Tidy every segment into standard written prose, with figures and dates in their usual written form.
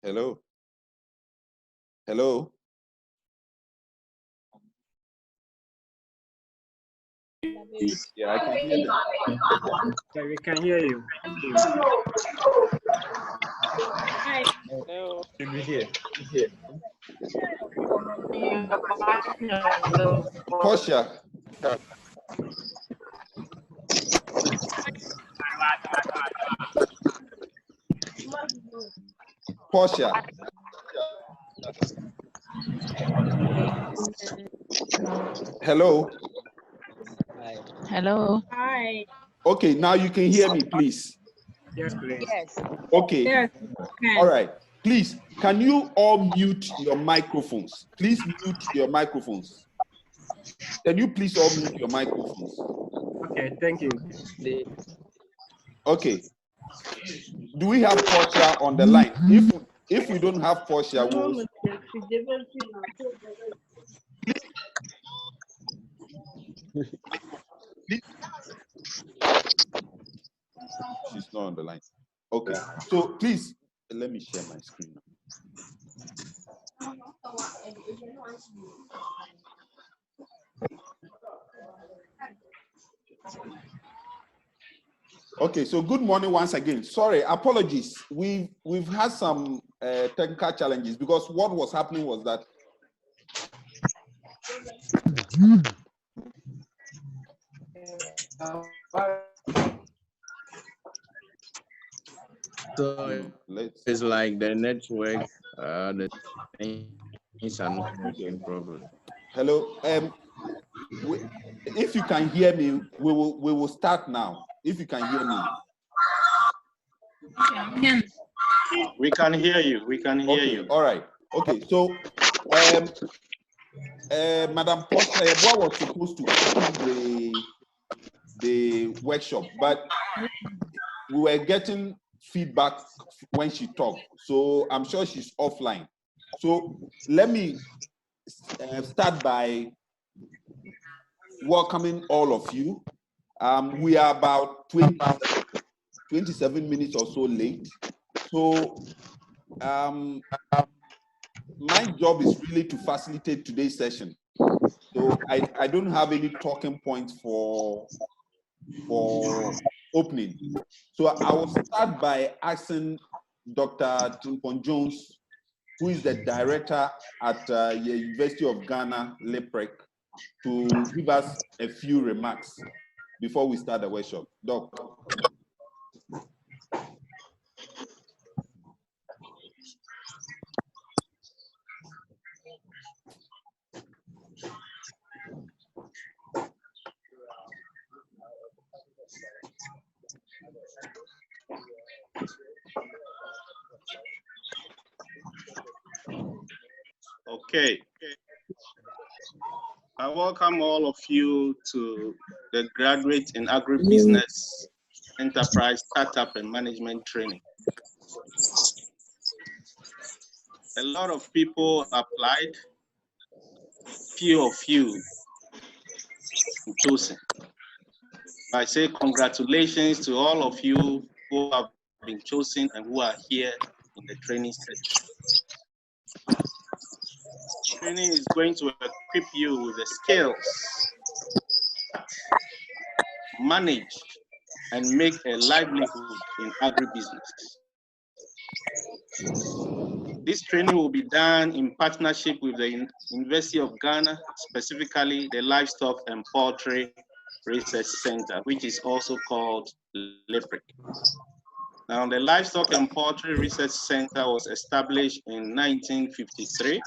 Hello? Hello? Yeah, I can hear them. Yeah, we can hear you. Hi. Hello. Should be here. Portia. Portia. Hello? Hello. Hi. Okay, now you can hear me, please. Yes, please. Yes. Okay. Yes. All right. Please, can you all mute your microphones? Please mute your microphones. Can you please all mute your microphones? Okay, thank you. Okay. Do we have Portia on the line? If we don't have Portia, we'll... She's not on the line. Okay. So please, let me share my screen. Okay, so good morning once again. Sorry, apologies. We've had some technical challenges because what was happening was that So it's like the network, the things are not working properly. hello. If you can hear me, we will start now. If you can hear me. We can hear you. We can hear you. All right. Okay. So, Madam Portia, what was supposed to open the workshop, but we were getting feedback when she talked. So I'm sure she's offline. So let me start by welcoming all of you. We are about 27 minutes or so late. So my job is really to facilitate today's session. So I don't have any talking points for opening. So I will start by asking Dr. Timpon Jones, who is the director at the University of Ghana, LIPREC, to give us a few remarks before we start the workshop. Doc. Okay. I welcome all of you to the Graduate in Agribusiness Enterprise Startup and Management Training. A lot of people applied, few of you chosen. I say congratulations to all of you who have been chosen and who are here in the training session. Training is going to equip you with the skills, manage, and make a livelihood in agribusiness. This training will be done in partnership with the University of Ghana, specifically the Livestock and Poultry Research Center, which is also called LIPREC. Now, the Livestock and Poultry Research Center was established in 1953,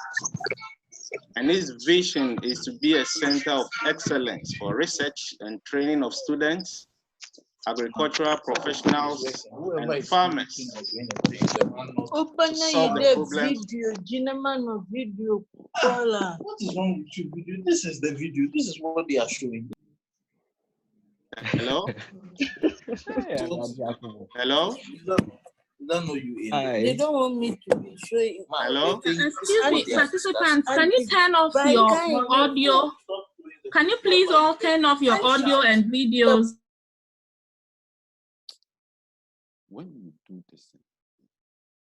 and its vision is to be a center of excellence for research and training of students, agricultural professionals, and farmers to solve the problems. What is wrong with you? Video? This is the video. This is what they are showing. Hello? Hello? Don't know you in. They don't want me to be showing. Hello? Excuse me, participants, can you turn off your audio? Can you please all turn off your audio and videos? When you do this,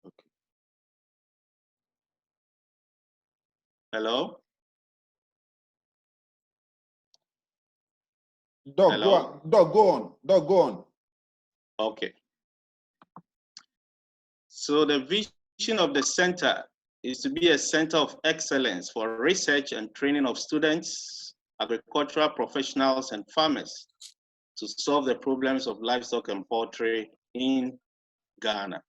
okay. Hello? Doc, Hello? go on. Doc, go on. Doc, go on. Okay. So the vision of the center is to be a center of excellence for research and training of students, agricultural professionals, and farmers to solve the problems of livestock and poultry in Ghana.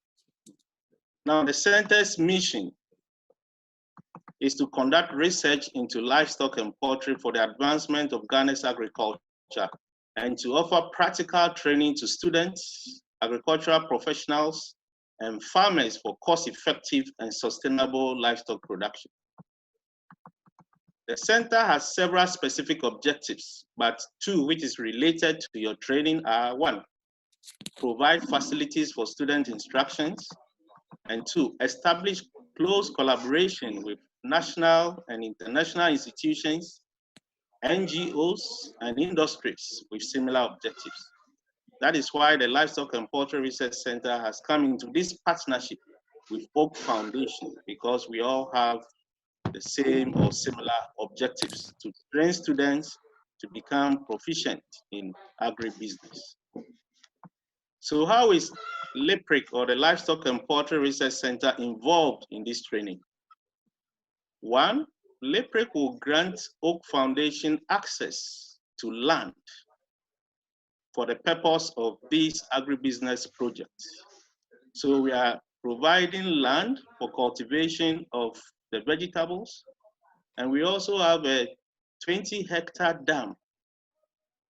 Now, the center's mission is to conduct research into livestock and poultry for the advancement of Ghana's agriculture and to offer practical training to students, agricultural professionals, and farmers for cost-effective and sustainable livestock production. The center has several specific objectives, but two which is related to your training are: one, provide facilities for student instructions, and two, establish close collaboration with national and international institutions, NGOs, and industries with similar objectives. That is why the Livestock and Poultry Research Center has come into this partnership with APOAK Foundation, because we all have the same or similar objectives: to train students to become proficient in agribusiness. So how is LIPRIC, or the Livestock and Poultry Research Center, involved in this training? One, LIPRIC will grant APOAK Foundation access to land for the purpose of this agribusiness project. So we are providing land for cultivation of the vegetables, and we also have a 20-hectare dam,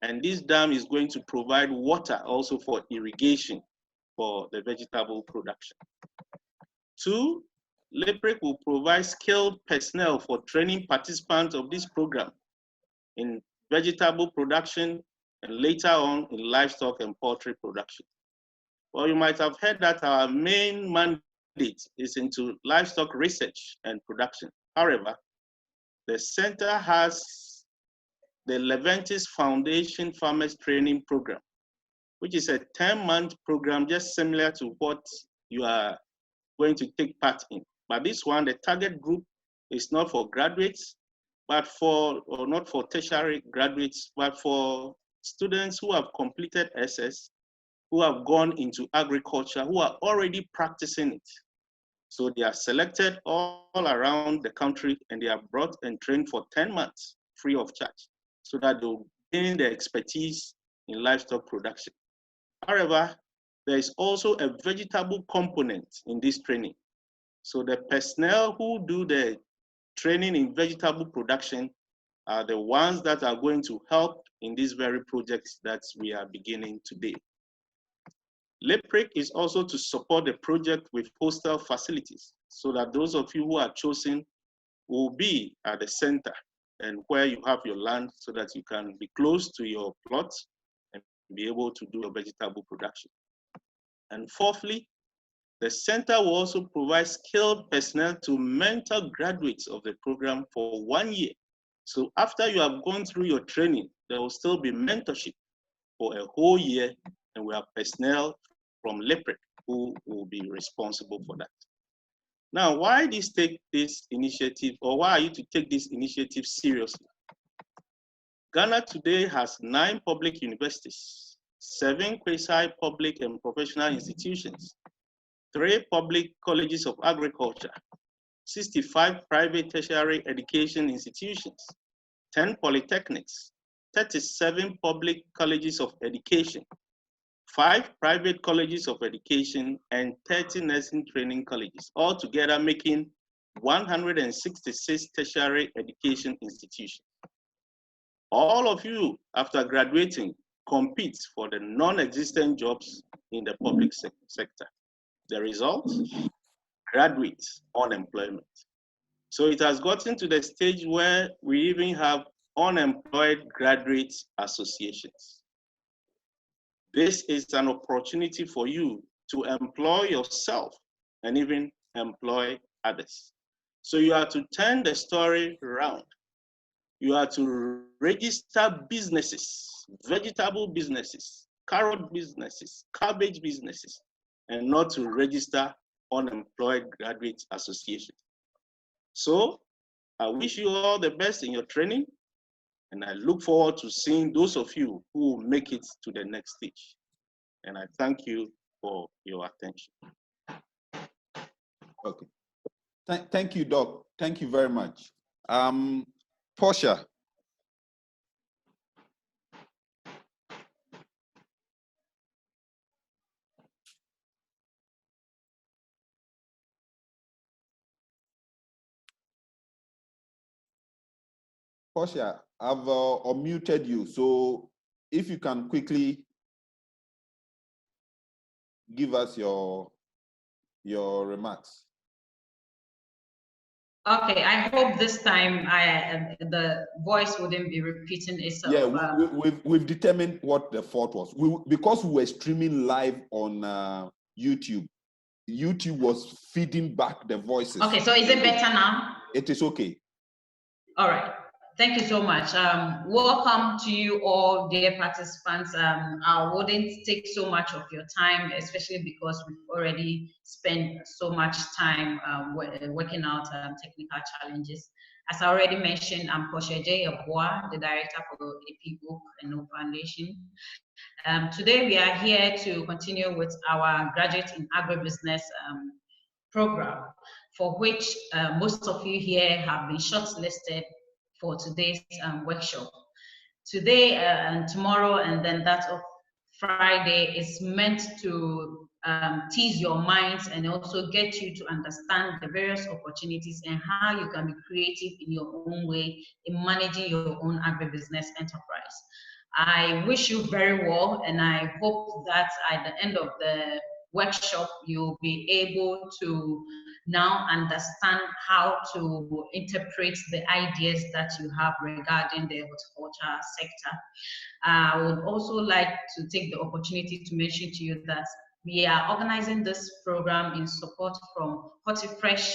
and this dam is going to provide water also for irrigation for the vegetable production. Two, LIPRIC will provide skilled personnel for training participants of this program in vegetable production and later on in livestock and poultry production. Well, you might have heard that our main mandate is into livestock research and production. However, the center has the Leventis Foundation Farmers Training Program, which is a 10-month program just similar to what you are going to take part in. But this one, the target group is not for graduates, but not for tertiary graduates, but for students who have completed SS, who have gone into agriculture, who are already practicing it. So they are selected all around the country, and they are brought and trained for 10 months free of charge, so that they'll gain the expertise in livestock production. However, there is also a vegetable component in this training. So the personnel who do the training in vegetable production are the ones that are going to help in these very projects that we are beginning today. LIPRIC is also to support the project with hostel facilities, so that those of you who are chosen will be at the center and where you have your land, so that you can be close to your plots and be able to do your vegetable production. And fourthly, the center will also provide skilled personnel to mentor graduates of the program for 1 year. So after you have gone through your training, there will still be mentorship for a whole year, and we have personnel from LIPRIC who will be responsible for that. Now, why take this initiative, or why are you to take this initiative seriously? Ghana today has 9 public universities, 7 quasi-public and professional institutions, 3 public colleges of agriculture, 65 private tertiary education institutions, 10 polytechnics, 37 public colleges of education, 5 private colleges of education, and 30 nursing training colleges, all together making 166 tertiary education institutions. All of you, after graduating, compete for the non-existent jobs in the public sector. The result? Graduate unemployment. So it has gotten to the stage where we even have unemployed graduates associations. This is an opportunity for you to employ yourself and even employ others. So you are to turn the story around. You are to register businesses, vegetable businesses, carrot businesses, cabbage businesses, and not to register unemployed graduate associations. So I wish you all the best in your training, and I look forward to seeing those of you who will make it to the next stage. And I thank you for your attention. Okay. Thank you, Doc. Thank you very much. Portia. Portia, I've unmuted you, so if you can quickly give us your remarks. Okay, I hope this time the voice wouldn't be repeating itself. Yeah, we've determined what the fault was. Because we were streaming live on YouTube. YouTube was feeding back the voices. Okay, so is it better now? It is okay. All right. Thank you so much. Welcome to you all, dear participants. I wouldn't take so much of your time, especially because we've already spent so much time working out technical challenges. As I already mentioned, I'm Portia J. Aboa, the director for APOAK and No Foundation. Today we are here to continue with our Graduate in Agribusiness program, for which most of you here have been shortlisted for today's workshop. Today and tomorrow, and then that of Friday, is meant to tease your minds and also get you to understand the various opportunities and how you can be creative in your own way in managing your own agribusiness enterprise. I wish you very well, and I hope that at the end of the workshop, you'll be able to now understand how to interpret the ideas that you have regarding the horticulture sector. I would also like to take the opportunity to mention to you that we are organizing this program in support from HortiFresh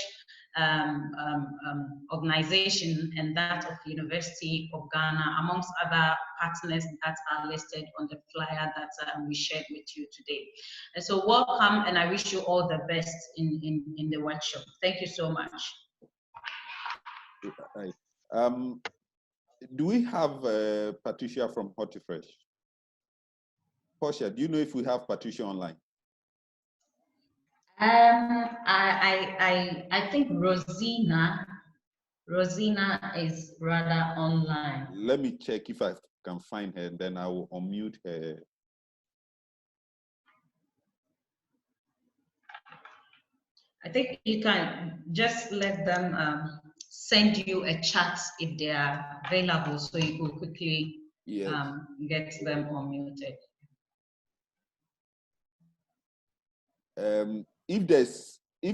organization and that of the University of Ghana, amongst other partners that are listed on the flyer that we shared with you today. And so welcome, and I wish you all the best in the workshop. Thank you so much. Right. Do we have Patricia from HortiFresh? Portia, do you know if we have Patricia online? I think Rosina is rather online. Let me check if I can find her, then I will unmute her. I think you can just let them send you a chat if they are available, so you could quickly get them unmuted. If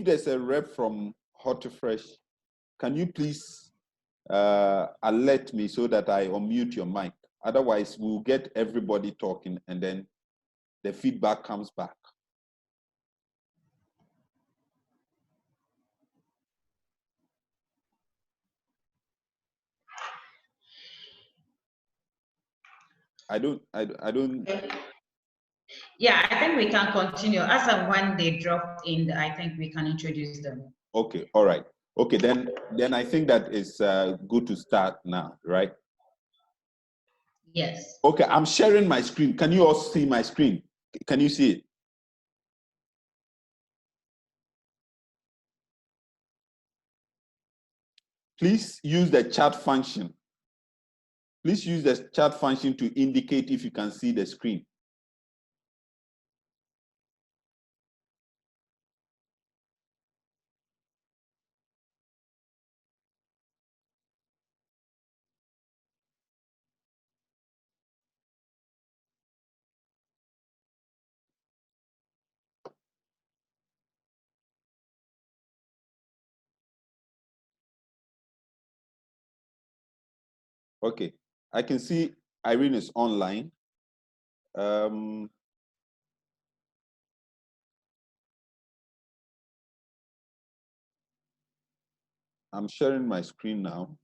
there's a rep from HortiFresh, can you please alert me so that I unmute your mic? Otherwise, we'll get everybody talking and then the feedback comes back. I don't. Yeah, I think we can continue. As of when they drop in, I think we can introduce them. Okay, all right. Okay, then I think that is good to start now, right? Yes. Okay, I'm sharing my screen. Can you all see my screen? Can you see it? Please use the chat function. Please use the chat function to indicate if you can see the screen. Okay, I can see Irene is online. I'm sharing my screen now.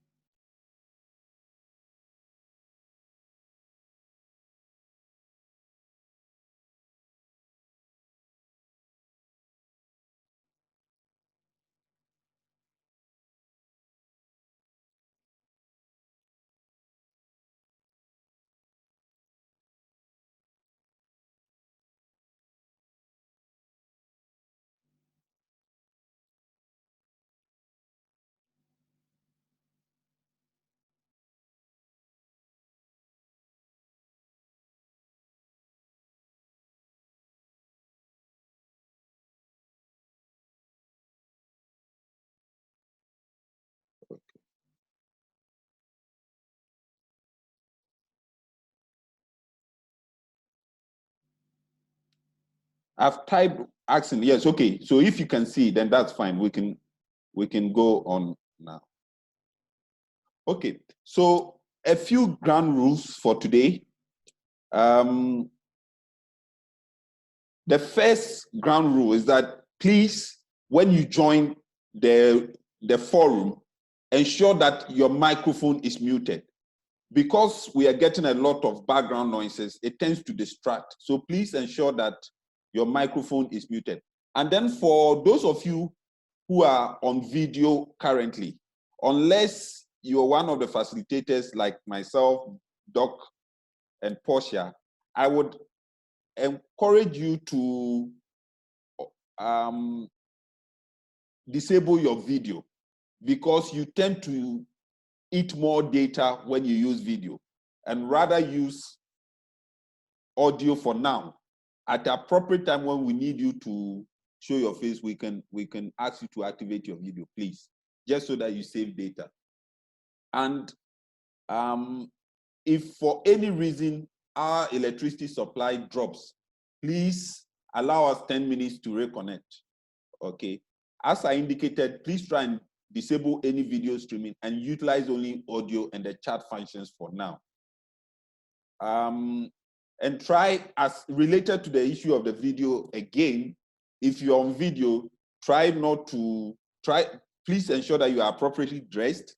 I've typed asking. Yes, okay. So if you can see, then that's fine. We can go on now. Okay. So a few ground rules for today. The first ground rule is that please, when you join the forum, ensure that your microphone is muted. Because we are getting a lot of background noises, it tends to distract. So please ensure that your microphone is muted. And then for those of you who are on video currently, unless you're one of the facilitators like myself, Doc, and Portia, I would encourage you to disable your video, because you tend to eat more data when you use video, and rather use audio for now. At the appropriate time when we need you to show your face, we can ask you to activate your video, please, just so that you save data. And if for any reason our electricity supply drops, please allow us 10 minutes to reconnect. Okay. As I indicated, please try and disable any video streaming and utilize only audio and the chat functions for now. And try, as related to the issue of the video again, if you're on video, please ensure that you are appropriately dressed,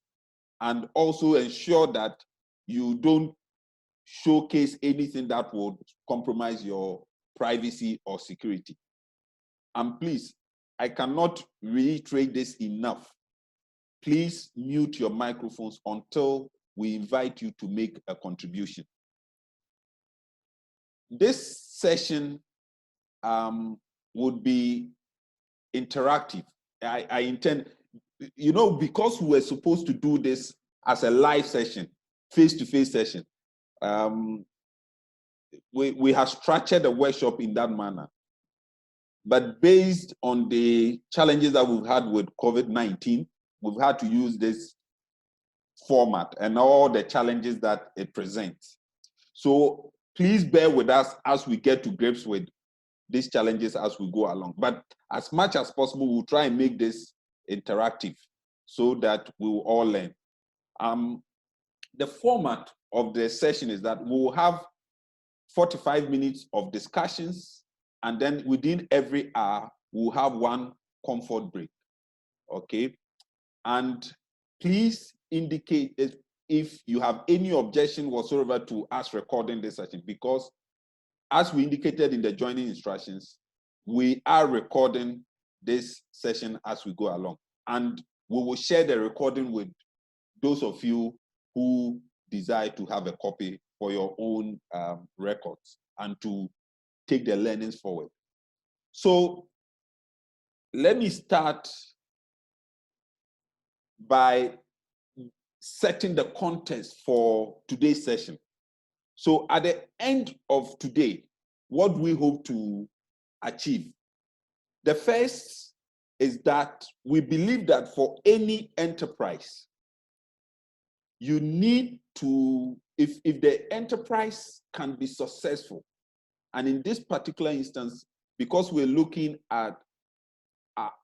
and also ensure that you don't showcase anything that would compromise your privacy or security. And please, I cannot reiterate this enough. Please mute your microphones until we invite you to make a contribution. This session would be interactive. I intend, because we were supposed to do this as a live session, face-to-face session, we have structured the workshop in that manner. But based on the challenges that we've had with COVID-19, we've had to use this format and all the challenges that it presents. So please bear with us as we get to grips with these challenges as we go along. But as much as possible, we'll try and make this interactive so that we will all learn. The format of the session is that we'll have 45 minutes of discussions, and then within every hour, we'll have one comfort break, okay? And please indicate if you have any objection whatsoever to us recording this session, because as we indicated in the joining instructions, we are recording this session as we go along. And we will share the recording with those of you who desire to have a copy for your own records and to take the learnings forward. So let me start by setting the context for today's session. So at the end of today, what we hope to achieve? The first is that we believe that for any enterprise, you need to, if the enterprise can be successful, and in this particular instance, because we're looking at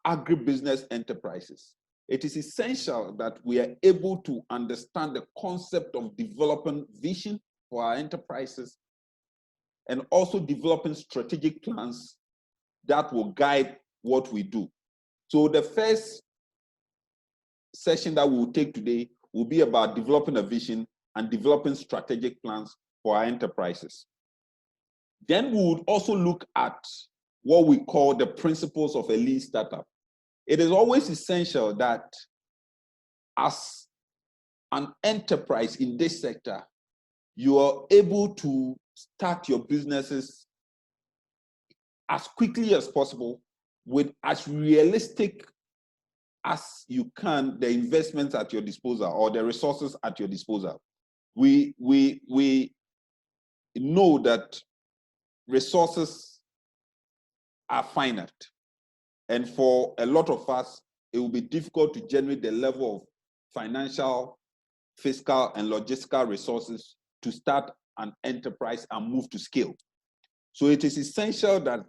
agribusiness enterprises, it is essential that we are able to understand the concept of developing vision for our enterprises and also developing strategic plans that will guide what we do. So the first session that we will take today will be about developing a vision and developing strategic plans for our enterprises. Then we would also look at what we call the principles of a lean startup. It is always essential that as an enterprise in this sector, you are able to start your businesses as quickly as possible with as realistic as you can the investments at your disposal or the resources at your disposal. We know that resources are finite, and for a lot of us, it will be difficult to generate the level of financial, fiscal, and logistical resources to start an enterprise and move to scale. So it is essential that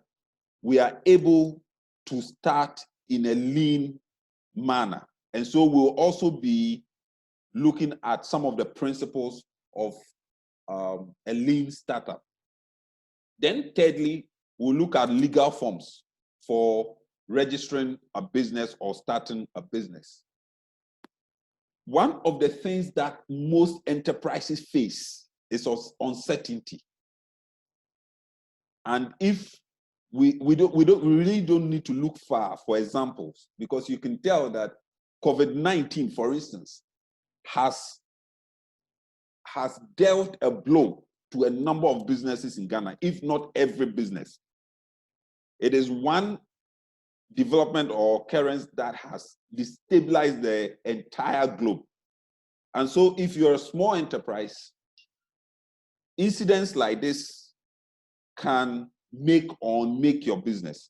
we are able to start in a lean manner. And so we'll also be looking at some of the principles of a lean startup. Then thirdly, we'll look at legal forms for registering a business or starting a business. One of the things that most enterprises face is uncertainty. And if we really don't need to look far for examples, because you can tell that COVID-19, for instance, has dealt a blow to a number of businesses in Ghana, if not every business. It is one development or occurrence that has destabilized the entire globe. And so if you're a small enterprise, incidents like this can make or unmake your business.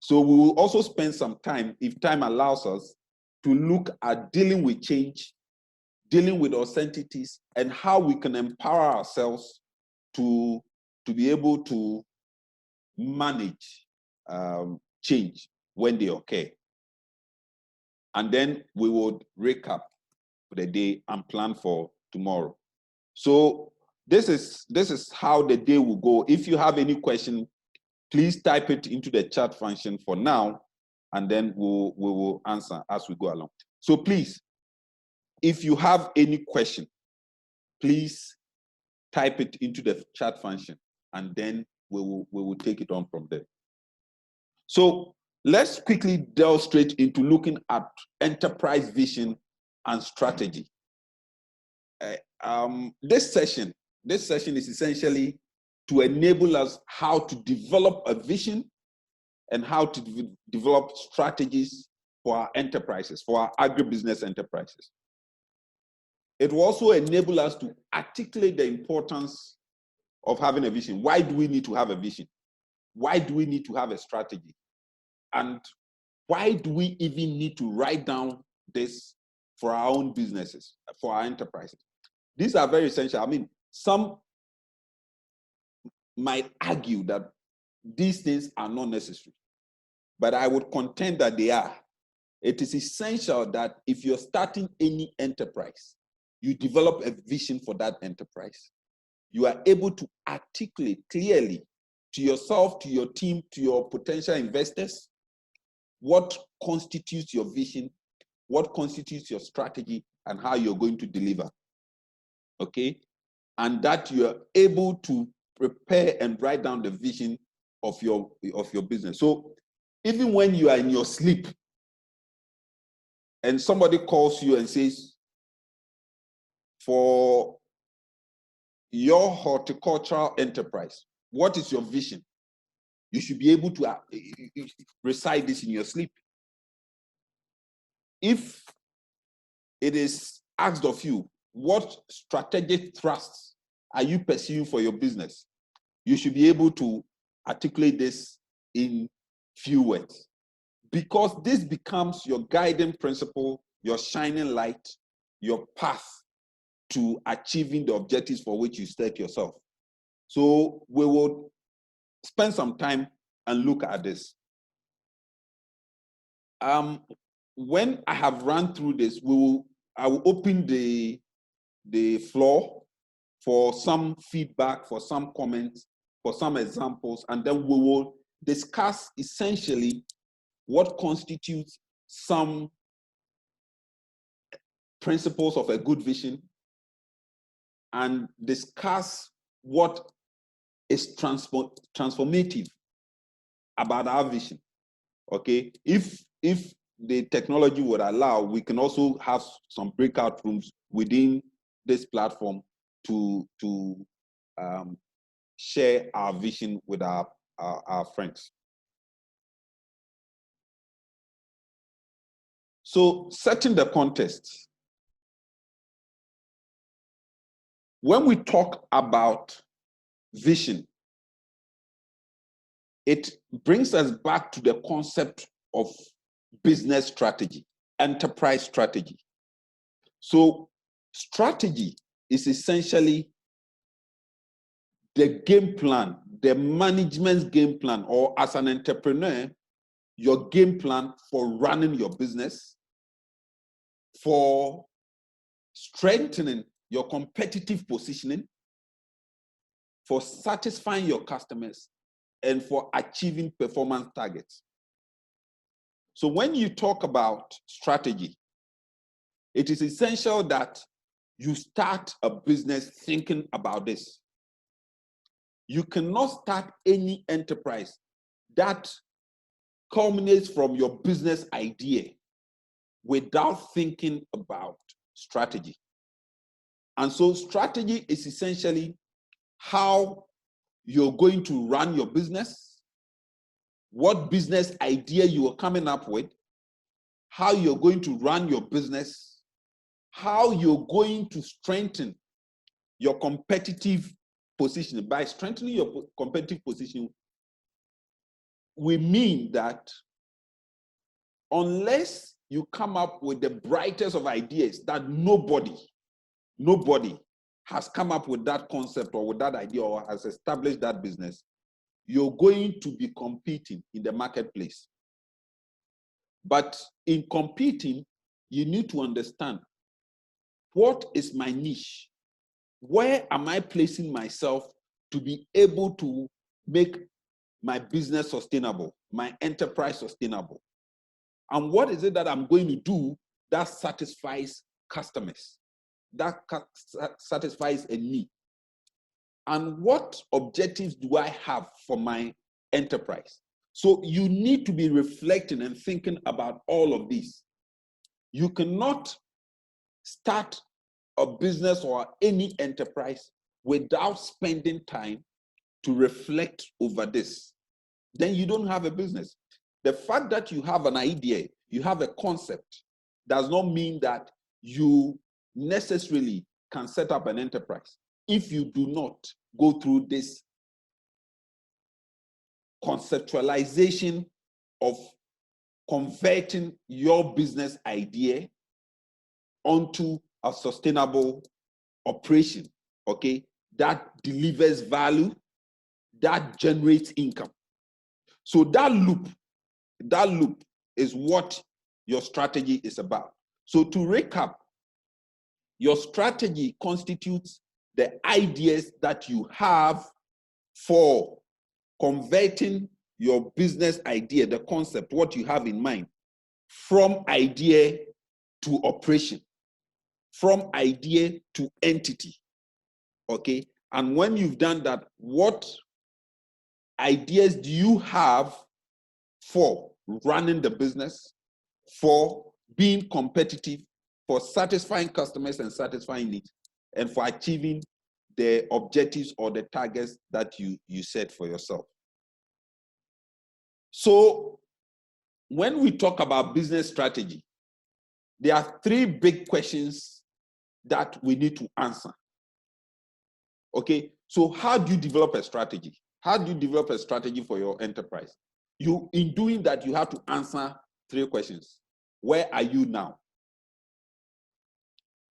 So we will also spend some time, if time allows us, to look at dealing with change, dealing with uncertainties, and how we can empower ourselves to be able to manage change when they occur. And then we would recap for the day and plan for tomorrow. So this is how the day will go. If you have any question, please type it into the chat function for now, and then we will answer as we go along. So please, if you have any question, please type it into the chat function, and then we will take it on from there. So let's quickly delve straight into looking at enterprise vision and strategy. This session is essentially to enable us how to develop a vision and how to develop strategies for our enterprises, for our agribusiness enterprises. It will also enable us to articulate the importance of having a vision. Why do we need to have a vision? Why do we need to have a strategy? And why do we even need to write down this for our own businesses, for our enterprises? These are very essential. I mean, some might argue that these things are not necessary, but I would contend that they are. It is essential that if you're starting any enterprise, you develop a vision for that enterprise. You are able to articulate clearly to yourself, to your team, to your potential investors, what constitutes your vision, what constitutes your strategy, and how you're going to deliver. Okay? And that you are able to prepare and write down the vision of your business. So even when you are in your sleep and somebody calls you and says, for your horticultural enterprise, what is your vision? You should be able to recite this in your sleep. If it is asked of you, what strategic thrusts are you pursuing for your business? You should be able to articulate this in few words, because this becomes your guiding principle, your shining light, your path to achieving the objectives for which you set yourself. So we will spend some time and look at this. When I have run through this, I will open the floor for some feedback, for some comments, for some examples, and then we will discuss essentially what constitutes some principles of a good vision, and discuss what is transformative about our vision. Okay, if the technology would allow, we can also have some breakout rooms within this platform to share our vision with our friends. So, setting the context. When we talk about vision, it brings us back to the concept of business strategy, enterprise strategy. So strategy is essentially the game plan, the management's game plan, or as an entrepreneur, your game plan for running your business, for strengthening your competitive positioning, for satisfying your customers, and for achieving performance targets. So when you talk about strategy, it is essential that you start a business thinking about this. You cannot start any enterprise that culminates from your business idea without thinking about strategy. And so strategy is essentially how you're going to run your business, what business idea you are coming up with, how you're going to run your business, how you're going to strengthen your competitive position. By strengthening your competitive position, we mean that unless you come up with the brightest of ideas that nobody has come up with that concept or with that idea or has established that business, you're going to be competing in the marketplace. But in competing, you need to understand, what is my niche? Where am I placing myself to be able to make my business sustainable, my enterprise sustainable? And what is it that I'm going to do that satisfies customers, that satisfies a need? And what objectives do I have for my enterprise? So you need to be reflecting and thinking about all of these. You cannot start a business or any enterprise without spending time to reflect over this. Then you don't have a business. The fact that you have an idea, you have a concept, does not mean that you necessarily can set up an enterprise if you do not go through this conceptualization of converting your business idea onto a sustainable operation, okay, that delivers value, that generates income. So that loop is what your strategy is about. So to recap, your strategy constitutes the ideas that you have for converting your business idea, the concept, what you have in mind, from idea to operation, from idea to entity, okay? And when you've done that, what ideas do you have for running the business, for being competitive, for satisfying customers and satisfying needs, and for achieving the objectives or the targets that you set for yourself? So when we talk about business strategy, there are three big questions that we need to answer. Okay, so how do you develop a strategy? How do you develop a strategy for your enterprise? In doing that, you have to answer three questions. Where are you now?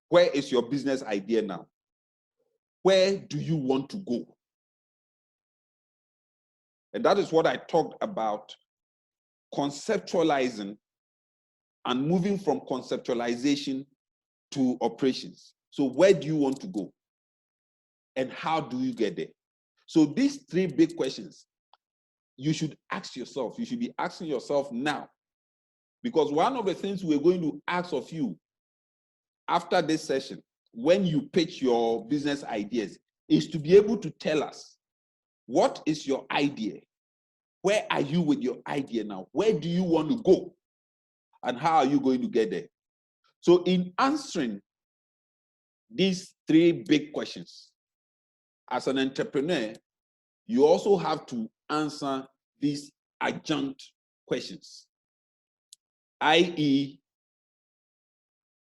Where is your business idea now? Where do you want to go? And that is what I talked about, conceptualizing and moving from conceptualization to operations. So where do you want to go? And how do you get there? So these three big questions, you should ask yourself. You should be asking yourself now. Because one of the things we're going to ask of you after this session, when you pitch your business ideas, is to be able to tell us, what is your idea? Where are you with your idea now? Where do you want to go? And how are you going to get there? So in answering these three big questions, as an entrepreneur, you also have to answer these adjunct questions, i.e.,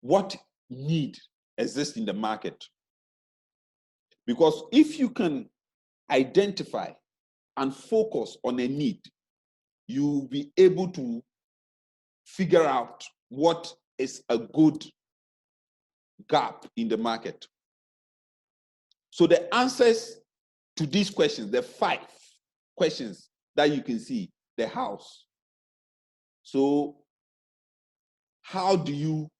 what need exists in the market? Because if you can identify and focus on a need, you'll be able to figure out what is a good gap in the market. So the answers to these questions, the five, questions that you can see. The house. So how do you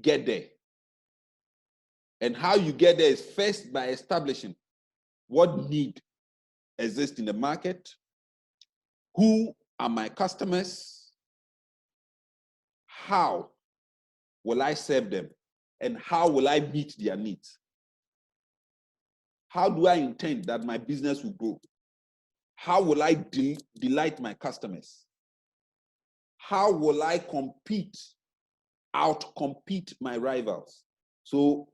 get there? And how you get there is first by establishing what need exists in the market, who are my customers, how will I serve them, and how will I meet their needs? How do I intend that my business will grow? How will I delight my customers? How will I out-compete my rivals? So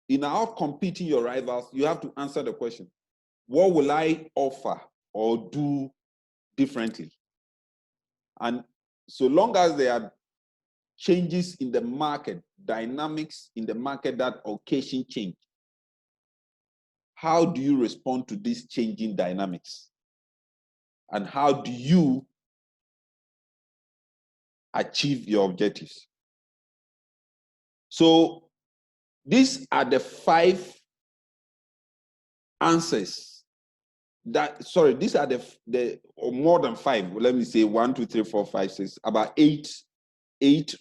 in out-competing your rivals, you have to answer the question, what will I offer or do differently? And so long as there are changes in the market, dynamics in the market that occasion change, how do you respond to these changing dynamics? And how do you achieve your objectives? So these are the 5 answers that, sorry, these are the or more than 5, let me say 1, 2, 3, 4, 5, 6, about 8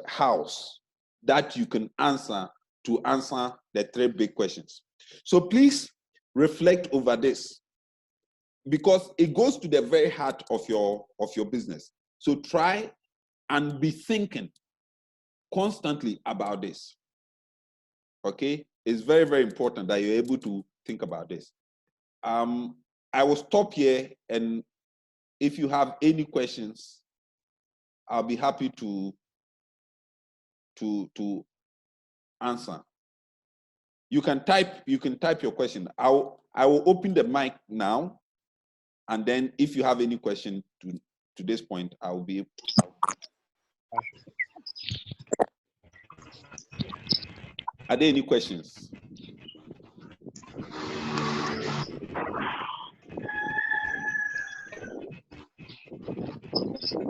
hows that you can answer to answer the 3 big questions. So please reflect over this, because it goes to the very heart of your business. So try and be thinking constantly about this. Okay, it's very, very important that you're able to think about this. I will stop here, and if you have any questions, I'll be happy to answer. You can type your question. I will open the mic now, and then if you have any question to this point, I will be able to. Are there any questions?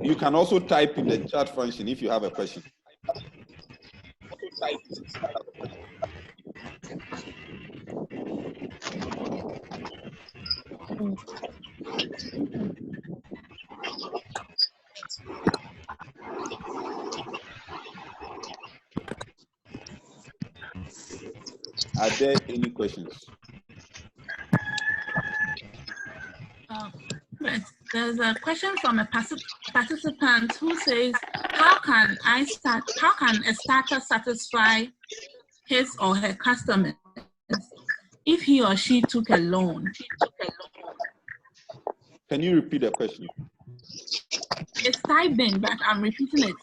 You can also type in the chat function if you have a question. Are there any questions? There's a question from a participant who says, how can a starter satisfy his or her customers if he or she took a loan? Can you repeat the question? It's typed in, but I'm repeating it.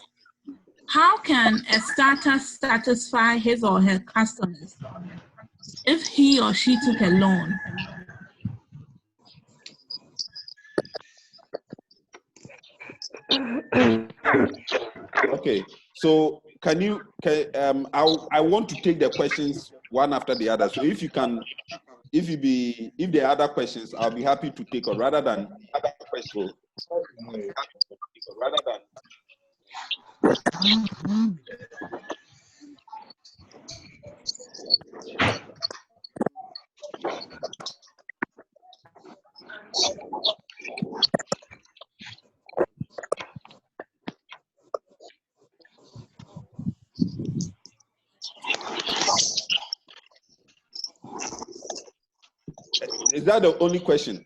How can a starter satisfy his or her customers if he or she took a loan? Okay, so I want to take the questions one after the other. So if you can, if there are other questions, I'll be happy to take on rather than other questions. Is that the only question?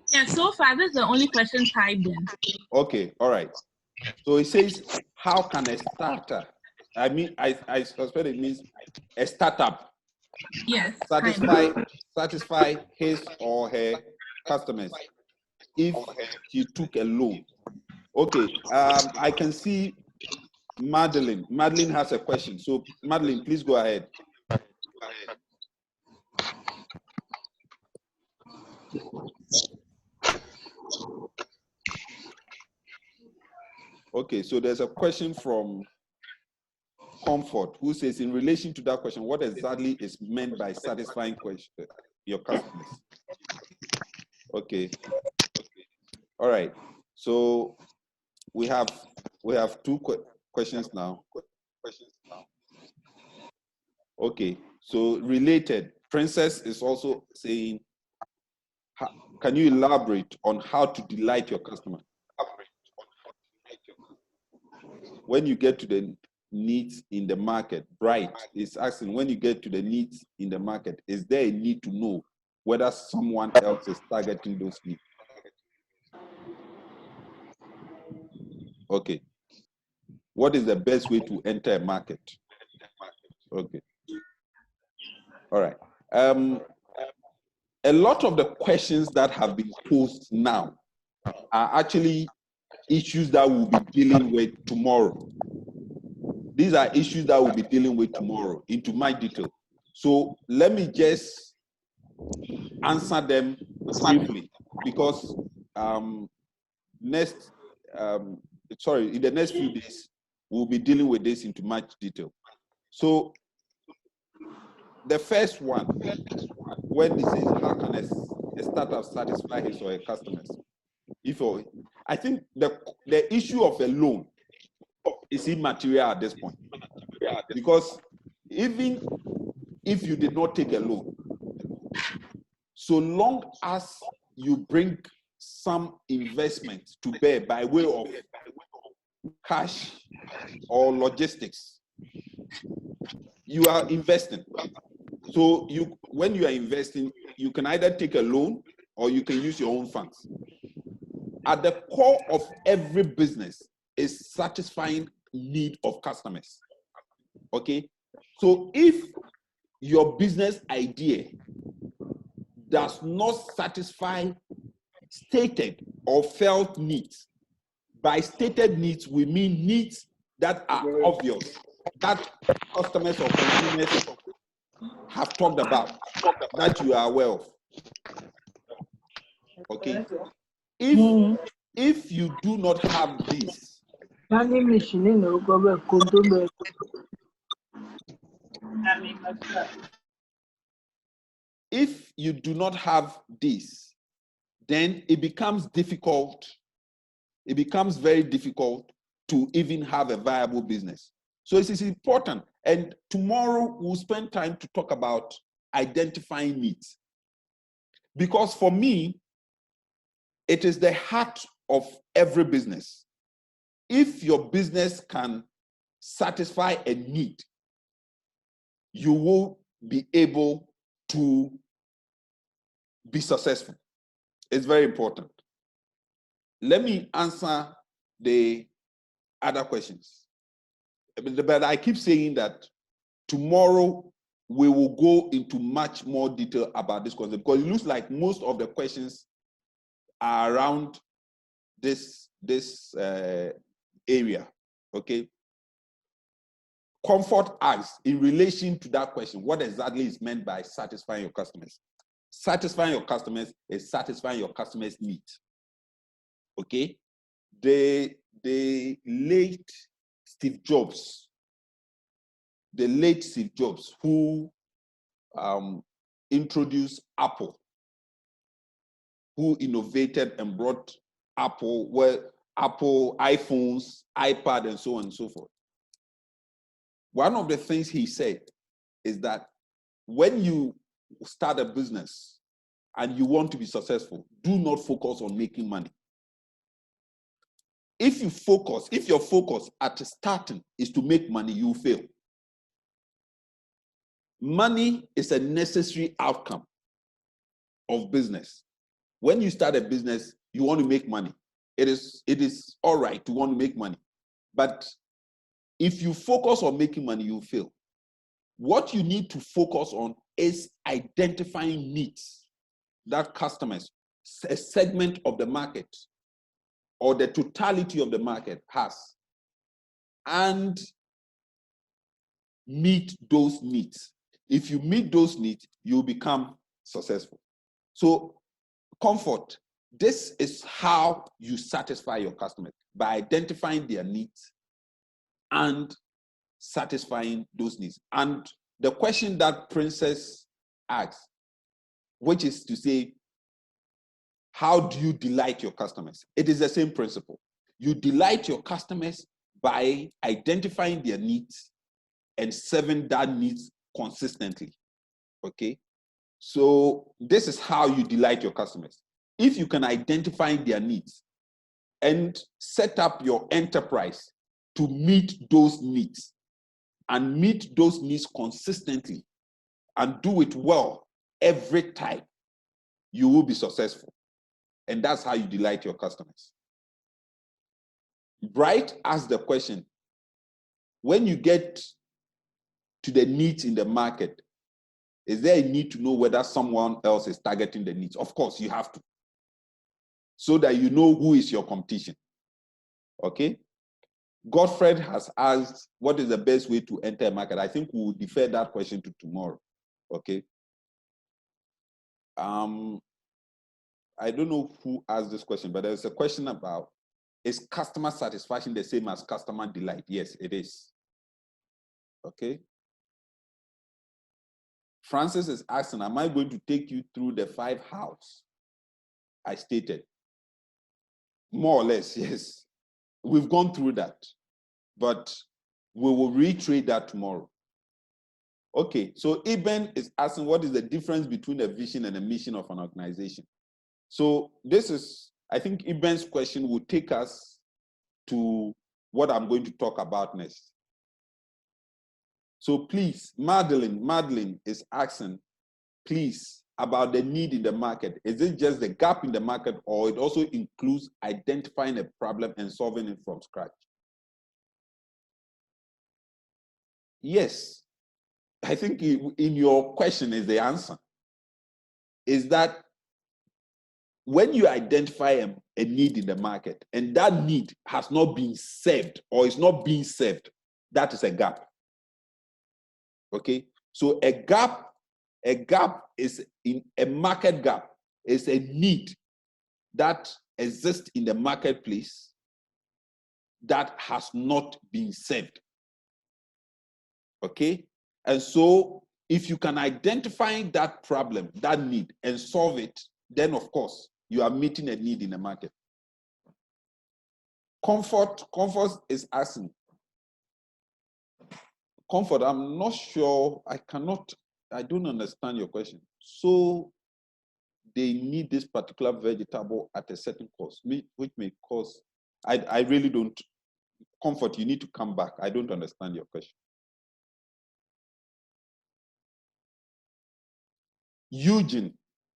Yeah, so far this is the only question typed in. Okay, all right. So it says, how can a starter, I suspect it means a startup, yes, satisfy his or her customers if he took a loan? Okay, I can see Madeline. Madeline has a question. So Madeline, please go ahead. Okay, so there's a question from Comfort who says, in relation to that question, what exactly is meant by satisfying your customers? Okay. All right. So we have 2 questions now. Okay. So related, Princess is also saying, can you elaborate on how to delight your customer? When you get to the needs in the market, Bright is asking, when you get to the needs in the market, is there a need to know whether someone else is targeting those needs? Okay. What is the best way to enter a market? Okay. All right. A lot of the questions that have been posed now are actually issues that we'll be dealing with tomorrow. These are issues that we'll be dealing with tomorrow into my detail. So let me just answer them briefly, because in the next few days, we'll be dealing with this into much detail. So the first one, when this is how can a startup satisfy his or her customers? I think the issue of a loan is immaterial at this point, because even if you did not take a loan, so long as you bring some investment to bear by way of cash or logistics, you are investing. So when you are investing, you can either take a loan or you can use your own funds. At the core of every business is satisfying need of customers. Okay? So if your business idea does not satisfy stated or felt needs, by stated needs, we mean needs that are obvious, that customers or consumers have talked about, that you are aware of. Okay? If you do not have this, if you do not have this, then it becomes difficult. It becomes very difficult to even have a viable business. So it is important. And tomorrow we'll spend time to talk about identifying needs. Because for me, it is the heart of every business. If your business can satisfy a need, you will be able to be successful. It's very important. Let me answer the other questions. But I keep saying that tomorrow we will go into much more detail about this concept, because it looks like most of the questions are around this area. Okay. Comfort asks, in relation to that question, what exactly is meant by satisfying your customers? Satisfying your customers is satisfying your customers' needs. Okay? The late Steve Jobs, who introduced Apple, who innovated and brought Apple, iPhones, iPad, and so on and so forth. One of the things he said is that when you start a business and you want to be successful, do not focus on making money. If your focus at starting is to make money, you will fail. Money is a necessary outcome of business. When you start a business, you want to make money. It is all right to want to make money. But if you focus on making money, you fail. What you need to focus on is identifying needs that customers, a segment of the market, or the totality of the market has, and meet those needs. If you meet those needs, you become successful. So, comfort, this is how you satisfy your customers, by identifying their needs and satisfying those needs. And the question that Princess asked, which is to say, how do you delight your customers? It is the same principle. You delight your customers by identifying their needs and serving that needs consistently. Okay? So this is how you delight your customers. If you can identify their needs and set up your enterprise to meet those needs and meet those needs consistently and do it well every time, you will be successful. And that's how you delight your customers. Bright asked the question, when you get to the needs in the market, is there a need to know whether someone else is targeting the needs? Of course, you have to, so that you know who is your competition. Okay? Godfred has asked, what is the best way to enter a market? I think we will defer that question to tomorrow. Okay? I don't know who asked this question, but there's a question about, is customer satisfaction the same as customer delight? Yes, it is. Okay? Francis is asking, am I going to take you through the 5 hows I stated? More or less, yes. We've gone through that, but we will reiterate that tomorrow. Okay, so Eben is asking, what is the difference between a vision and a mission of an organization? So this is, I think Eben's question will take us to what I'm going to talk about next. So please, Madeline is asking, please, about the need in the market. Is it just the gap in the market, or it also includes identifying a problem and solving it from scratch? Yes, I think in your question is the answer. Is that when you identify a need in the market and that need has not been served or is not being served, that is a gap. Okay, so a gap is in a market gap, is a need that exists in the marketplace that has not been served. Okay, and so if you can identify that problem, that need, and solve it, then of course you are meeting a need in the market. Comfort is asking. Comfort, I'm not sure, I don't understand your question. So they need this particular vegetable at a certain cost, which may cause, I really don't. Comfort, you need to come back. I don't understand your question. Eugene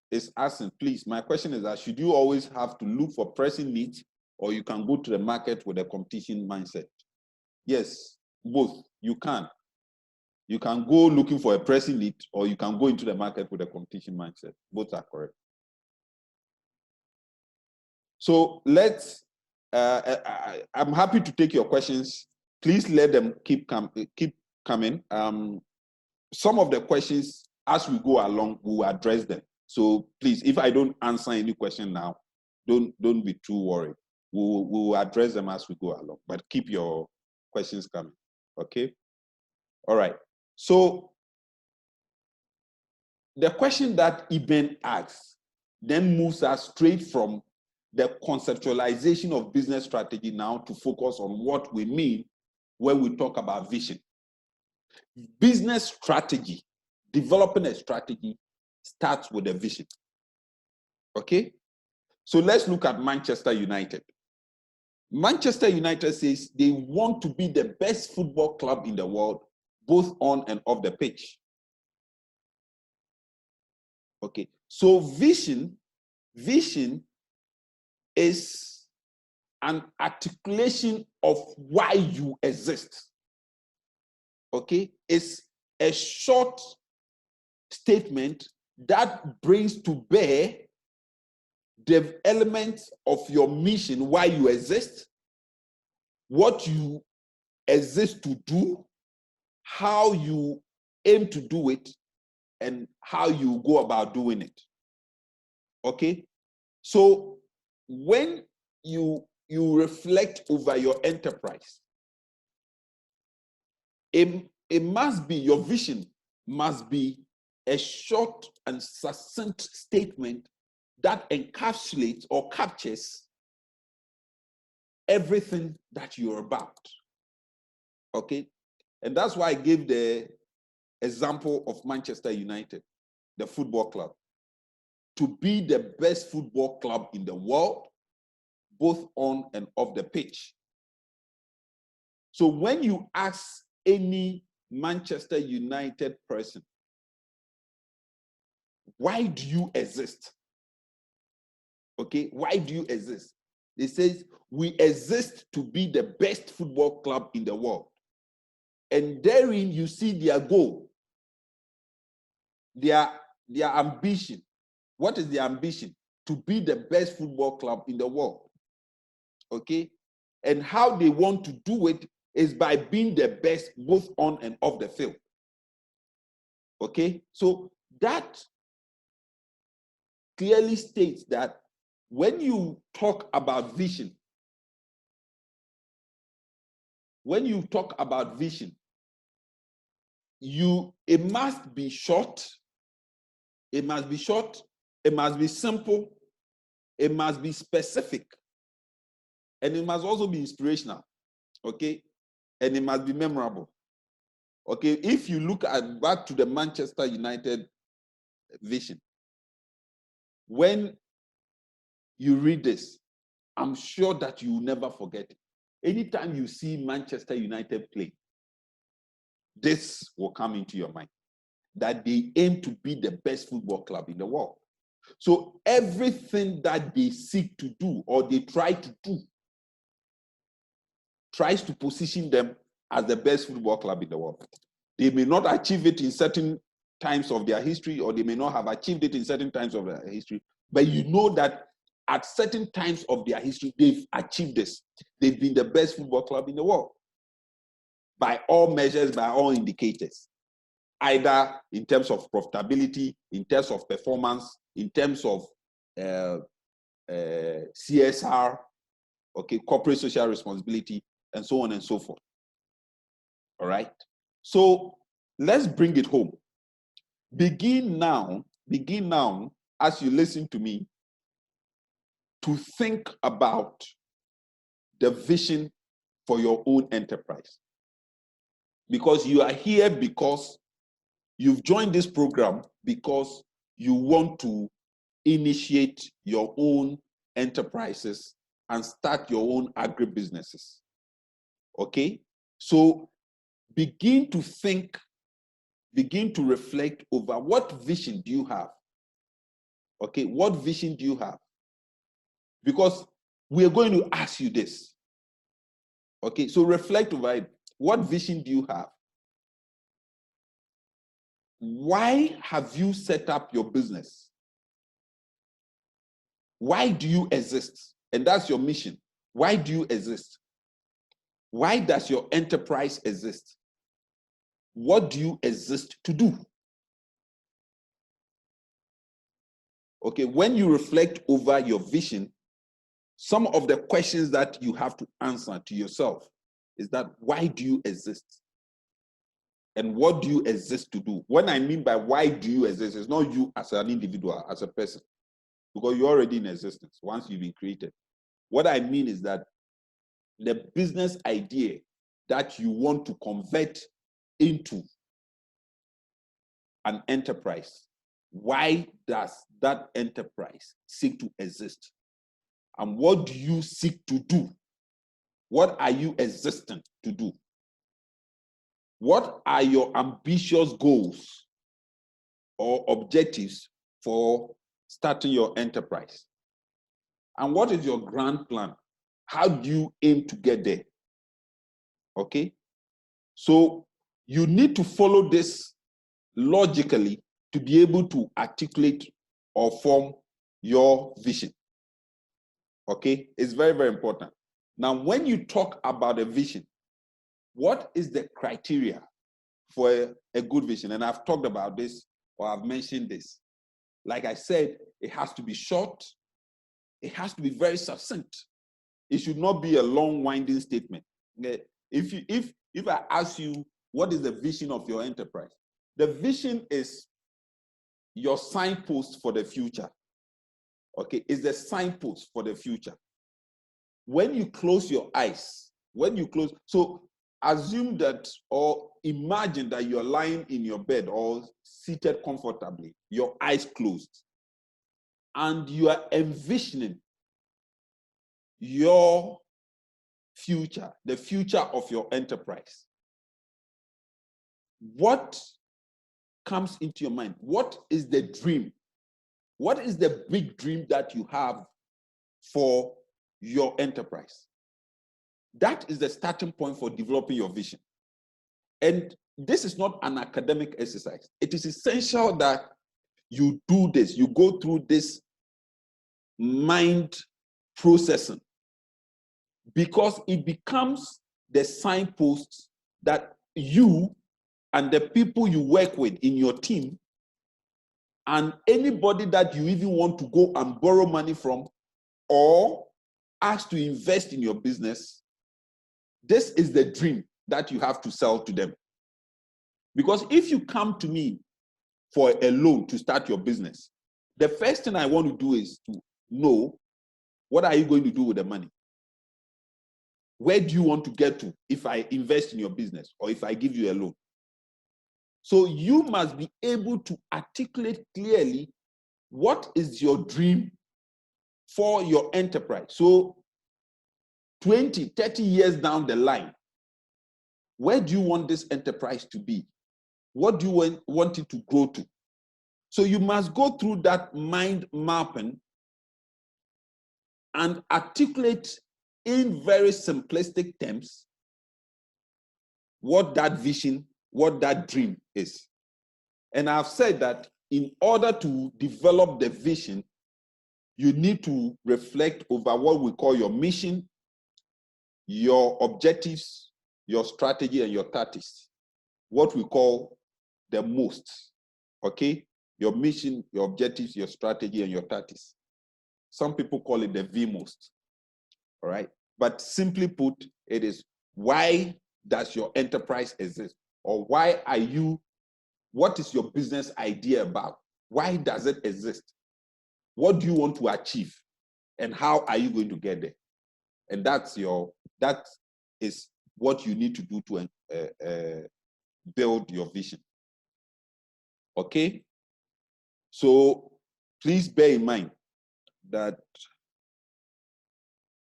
is asking, please, my question is that should you always have to look for pressing needs, or you can go to the market with a competition mindset? Yes, both. You can. You can go looking for a pressing need, or you can go into the market with a competition mindset. Both are correct. So let's, I'm happy to take your questions. Please let them keep coming. Some of the questions, as we go along, we will address them. So please, if I don't answer any question now, don't be too worried. We will address them as we go along, but keep your questions coming, okay? All right, so the question that Eben asks then moves us straight from the conceptualization of business strategy now to focus on what we mean when we talk about vision. Business strategy, developing a strategy, starts with a vision. Okay? So let's look at Manchester United. Manchester United says they want to be the best football club in the world, both on and off the pitch. Okay, so vision is an articulation of why you exist. Okay, it's a short statement that brings to bear the elements of your mission, why you exist, what you exist to do, how you aim to do it, and how you go about doing it. Okay, so when you reflect over your enterprise, it must be, your vision must be a short and succinct statement that encapsulates or captures everything that you're about. Okay, and that's why I gave the example of Manchester United. the football club, to be the best football club in the world, both on and off the pitch. So when you ask any Manchester United person, why do you exist? Okay, why do you exist? It says, we exist to be the best football club in the world. And therein you see their goal, their ambition. What is the ambition? To be the best football club in the world. Okay? And how they want to do it is by being the best both on and off the field. Okay? So that clearly states that when you talk about vision, it must be short, it must be simple, it must be specific, and it must also be inspirational, okay? And it must be memorable. Okay, if you look back to the Manchester United vision, when you read this, I'm sure that you will never forget it. Anytime you see Manchester United play, this will come into your mind, that they aim to be the best football club in the world. So everything that they seek to do or they try to do tries to position them as the best football club in the world. They may not achieve it in certain times of their history, or they may not have achieved it in certain times of their history, but you know that at certain times of their history, they've achieved this. They've been the best football club in the world by all measures, by all indicators, either in terms of profitability, in terms of performance, in terms of CSR, okay, corporate social responsibility, and so on and so forth. All right. So let's bring it home. Begin now, as you listen to me, to think about the vision for your own enterprise. Because you are here because you've joined this program because you want to initiate your own enterprises and start your own agribusinesses. Okay? So begin to think, begin to reflect over what vision do you have? Okay, what vision do you have? Because we are going to ask you this. Okay, so reflect over it. What vision do you have? Why have you set up your business? Why do you exist? And that's your mission. Why do you exist? Why does your enterprise exist? What do you exist to do? Okay, when you reflect over your vision, some of the questions that you have to answer to yourself is that, why do you exist? And what do you exist to do? When I mean by why do you exist, it's not you as an individual, as a person, because you're already in existence once you've been created. What I mean is that the business idea that you want to convert into an enterprise, why does that enterprise seek to exist? And what do you seek to do? What are you existing to do? What are your ambitious goals or objectives for starting your enterprise? And what is your grand plan? How do you aim to get there? Okay? So you need to follow this logically to be able to articulate or form your vision. Okay? It's very, very important. Now, when you talk about a vision, what is the criteria for a good vision? And I've talked about this, or I've mentioned this. Like I said, it has to be short. It has to be very succinct. It should not be a long, winding statement. Okay? If I ask you, what is the vision of your enterprise? The vision is your signpost for the future. Okay, it's the signpost for the future. When you close your eyes, so assume that or imagine that you're lying in your bed or seated comfortably, your eyes closed, and you are envisioning your future, the future of your enterprise. What comes into your mind? What is the dream? What is the big dream that you have for your enterprise? That is the starting point for developing your vision. And this is not an academic exercise. It is essential that you do this, you go through this mind processing, because it becomes the signpost that you and the people you work with in your team and anybody that you even want to go and borrow money from or ask to invest in your business, this is the dream that you have to sell to them. Because if you come to me for a loan to start your business, the first thing I want to do is to know, what are you going to do with the money? Where do you want to get to if I invest in your business or if I give you a loan? So you must be able to articulate clearly what is your dream for your enterprise. So 20, 30 years down the line, where do you want this enterprise to be? What do you want it to grow to? So you must go through that mind mapping and articulate in very simplistic terms what that vision, what that dream is. And I've said that in order to develop the vision, you need to reflect over what we call your mission, your objectives, your strategy, and your tactics. What we call the most, okay? Your mission, your objectives, your strategy, and your tactics. Some people call it the V most, all right? But simply put, it is why does your enterprise exist? Or why are you, what is your business idea about? Why does it exist? What do you want to achieve? And how are you going to get there? And that is what you need to do to build your vision. Okay? So please bear in mind that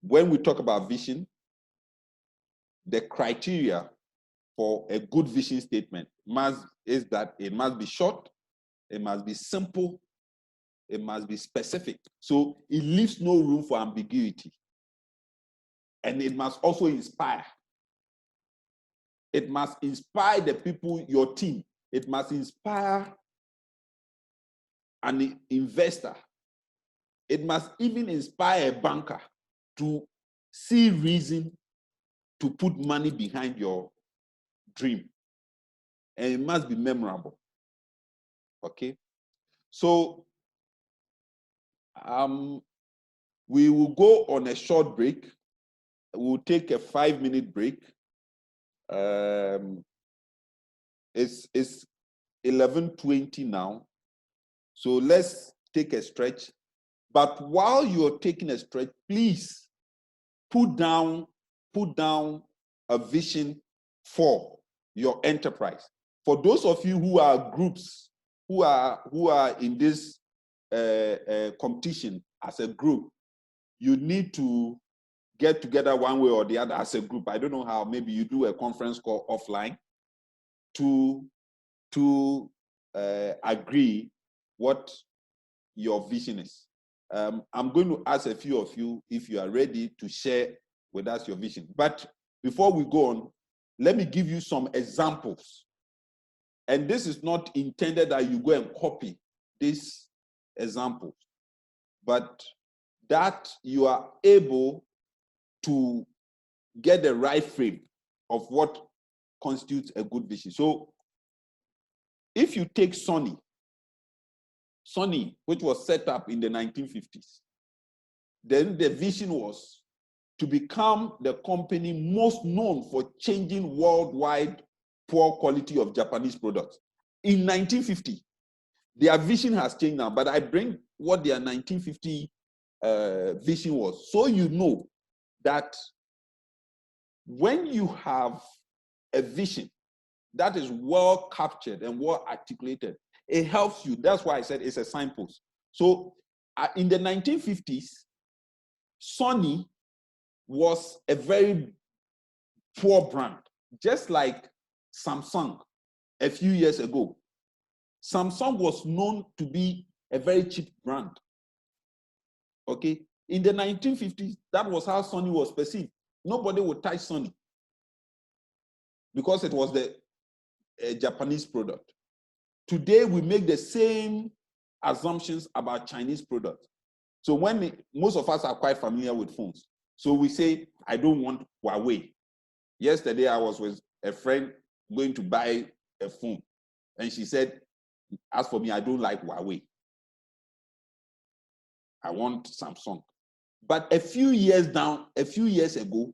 when we talk about vision, the criteria for a good vision statement is that it must be short, it must be simple, it must be specific. So it leaves no room for ambiguity. And it must also inspire. It must inspire the people, your team. It must inspire an investor. It must even inspire a banker to see reason to put money behind your dream. And it must be memorable. Okay? So we will go on a short break. We'll take a 5-minute break. It's 11:20 now. So let's take a stretch. But while you're taking a stretch, please put down a vision for your enterprise. For those of you who are groups, who are in this competition as a group, you need to get together one way or the other as a group. I don't know how, maybe you do a conference call offline to agree what your vision is. I'm going to ask a few of you if you are ready to share with us your vision. But before we go on, let me give you some examples. And this is not intended that you go and copy these examples, but that you are able to get the right frame of what constitutes a good vision. So if you take Sony, which was set up in the 1950s, then the vision was to become the company most known for changing worldwide poor quality of Japanese products. In 1950, their vision has changed now, but I bring what their 1950 vision was. So you know that when you have a vision that is well captured and well articulated, it helps you. That's why I said it's a signpost. So in the 1950s, Sony was a very poor brand, just like Samsung a few years ago. Samsung was known to be a very cheap brand. Okay, in the 1950s, that was how Sony was perceived. Nobody would touch Sony because it was the Japanese product. Today, we make the same assumptions about Chinese products. So when most of us are quite familiar with phones, so we say, I don't want Huawei. Yesterday, I was with a friend going to buy a phone, and she said, as for me, I don't like Huawei. I want Samsung. But a few years ago,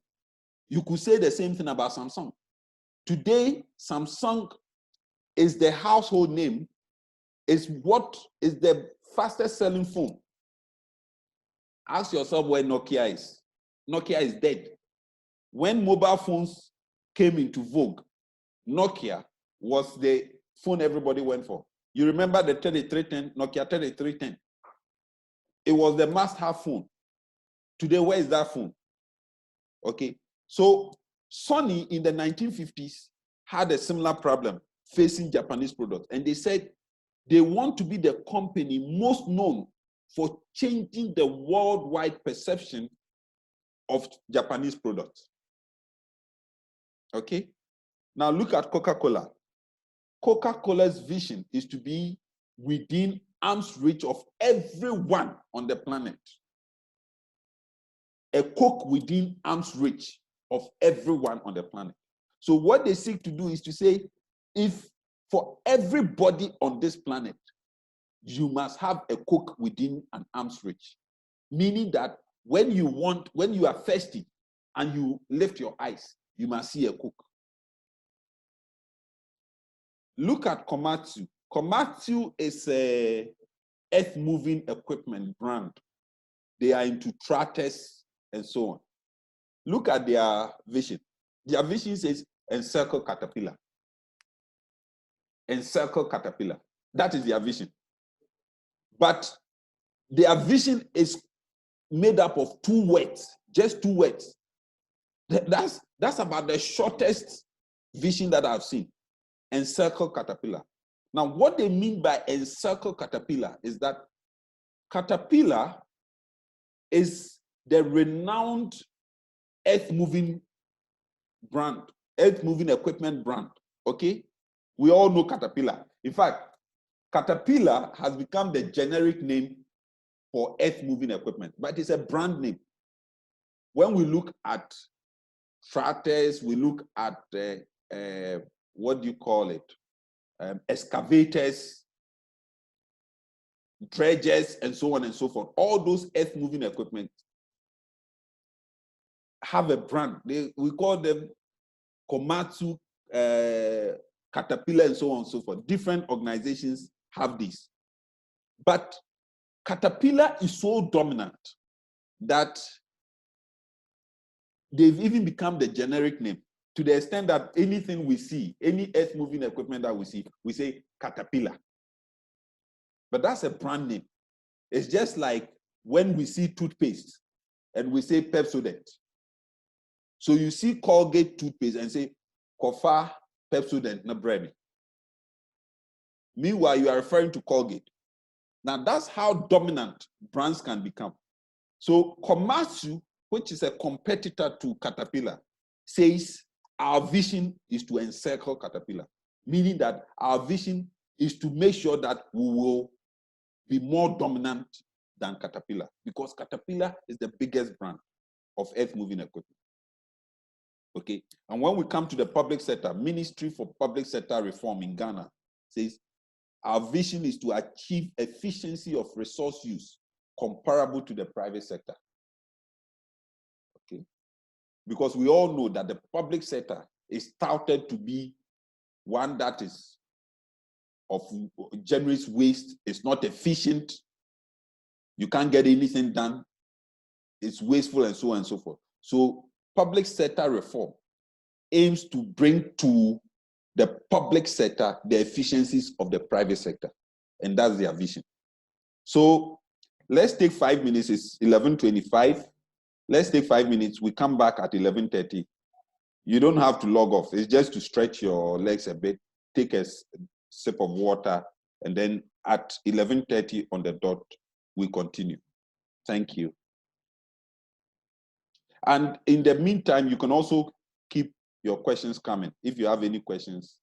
you could say the same thing about Samsung. Today, Samsung is the household name, is what is the fastest selling phone. Ask yourself where Nokia is. Nokia is dead. When mobile phones came into vogue, Nokia was the phone everybody went for. You remember the 3310, Nokia 3310? It was the must-have phone. Today, where is that phone? Okay, so Sony in the 1950s had a similar problem facing Japanese products, and they said they want to be the company most known for changing the worldwide perception of Japanese products. Okay, now look at Coca-Cola. Coca-Cola's vision is to be within arm's reach of everyone on the planet. A Coke within arm's reach of everyone on the planet. So what they seek to do is to say, if for everybody on this planet, you must have a Coke within an arm's reach. Meaning that when you are thirsty and you lift your eyes, you must see a Coke. Look at Komatsu. Komatsu is a earth-moving equipment brand. They are into tractors and so on. Look at their vision. Their vision says encircle caterpillar. Encircle caterpillar. That is their vision. But their vision is made up of 2 words, just 2 words. That's about the shortest vision that I've seen. Encircle caterpillar. Now, what they mean by encircle caterpillar is that Caterpillar is the renowned earth-moving brand, earth-moving equipment brand, okay? We all know Caterpillar. In fact, Caterpillar has become the generic name for earth-moving equipment, but it's a brand name. When we look at tractors, we look at, what do you call it? Excavators, dredgers, and so on and so forth. All those earth-moving equipment have a brand. We call them Komatsu, Caterpillar, and so on and so forth. Different organizations have this. But Caterpillar is so dominant that they've even become the generic name, to the extent that anything we see, any earth-moving equipment that we see, we say Caterpillar. But that's a brand name. It's just like when we see toothpaste and we say Pepsodent. So you see Colgate toothpaste and say Kofa Pepsodent na bread. Meanwhile, you are referring to Colgate. Now that's how dominant brands can become. So Komatsu, which is a competitor to Caterpillar, says our vision is to encircle Caterpillar, meaning that our vision is to make sure that we will be more dominant than Caterpillar, because Caterpillar is the biggest brand of earth-moving equipment. Okay, and when we come to the public sector, Ministry for Public Sector Reform in Ghana says our vision is to achieve efficiency of resource use comparable to the private sector. Okay, because we all know that the public sector is touted to be one that is of generous waste, it's not efficient, you can't get anything done, it's wasteful, and so on and so forth. So public sector reform aims to bring to the public sector the efficiencies of the private sector. And that's their vision. So let's take 5 minutes. It's 11:25. Let's take 5 minutes. We come back at 11:30. You don't have to log off. It's just to stretch your legs a bit, take a sip of water, and then at 11:30 on the dot, we continue. Thank you. And in the meantime, you can also keep your questions coming. If you have any questions,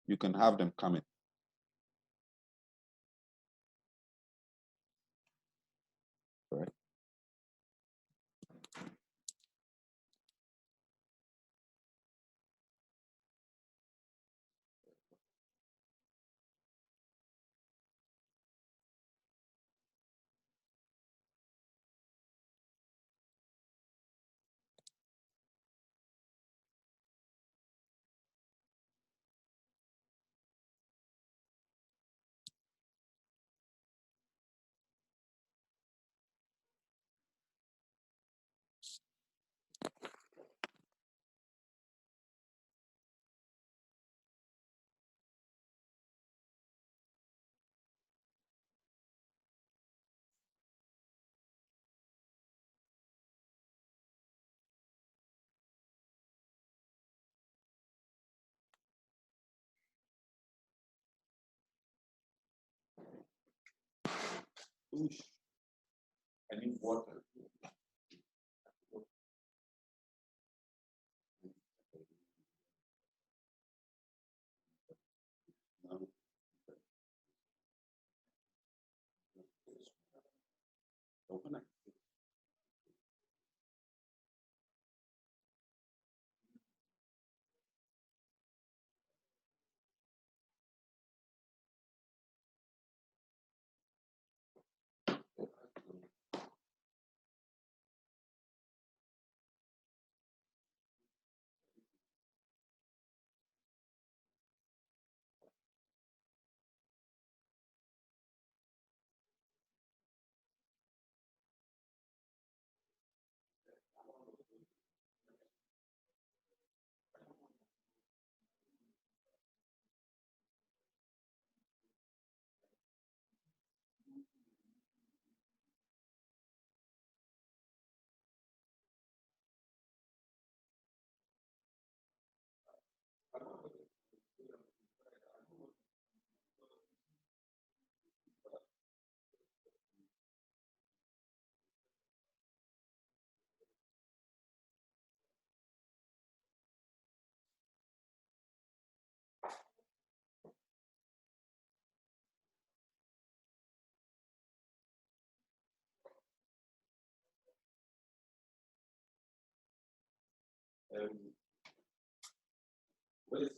you can have them coming. All right. Oosh. I need water. Open it. What is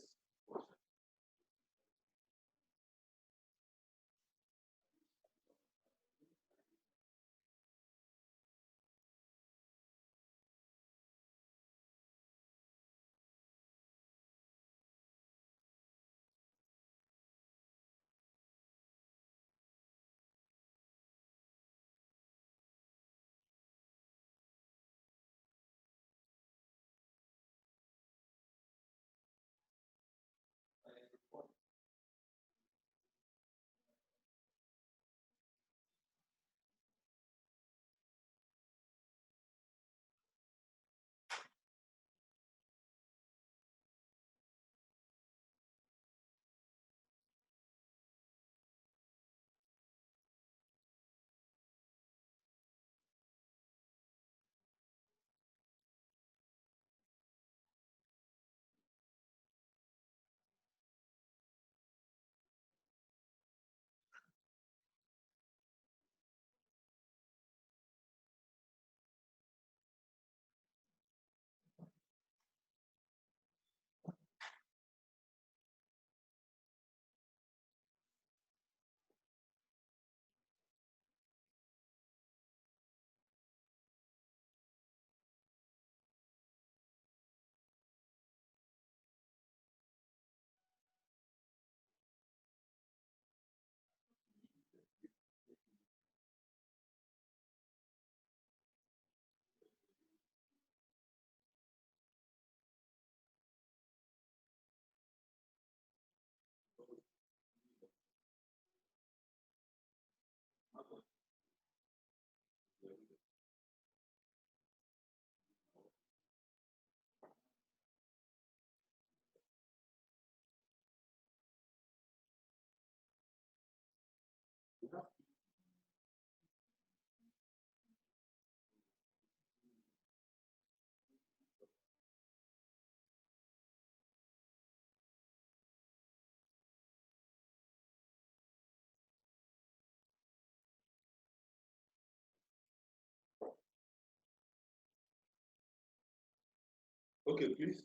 Okay, please.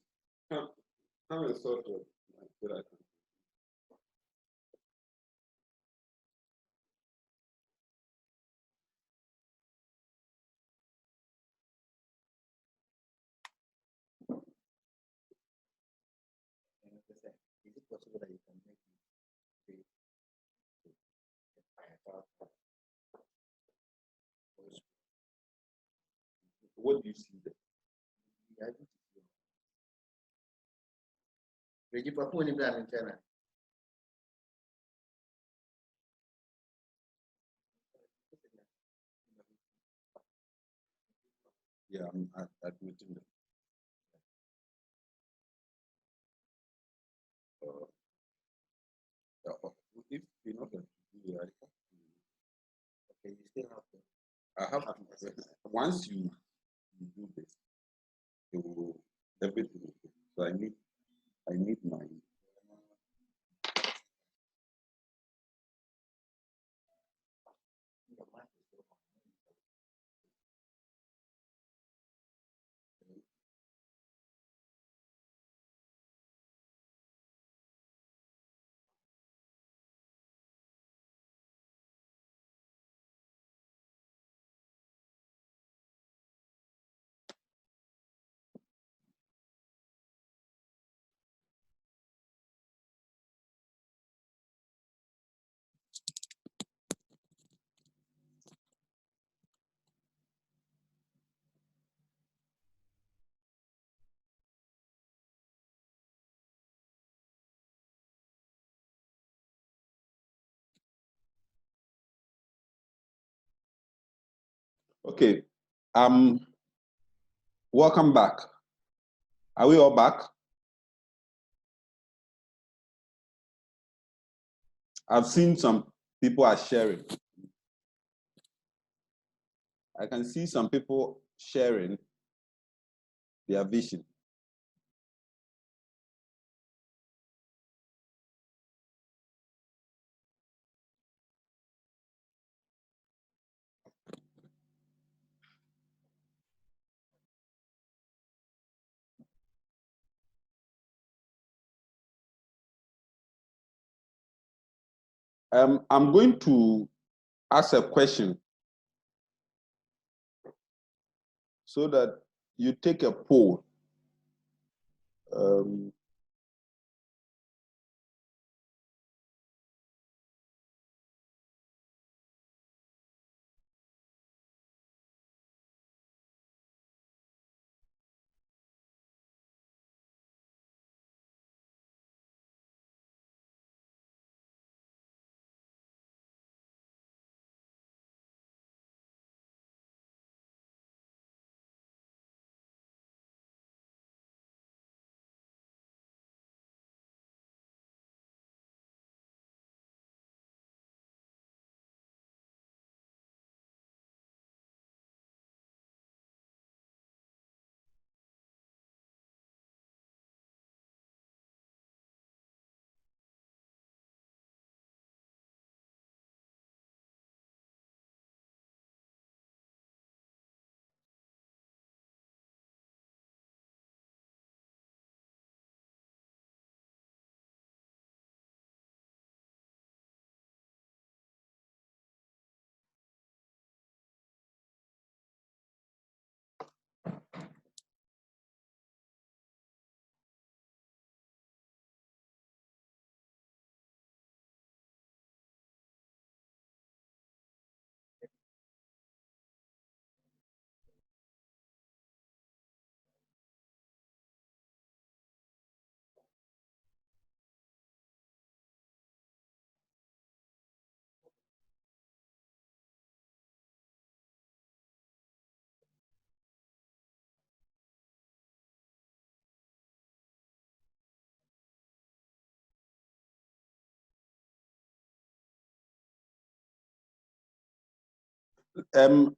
Come and sort of. Is it possible that you can make it what do you see there? Yeah, I'm admitting that. If you're not going to do it, okay, you still have to. I have to. Once you do this, it will everything. So I need my. Okay, welcome back. Are we all back? I've seen some people are sharing. I can see some people sharing their vision. I'm going to ask a question so that you take a poll.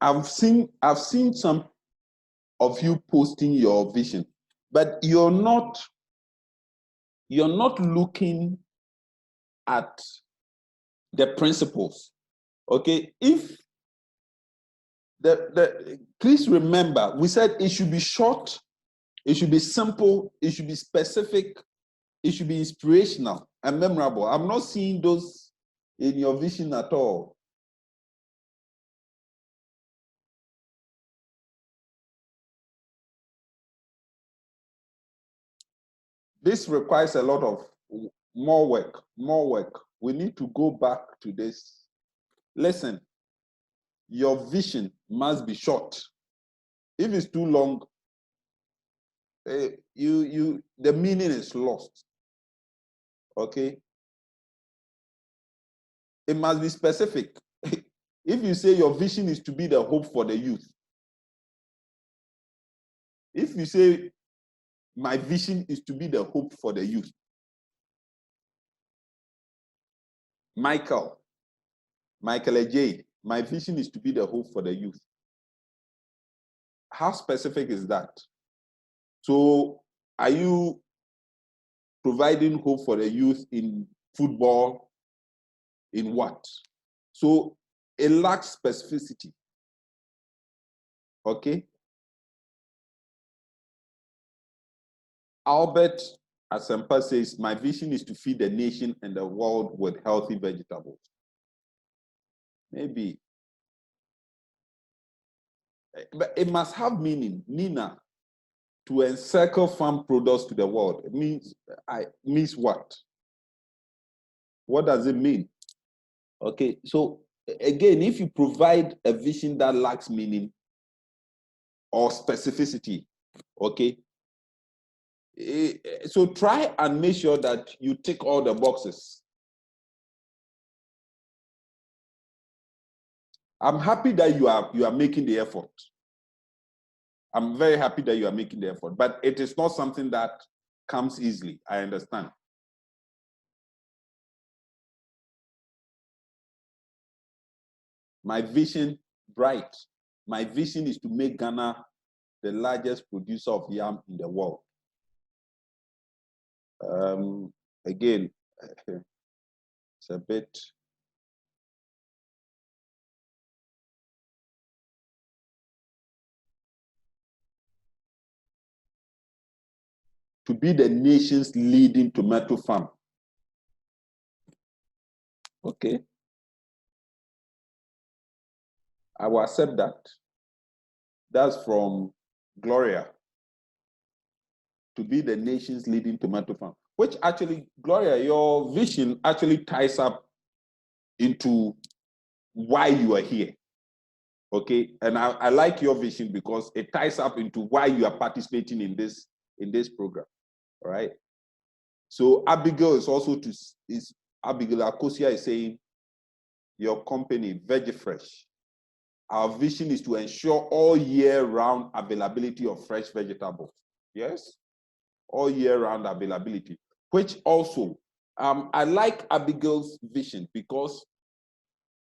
I've seen some of you posting your vision, but you're not looking at the principles. Okay, if please remember, we said it should be short, It should be simple, it should be specific, it should be inspirational and memorable. I'm not seeing those in your vision at all. This requires a lot of more work, more work. We need to go back to this. Listen, your vision must be short. If it's too long, the meaning is lost. Okay? It must be specific. If you say your vision is to be the hope for the youth, if you say my vision is to be the hope for the youth, Michael J, my vision is to be the hope for the youth. How specific is that? So are you providing hope for the youth in football? In what? So it lacks specificity. Okay? Albert Asempa says, my vision is to feed the nation and the world with healthy vegetables. Maybe. But it must have meaning. Nina, to encircle farm products to the world. It means what? What does it mean? Okay, so again, if you provide a vision that lacks meaning or specificity, okay, so try and make sure that you tick all the boxes. I'm happy that you are making the effort. I'm very happy that you are making the effort, but it is not something that comes easily. I understand. My vision, bright. My vision is to make Ghana the largest producer of yam in the world. Again, it's a bit. To be the nation's leading tomato farm. Okay. I will accept that. That's from Gloria. To be the nation's leading tomato farm. Which actually, Gloria, your vision actually ties up into why you are here. Okay. And I like your vision because it ties up into why you are participating in this program. All right. So Abigail is also Abigail Akosia is saying, your company, VegiFresh, our vision is to ensure all year round availability of fresh vegetables. Yes, all year round availability, which also, I like Abigail's vision because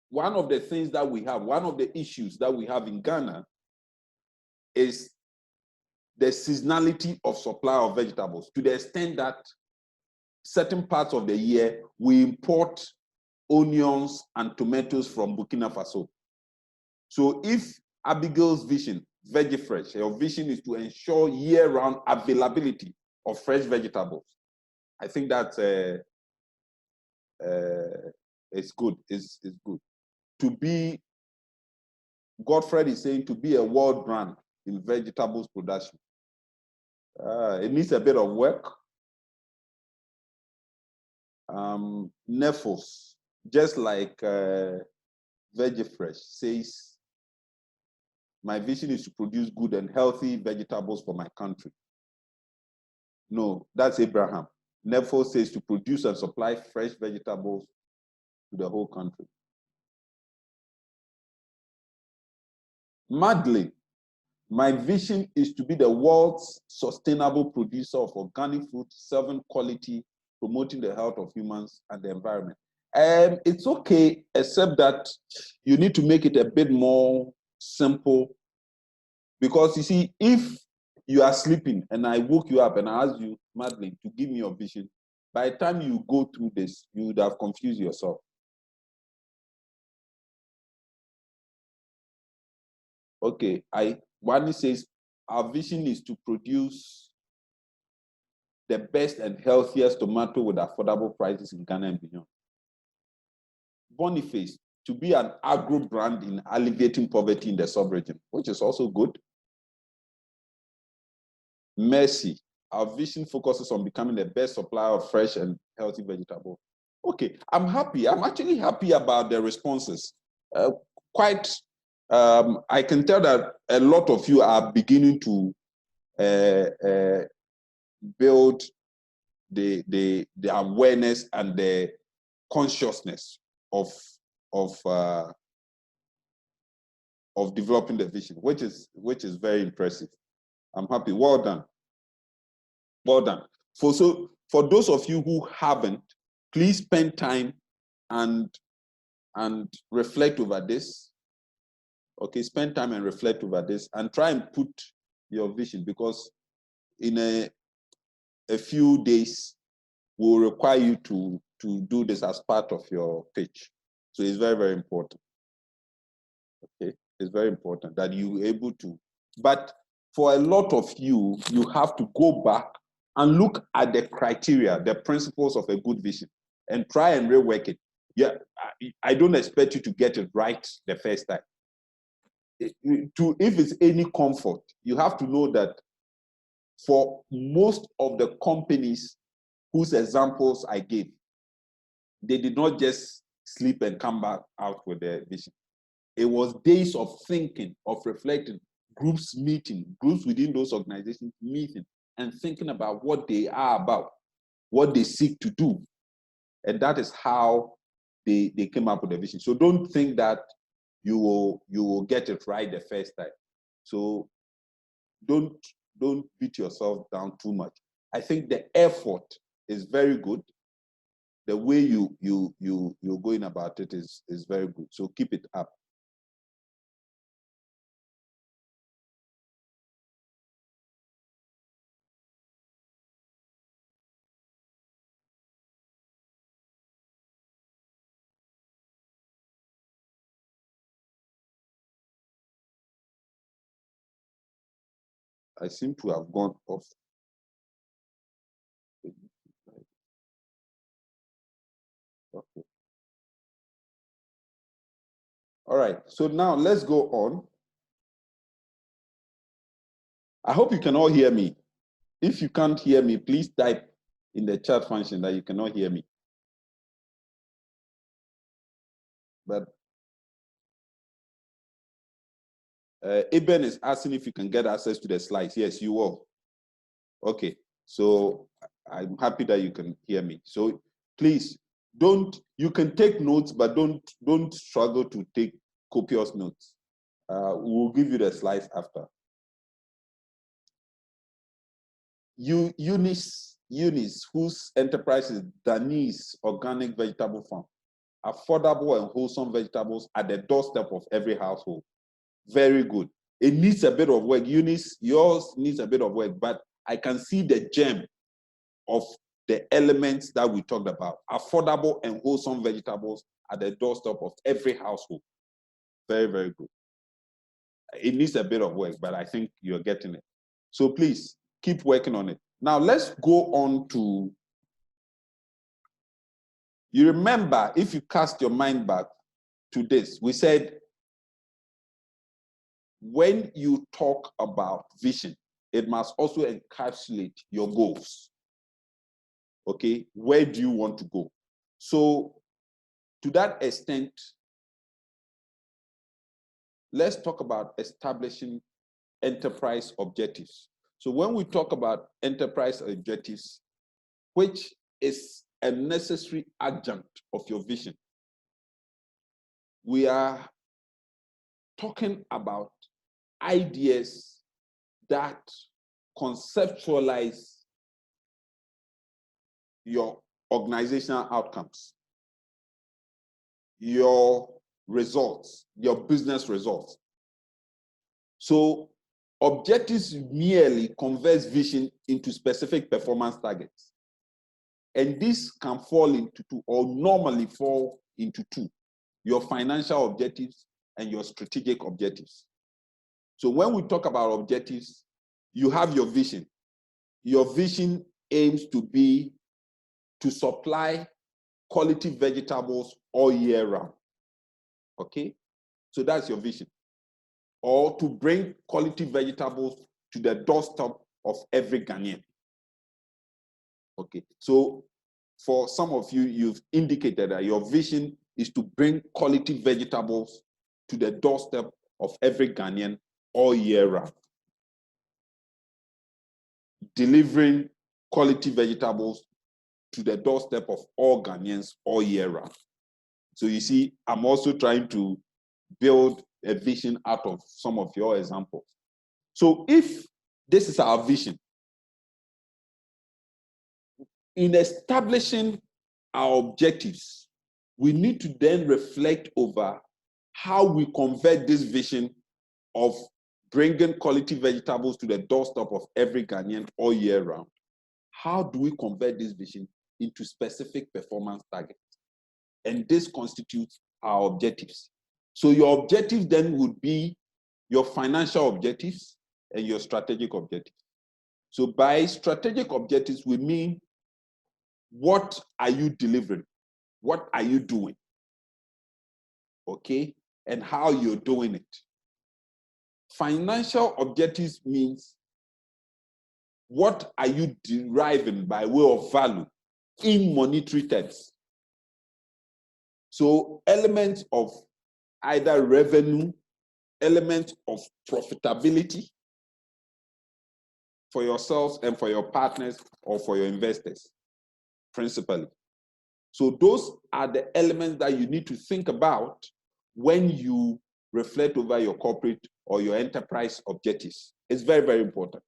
one of the things that we have, one of the issues that we have in Ghana is the seasonality of supply of vegetables, to the extent that certain parts of the year we import onions and tomatoes from Burkina Faso. So if Abigail's vision, VegiFresh, your vision is to ensure year-round availability of fresh vegetables, I think that it's good. It's good. To be, Godfred is saying, to be a world brand in vegetables production. It needs a bit of work. Nefos, just like VegiFresh, says, my vision is to produce good and healthy vegetables for my country. No, that's Abraham. Nefos says to produce and supply fresh vegetables to the whole country. Madeline, my vision is to be the world's sustainable producer of organic food, serving quality, promoting the health of humans and the environment. It's okay, except that you need to make it a bit more simple. Because you see, if you are sleeping and I woke you up and I asked you, Madeline, to give me your vision, by the time you go through this, you would have confused yourself. Okay, Wani says, our vision is to produce the best and healthiest tomato with affordable prices in Ghana and beyond. Boniface, to be an agro brand in alleviating poverty in the sub-region, which is also good. Mercy, our vision focuses on becoming the best supplier of fresh and healthy vegetables. Okay, I'm happy. I'm actually happy about the responses. I can tell that a lot of you are beginning to build the awareness and the consciousness of developing the vision, which is very impressive. I'm happy. Well done. Well done. For those of you who haven't, please spend time and reflect over this. Okay, spend time and reflect over this and try and put your vision, because in a few days we'll require you to do this as part of your pitch. So it's very, very important. Okay, it's very important that you're able to. But for a lot of you, you have to go back and look at the criteria, the principles of a good vision, and try and rework it. Yeah, I don't expect you to get it right the first time. If it's any comfort, you have to know that for most of the companies whose examples I gave, they did not just sleep and come back out with their vision. It was days of thinking, of reflecting, groups meeting, groups within those organizations meeting and thinking about what they are about, what they seek to do. And that is how they came up with the vision. So don't think that you will get it right the first time. So don't beat yourself down too much. I think the effort is very good. The way you're going about it is very good. So keep it up. I seem to have gone off. Okay. All right, so now let's go on. I hope you can all hear me. If you can't hear me, please type in the chat function that you cannot hear me. But Eben is asking if you can get access to the slides. Yes, you will. Okay, so I'm happy that you can hear me. So please you can take notes, but don't struggle to take copious notes. We'll give you the slides after. Eunice, whose enterprise is Danny's Organic Vegetable Farm. Affordable and wholesome vegetables at the doorstep of every household. Very good. It needs a bit of work. Eunice, yours needs a bit of work, but I can see the gem of the elements that we talked about. Affordable and wholesome vegetables at the doorstep of every household. Very, very good. It needs a bit of work, but I think you're getting it. So please keep working on it. Now let's go on to, you remember, if you cast your mind back to this, we said, when you talk about vision, it must also encapsulate your goals. Okay, where do you want to go? So to that extent, let's talk about establishing enterprise objectives. So when we talk about enterprise objectives, which is a necessary adjunct of your vision, we are talking about ideas that conceptualize your organizational outcomes, your results, your business results. So objectives merely converts vision into specific performance targets. And this can fall into two, or normally fall into two: your financial objectives and your strategic objectives. So when we talk about objectives, you have your vision. Your vision aims to supply quality vegetables all year round. Okay? So that's your vision. Or to bring quality vegetables to the doorstep of every Ghanaian. Okay, so for some of you, you've indicated that your vision is to bring quality vegetables to the doorstep of every Ghanaian all year round. Delivering quality vegetables to the doorstep of all Ghanaians all year round. So you see, I'm also trying to build a vision out of some of your examples. So if this is our vision, in establishing our objectives, we need to then reflect over how we convert this vision of bringing quality vegetables to the doorstep of every Ghanaian all year round. How do we convert this vision into specific performance targets? And this constitutes our objectives. So your objectives then would be your financial objectives and your strategic objectives. So by strategic objectives, we mean what are you delivering? What are you doing? Okay? And how you're doing it. Financial objectives means what are you deriving by way of value in monetary terms? So elements of either revenue, elements of profitability for yourselves and for your partners or for your investors, principally. So those are the elements that you need to think about when you reflect over your corporate or your enterprise objectives. It's very, very important.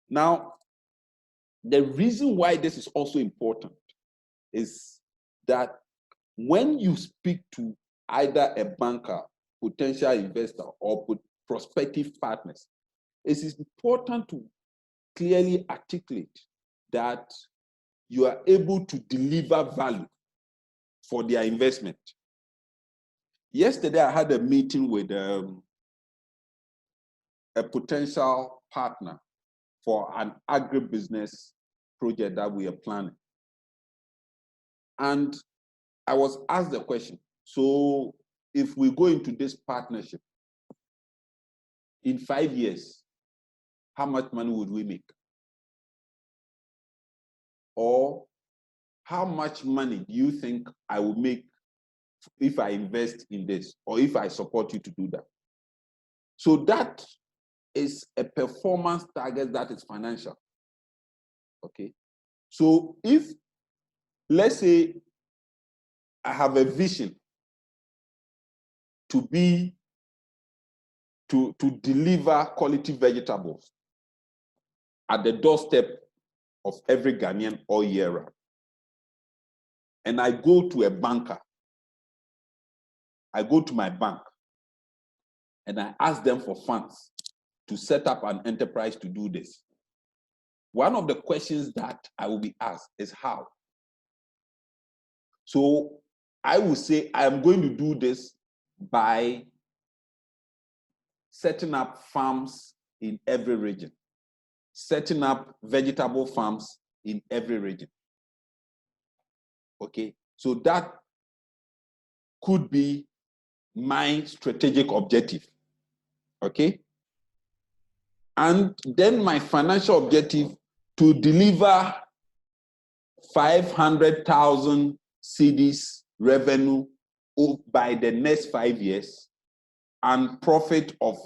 Now, the reason why this is also important is that when you speak to either a banker, potential investor, or prospective partners, it is important to clearly articulate that you are able to deliver value for their investment. Yesterday, I had a meeting with a potential partner for an agribusiness project that we are planning. And I was asked the question, so if we go into this partnership, in 5 years, how much money would we make? Or how much money do you think I will make if I invest in this, or if I support you to do that? So that is a performance target that is financial. Okay. So if, let's say, I have a vision to deliver quality vegetables at the doorstep of every Ghanaian all year round, and I go to a banker, I go to my bank, and I ask them for funds to set up an enterprise to do this. One of the questions that I will be asked is how. So I will say I am going to do this by setting up farms in every region, setting up vegetable farms in every region. Okay, so that could be my strategic objective. Okay, and then my financial objective to deliver 500,000 cedis revenue by the next 5 years and profit of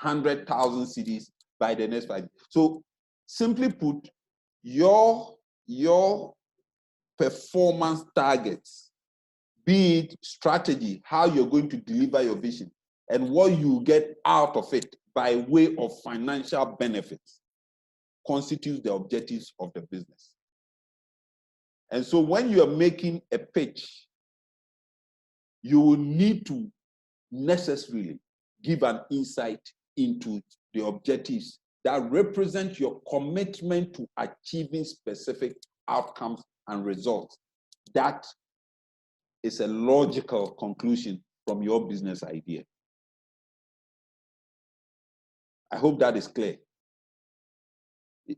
100,000 cedis by the next 5 years. So simply put, your performance targets, be it strategy, how you're going to deliver your vision, and what you get out of it by way of financial benefits, constitutes the objectives of the business. And so when you are making a pitch, you will need to necessarily give an insight into the objectives that represent your commitment to achieving specific outcomes and results. That is a logical conclusion from your business idea. I hope that is clear.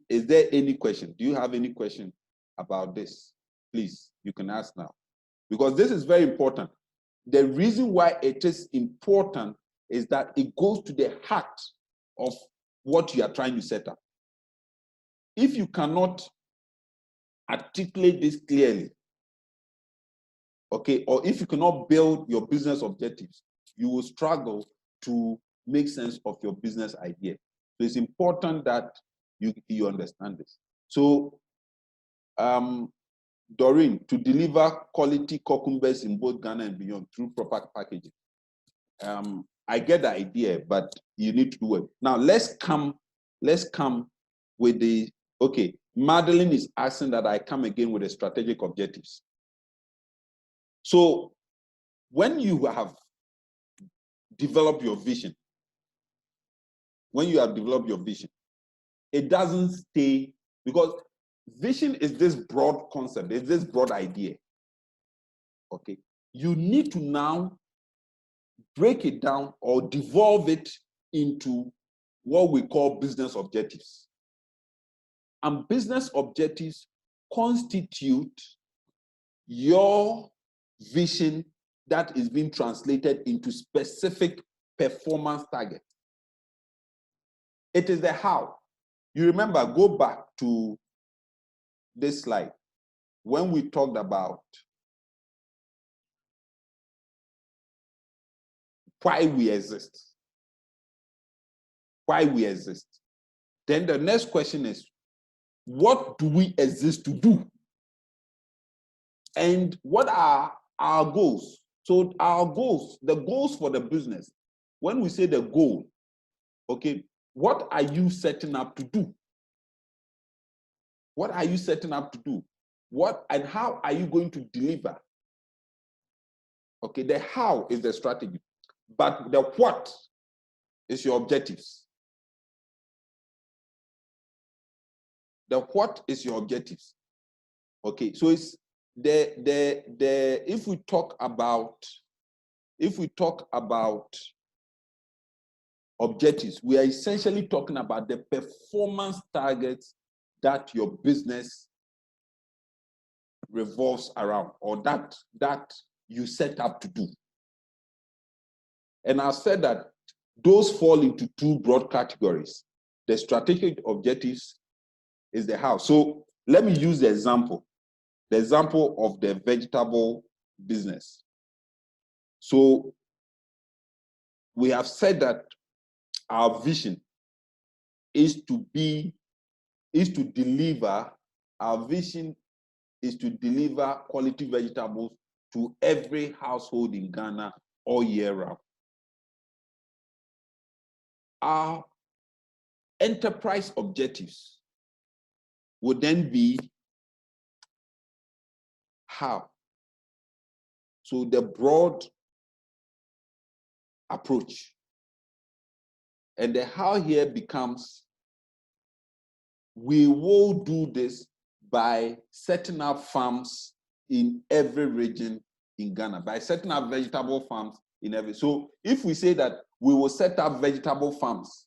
Is there any question? Do you have any question about this? Please, you can ask now. Because this is very important. The reason why it is important is that it goes to the heart of what you are trying to set up. If you cannot articulate this clearly, okay, or if you cannot build your business objectives, you will struggle to make sense of your business idea. So it's important that you understand this. So, Doreen, to deliver quality cucumbers in both Ghana and beyond through proper packaging. I get the idea, but you need to do it. Now let's come with the, okay, Madeline is asking that I come again with the strategic objectives. So when you have developed your vision, it doesn't stay, because vision is this broad concept, it's this broad idea. Okay, you need to now break it down or devolve it into what we call business objectives. And business objectives constitute your vision that is being translated into specific performance targets. It is the how. You remember, go back to this slide when we talked about why we exist. Why we exist. Then the next question is, what do we exist to do? And what are our goals? So our goals, the goals for the business, when we say the goal, okay, what are you setting up to do? What are you setting up to do? What and how are you going to deliver? Okay, the how is the strategy, but the what is your objectives. The what is your objectives. Okay, so it's if we talk about objectives, we are essentially talking about the performance targets that your business revolves around, or that you set up to do. And I've said that those fall into two broad categories. The strategic objectives is the how. So let me use the example of the vegetable business. So we have said that our vision is to deliver quality vegetables to every household in Ghana all year round. Our enterprise objectives would then be how. So the broad approach. And the how here becomes, we will do this by setting up farms in every region in Ghana, by setting up vegetable farms in every. So if we say that we will set up vegetable farms,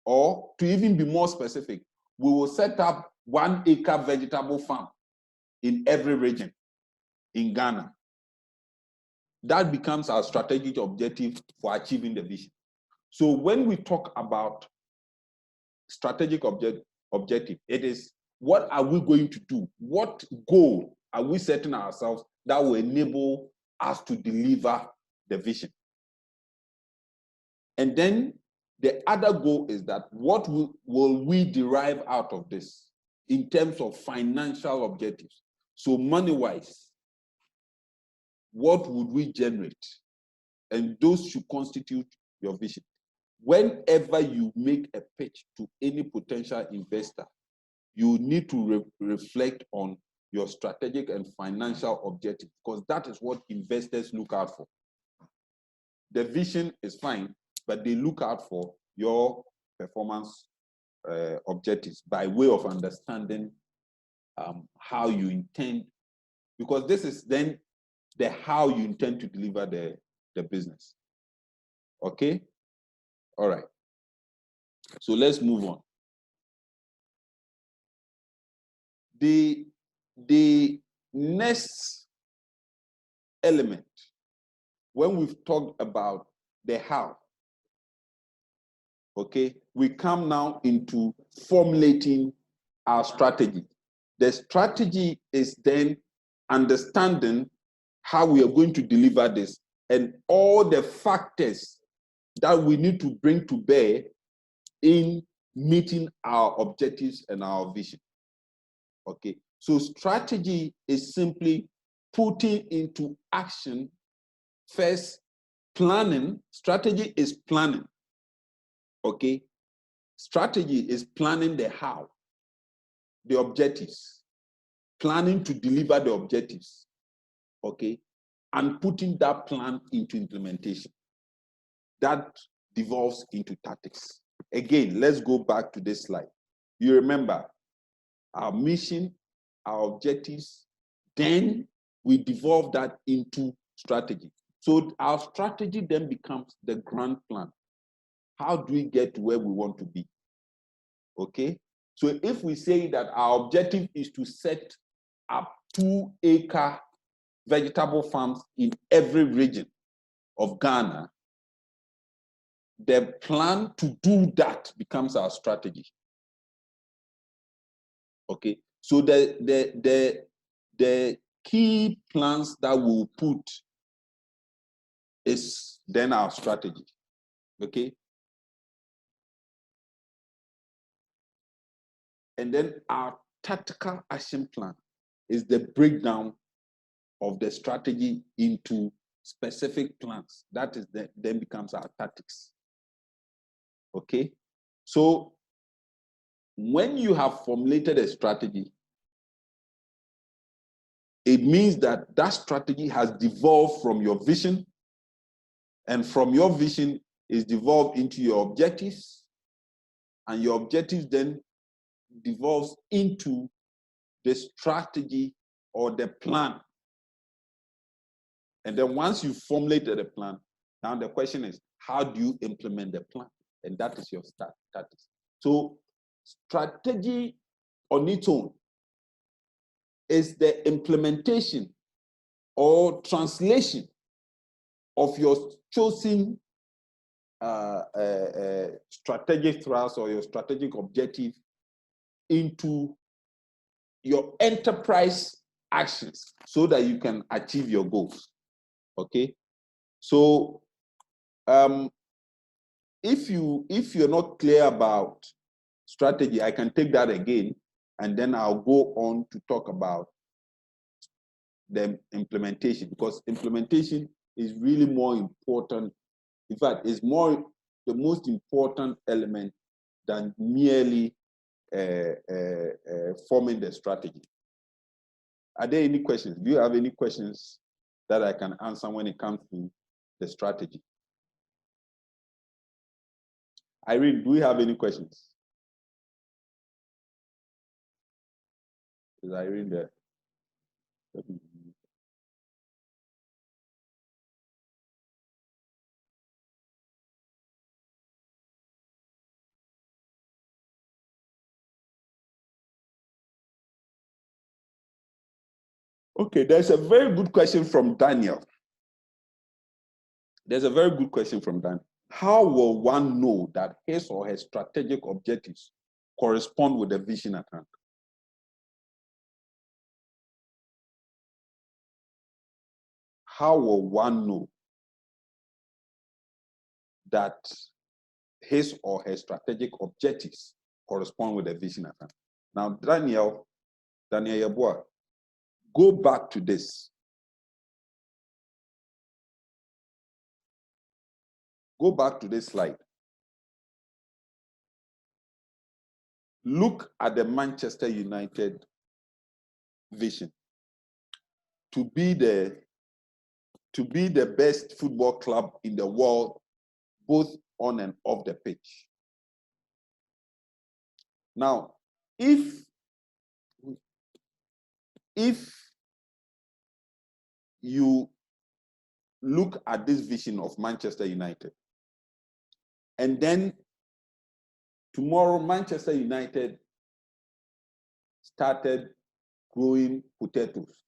or to even be more specific, we will set up 1 acre vegetable farm in every region in Ghana. That becomes our strategic objective for achieving the vision. So when we talk about strategic objective, it is, what are we going to do? What goal are we setting ourselves that will enable us to deliver the vision? And then the other goal is that what will we derive out of this in terms of financial objectives? So money-wise, what would we generate? And those should constitute your vision. Whenever you make a pitch to any potential investor, you need to reflect on your strategic and financial objectives, because that is what investors look out for. The vision is fine, but they look out for your performance objectives by way of understanding how you intend, because this is then the how you intend to deliver the business. Okay? All right. So let's move on. The next element, when we've talked about the how, okay, we come now into formulating our strategy. The strategy is then understanding how we are going to deliver this and all the factors that we need to bring to bear in meeting our objectives and our vision. Okay, so strategy is simply putting into action first planning. Strategy is planning. Okay, strategy is planning the how, the objectives, planning to deliver the objectives, okay, and putting that plan into implementation. That devolves into tactics. Again, let's go back to this slide. You remember our mission, our objectives, then we devolve that into strategy. So our strategy then becomes the grand plan. How do we get to where we want to be? Okay, so if we say that our objective is to set up 2-acre vegetable farms in every region of Ghana, the plan to do that becomes our strategy. Okay, so the key plans that we'll put is then our strategy. Okay, and then our tactical action plan is the breakdown of the strategy into specific plans. That is then becomes our tactics. Okay, so when you have formulated a strategy, it means that that strategy has devolved from your vision, and from your vision is devolved into your objectives, and your objectives then devolves into the strategy or the plan. And then once you've formulated a plan, now the question is, how do you implement the plan? And that is your tactics. So strategy on its own is the implementation or translation of your chosen strategic thrust or your strategic objective into your enterprise actions so that you can achieve your goals. Okay, so if you're not clear about strategy, I can take that again, and then I'll go on to talk about the implementation, because implementation is really more important. In fact, it's the most important element than merely forming the strategy. Are there any questions? Do you have any questions that I can answer when it comes to the strategy? Irene, do we have any questions? Is Irene there? Okay, there's a very good question from Daniel. There's a very good question from Daniel. How will one know that his or her strategic objectives correspond with the vision at hand? How will one know that his or her strategic objectives correspond with the vision at hand? Now, Daniel Yeboah, go back to this. Go back to this slide. Look at the Manchester United vision to be the best football club in the world, both on and off the pitch. Now, if you look at this vision of Manchester United, and then tomorrow Manchester United started growing potatoes.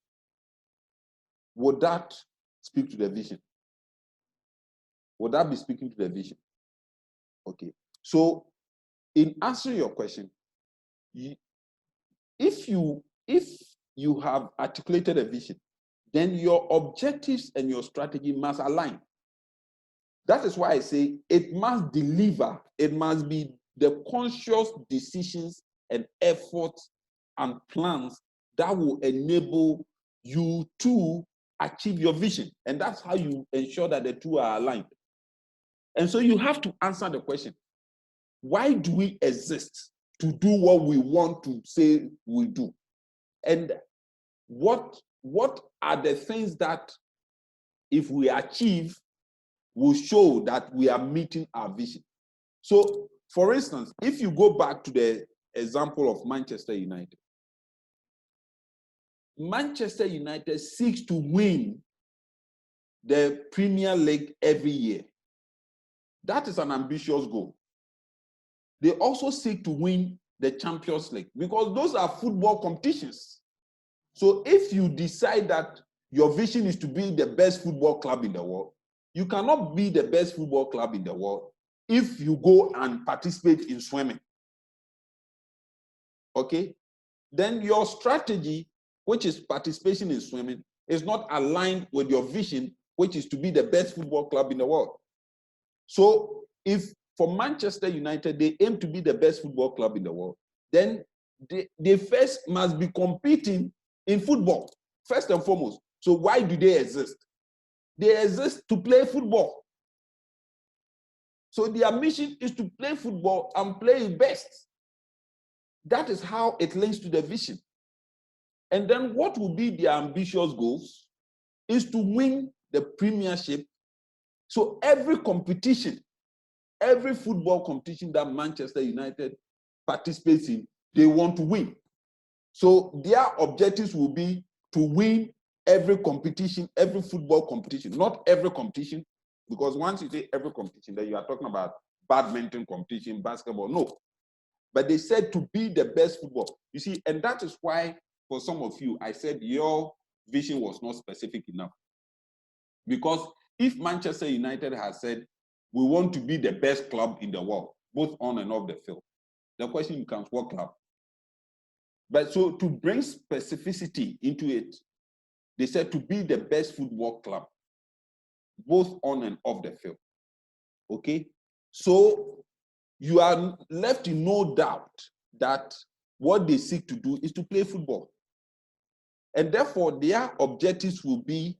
Would that speak to the vision? Would that be speaking to the vision? Okay. So in answering your question, if you have articulated a vision, then your objectives and your strategy must align. That is why I say it must deliver. It must be the conscious decisions and efforts and plans that will enable you to achieve your vision. And that's how you ensure that the two are aligned. And so you have to answer the question, why do we exist? To do what we want to say we do. And what are the things that, if we achieve, will show that we are meeting our vision? So, for instance, if you go back to the example of Manchester United, Manchester United seeks to win the Premier League every year. That is an ambitious goal. They also seek to win the Champions League because those are football competitions. So if you decide that your vision is to be the best football club in the world, you cannot be the best football club in the world if you go and participate in swimming. Okay? Then your strategy, which is participation in swimming, is not aligned with your vision, which is to be the best football club in the world. So if for Manchester United, they aim to be the best football club in the world, then they first must be competing in football, first and foremost. So why do they exist? They exist to play football. So their mission is to play football and play it best. That is how it links to the vision. And then what will be their ambitious goals is to win the Premiership. So every competition, every football competition that Manchester United participates in, they want to win. So their objectives will be to win every competition, every football competition, not every competition, because once you say every competition, then you are talking about badminton competition, basketball, no. But they said to be the best football. You see, and that is why for some of you, I said your vision was not specific enough. Because if Manchester United has said, we want to be the best club in the world, both on and off the field, the question becomes, what club? But so to bring specificity into it, they said to be the best football club, both on and off the field. Okay? So you are left in no doubt that what they seek to do is to play football. And therefore, their objectives will be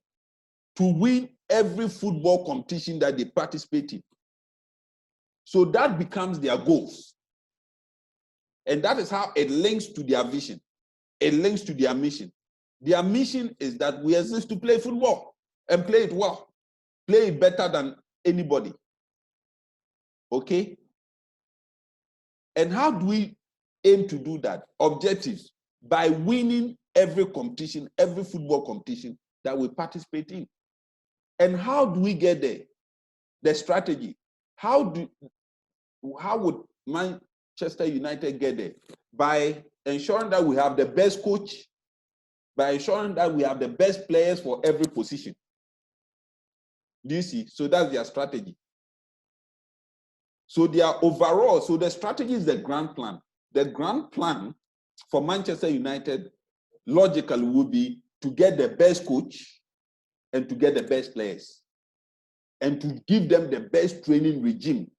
to win every football competition that they participate in. So that becomes their goals. And that is how it links to their vision. It links to their mission. Their mission is that we exist to play football and play it well. Play it better than anybody. Okay? And how do we aim to do that? Objectives. By winning every competition, every football competition that we participate in. And how do we get there? The strategy. How would Manchester United get there? By ensuring that we have the best coach, by ensuring that we have the best players for every position. Do you see? So that's their strategy. So their overall, so the strategy is the grand plan. The grand plan for Manchester United logically would be to get the best coach and to get the best players and to give them the best training regime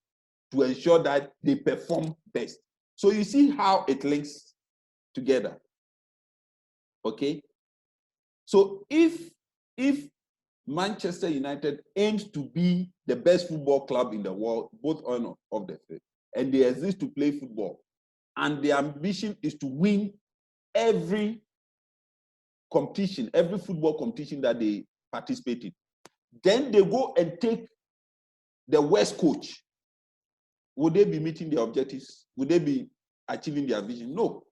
to ensure that they perform best. So you see how it links together. Okay? So if Manchester United aims to be the best football club in the world, both on and off the field, and they exist to play football, and their ambition is to win every competition, every football competition that they participate in, then they go and take the worst coach. Would they be meeting their objectives? Would they be achieving their vision? No.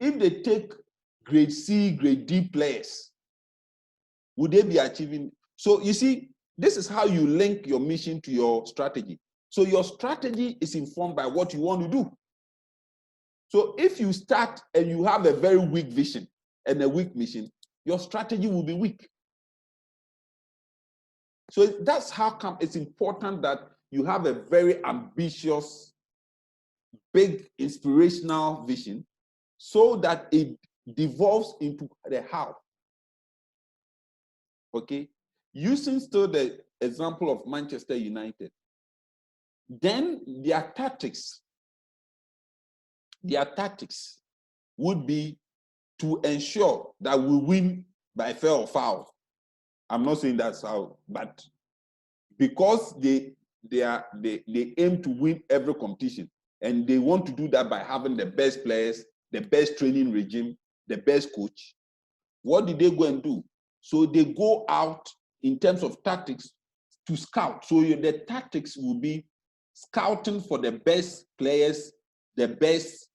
If they take grade C, grade D players, would they be achieving? So you see, this is how you link your mission to your strategy. So your strategy is informed by what you want to do. So if you start and you have a very weak vision, and a weak mission, your strategy will be weak. So that's how come it's important that you have a very ambitious, big, inspirational vision so that it devolves into the how. Okay? Using still the example of Manchester United, then their tactics would be to ensure that we win by fair or foul. I'm not saying that's how, but because they aim to win every competition, and they want to do that by having the best players, the best training regime, the best coach. What did they go and do? So they go out in terms of tactics to scout. So the tactics will be scouting for the best players, the best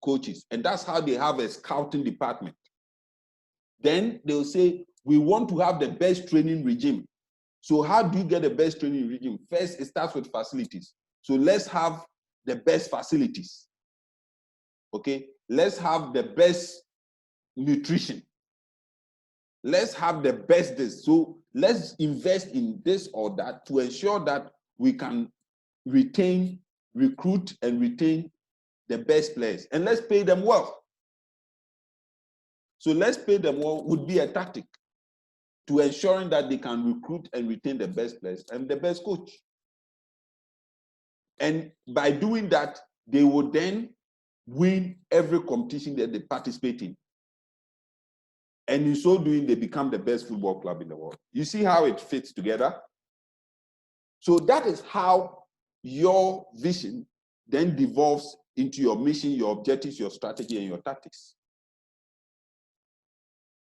coaches. And that's how they have a scouting department. Then they'll say, we want to have the best training regime. So how do you get the best training regime? First, it starts with facilities. So let's have the best facilities. Okay, let's have the best nutrition. Let's have the best this. So let's invest in this or that to ensure that we can recruit and retain the best players. And let's pay them well. So let's pay them well would be a tactic to ensuring that they can recruit and retain the best players and the best coach. And by doing that, they will then win every competition that they participate in. And in so doing, they become the best football club in the world. You see how it fits together? So that is how your vision then devolves into your mission, your objectives, your strategy, and your tactics.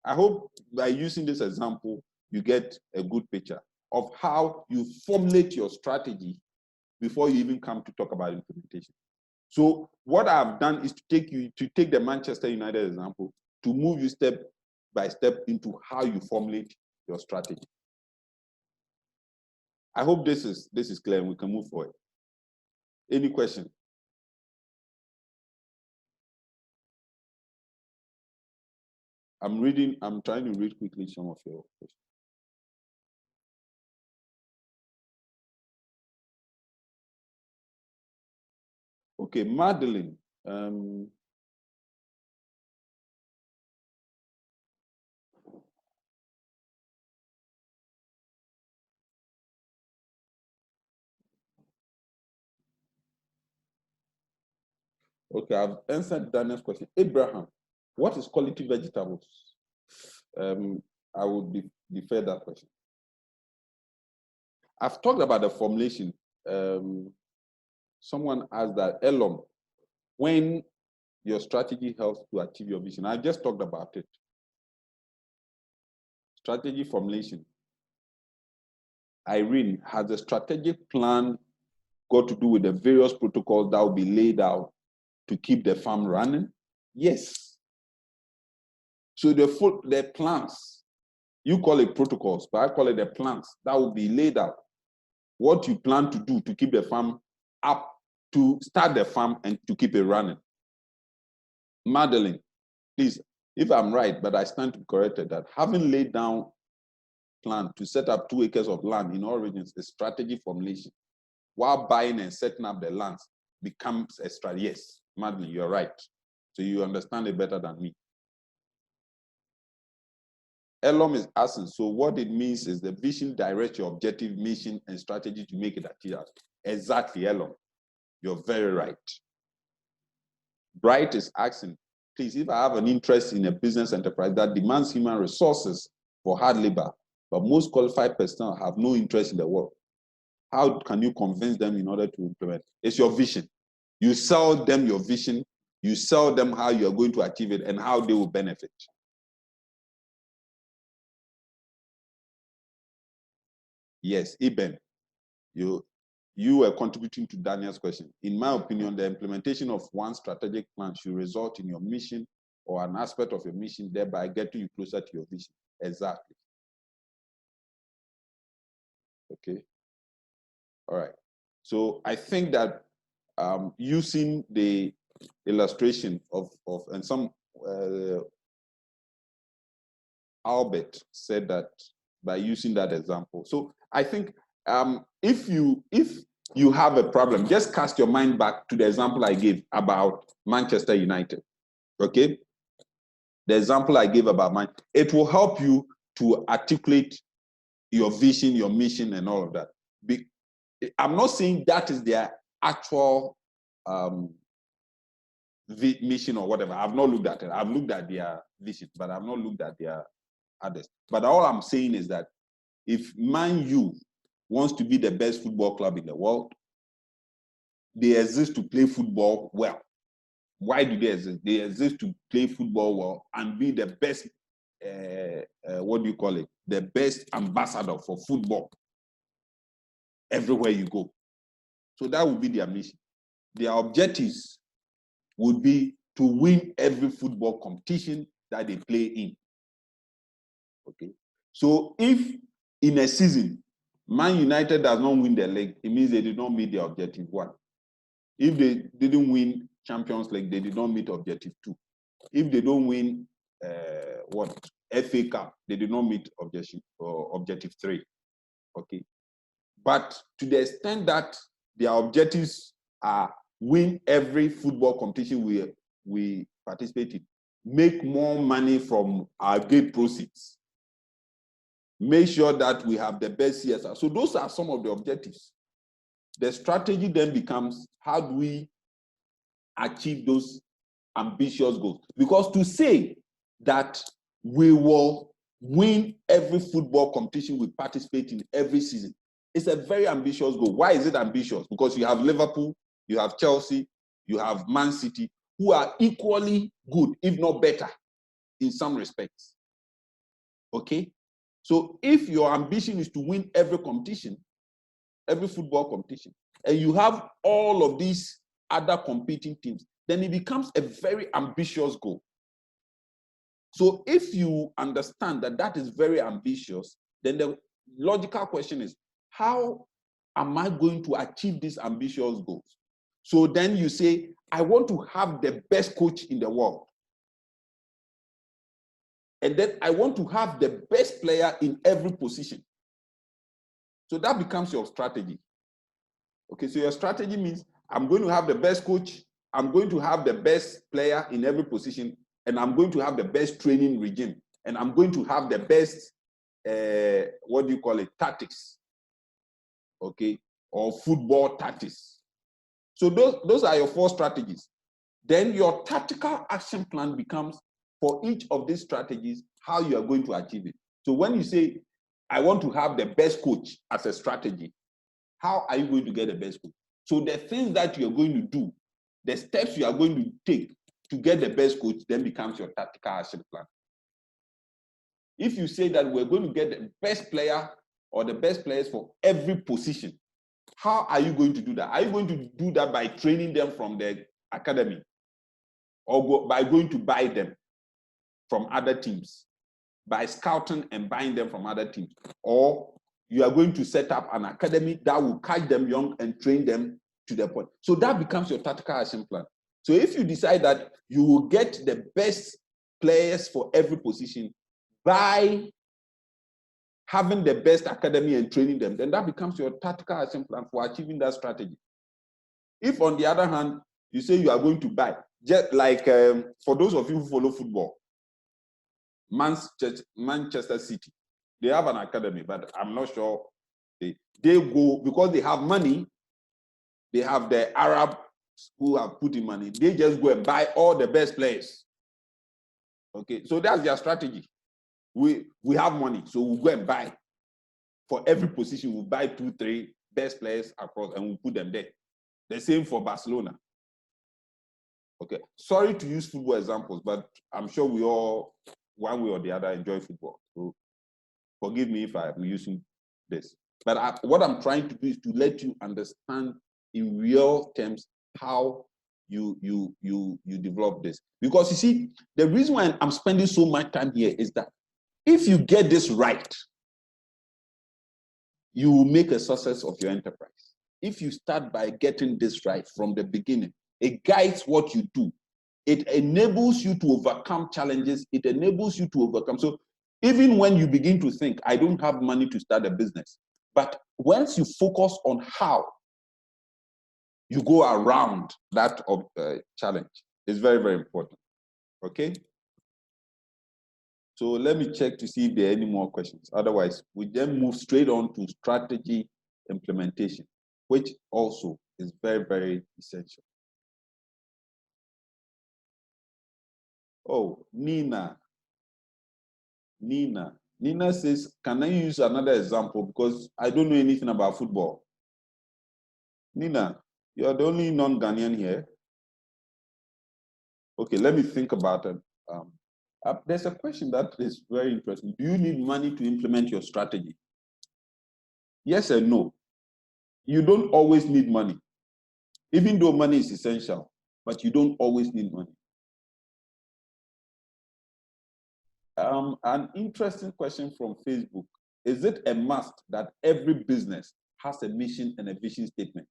I hope by using this example, you get a good picture of how you formulate your strategy before you even come to talk about implementation. So what I've done is to take the Manchester United example to move you step by step into how you formulate your strategy. I hope this is clear and we can move forward. Any question? I'm trying to read quickly some of your questions. Okay, Madeline. Okay, I've answered Daniel's question. Abraham, what is quality vegetables? I would defer that question. I've talked about the formulation. Someone asked that, Elom, when your strategy helps to achieve your vision. I just talked about it. Strategy formulation. Irene, has the strategic plan got to do with the various protocols that will be laid out to keep the farm running? Yes. So the plans, you call it protocols, but I call it the plans that will be laid out. What you plan to do to keep the farm up, to start the farm and to keep it running. Madeline, please, if I'm right, but I stand to be corrected, that having laid down plan to set up 2 acres of land in all regions is strategy formulation, while buying and setting up the lands becomes a strategy. Yes, Madeline, you're right. So you understand it better than me. Elom is asking, so what it means is the vision directs your objective, mission, and strategy to make it achieve. Exactly, Elom. You're very right. Bright is asking, please, if I have an interest in a business enterprise that demands human resources for hard labor, but most qualified personnel have no interest in the work, how can you convince them in order to implement? It's your vision. You sell them your vision, you sell them how you're going to achieve it and how they will benefit. Yes, Eben, you were contributing to Daniel's question. In my opinion, the implementation of one strategic plan should result in your mission or an aspect of your mission, thereby getting you closer to your vision. Exactly. Okay. All right. So I think that using the illustration of and some Albert said that by using that example. So I think if you have a problem, just cast your mind back to the example I gave about Manchester United. Okay? The example I gave about mine, it will help you to articulate your vision, your mission, and all of that. I'm not saying that is their actual mission or whatever. I've not looked at it. I've looked at their vision, but I've not looked at their others. But all I'm saying is that if Man U wants to be the best football club in the world, they exist to play football well. Why do they exist? They exist to play football well and be the best, what do you call it? The best ambassador for football everywhere you go. So that would be their mission. Their objectives would be to win every football competition that they play in. Okay. So if in a season, Man United does not win the league, it means they did not meet their objective 1. If they didn't win Champions League, they did not meet objective 2. If they don't win FA Cup, they did not meet objective 3. Okay. But to the extent that their objectives are win every football competition we participate in, make more money from our gate proceeds, make sure that we have the best CSR. So those are some of the objectives. The strategy then becomes, how do we achieve those ambitious goals? Because to say that we will win every football competition we participate in every season, it's a very ambitious goal. Why is it ambitious? Because you have Liverpool, you have Chelsea, you have Man City, who are equally good, if not better, in some respects. Okay? So if your ambition is to win every competition, every football competition, and you have all of these other competing teams, then it becomes a very ambitious goal. So if you understand that that is very ambitious, then the logical question is, how am I going to achieve these ambitious goals? So then you say, I want to have the best coach in the world. And then I want to have the best player in every position. So that becomes your strategy. Okay, so your strategy means I'm going to have the best coach, I'm going to have the best player in every position, and I'm going to have the best training regime, and I'm going to have the best, what do you call it, tactics, okay, or football tactics. So those are your 4 strategies. Then your tactical action plan becomes, for each of these strategies, how you are going to achieve it. So when you say, I want to have the best coach as a strategy, how are you going to get the best coach? So the things that you're going to do, the steps you are going to take to get the best coach, then becomes your tactical action plan. If you say that we're going to get the best player or the best players for every position, how are you going to do that? Are you going to do that by training them from the academy, or by going to buy them from other teams, by scouting and buying them from other teams? Or you are going to set up an academy that will catch them young and train them to the point. So that becomes your tactical action plan. So if you decide that you will get the best players for every position by having the best academy and training them, then that becomes your tactical action plan for achieving that strategy. If, on the other hand, you say you are going to buy, just like for those of you who follow football, Manchester City, they have an academy, but I'm not sure they go, because they have money, they have the Arabs who have put in money, they just go and buy all the best players. Okay, so that's their strategy. We have money, so we'll go and buy. For every position, we'll buy 2, 3 best players across and we'll put them there. The same for Barcelona. Okay, sorry to use football examples, but I'm sure we all, one way or the other, enjoy football. So forgive me if I'm using this. But what I'm trying to do is to let you understand in real terms how you develop this. Because you see, the reason why I'm spending so much time here is that if you get this right, you will make a success of your enterprise. If you start by getting this right from the beginning, it guides what you do. It enables you to overcome challenges. It enables you to overcome. So Even when you begin to think, I don't have money to start a business, but once you focus on how you go around that challenge, it's very, very important. Okay? So let me check to see if there are any more questions. Otherwise, we then move straight on to strategy implementation, which also is very, very essential. Oh, Nina says, can I use another example? Because I don't know anything about football. Nina, you're the only non-Ghanaian here. Okay, let me think about it. There's a question that is very interesting. Do you need money to implement your strategy? Yes and no. You don't always need money. Even though money is essential, but you don't always need money. An interesting question from Facebook. Is it a must that every business has a mission and a vision statement?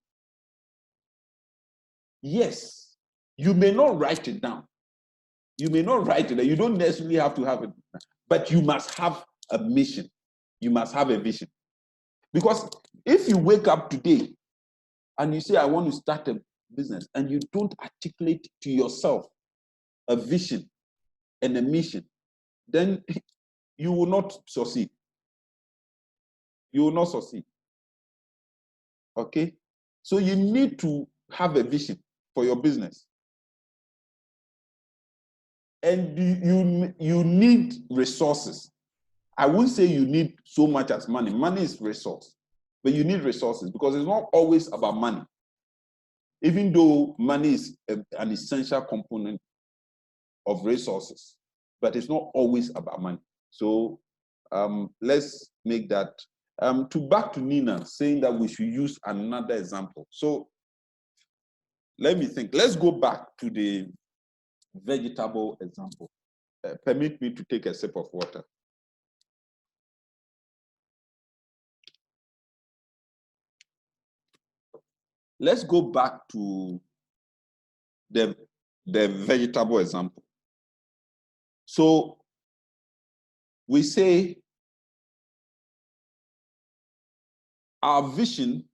Yes. You may not write it down. You may not write it down. You don't necessarily have to have it, but you must have a mission. You must have a vision. Because if you wake up today and you say, I want to start a business, and you don't articulate to yourself a vision and a mission, then you will not succeed. You will not succeed. Okay? So you need to have a vision for your business. And you need resources. I wouldn't say you need so much as money. Money is resource. But you need resources because it's not always about money. Even though money is an essential component of resources, but it's not always about money. So let's make that. Back to Nina, saying that we should use another example. So let me think. Let's go back to the vegetable example. Permit me to take a sip of water. Let's go back to the vegetable example. So we say our vision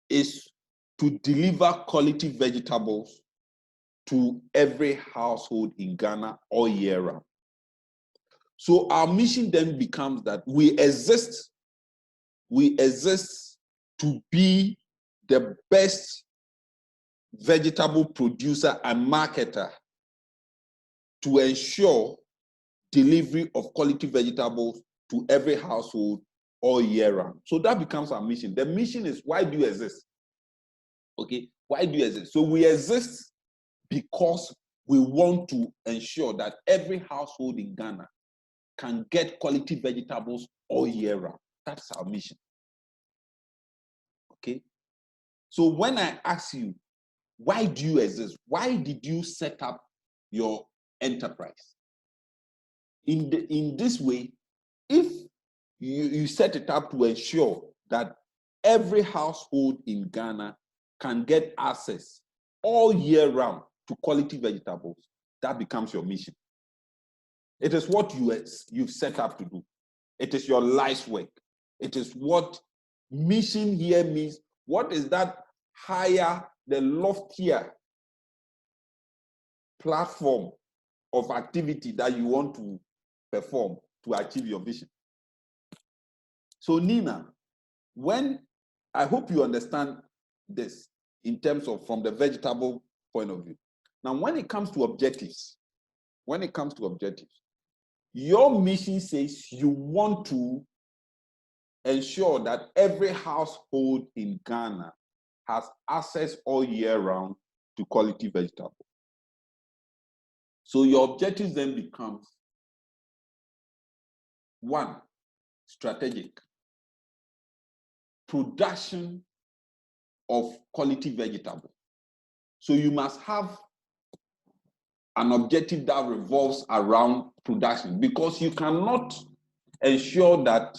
is to deliver quality vegetables to every household in Ghana all year round. So our mission then becomes that we exist to be the best vegetable producer and marketer to ensure delivery of quality vegetables to every household all year round. So that becomes our mission. The mission is, why do you exist? Okay, why do you exist? So we exist because we want to ensure that every household in Ghana can get quality vegetables all year round. That's our mission. Okay? So when I ask you, why do you exist? Why did you set up your enterprise? In this way, if you set it up to ensure that every household in Ghana can get access all year round to quality vegetables, that becomes your mission. It is what you've set up to do. It is your life's work. It is what mission here means. What is that higher, the loftier platform of activity that you want to perform to achieve your vision? So Nina, I hope you understand this in terms of from the vegetable point of view. Now, when it comes to objectives, your mission says you want to ensure that every household in Ghana has access all year round to quality vegetables. So your objectives then becomes 1, strategic. Production of quality vegetables. So you must have an objective that revolves around production, because you cannot ensure that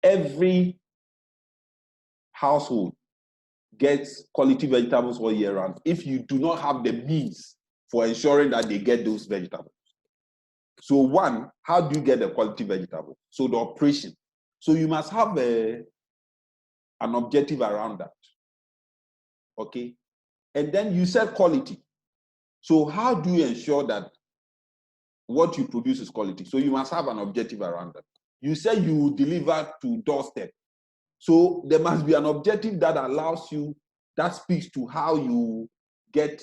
every household gets quality vegetables all year round if you do not have the means for ensuring that they get those vegetables. So one, how do you get a quality vegetable? So the operation. So you must have an objective around that. Okay. And then you said quality. So how do you ensure that what you produce is quality? So you must have an objective around that. You said you will deliver to doorstep. So there must be an objective that allows you, that speaks to how you get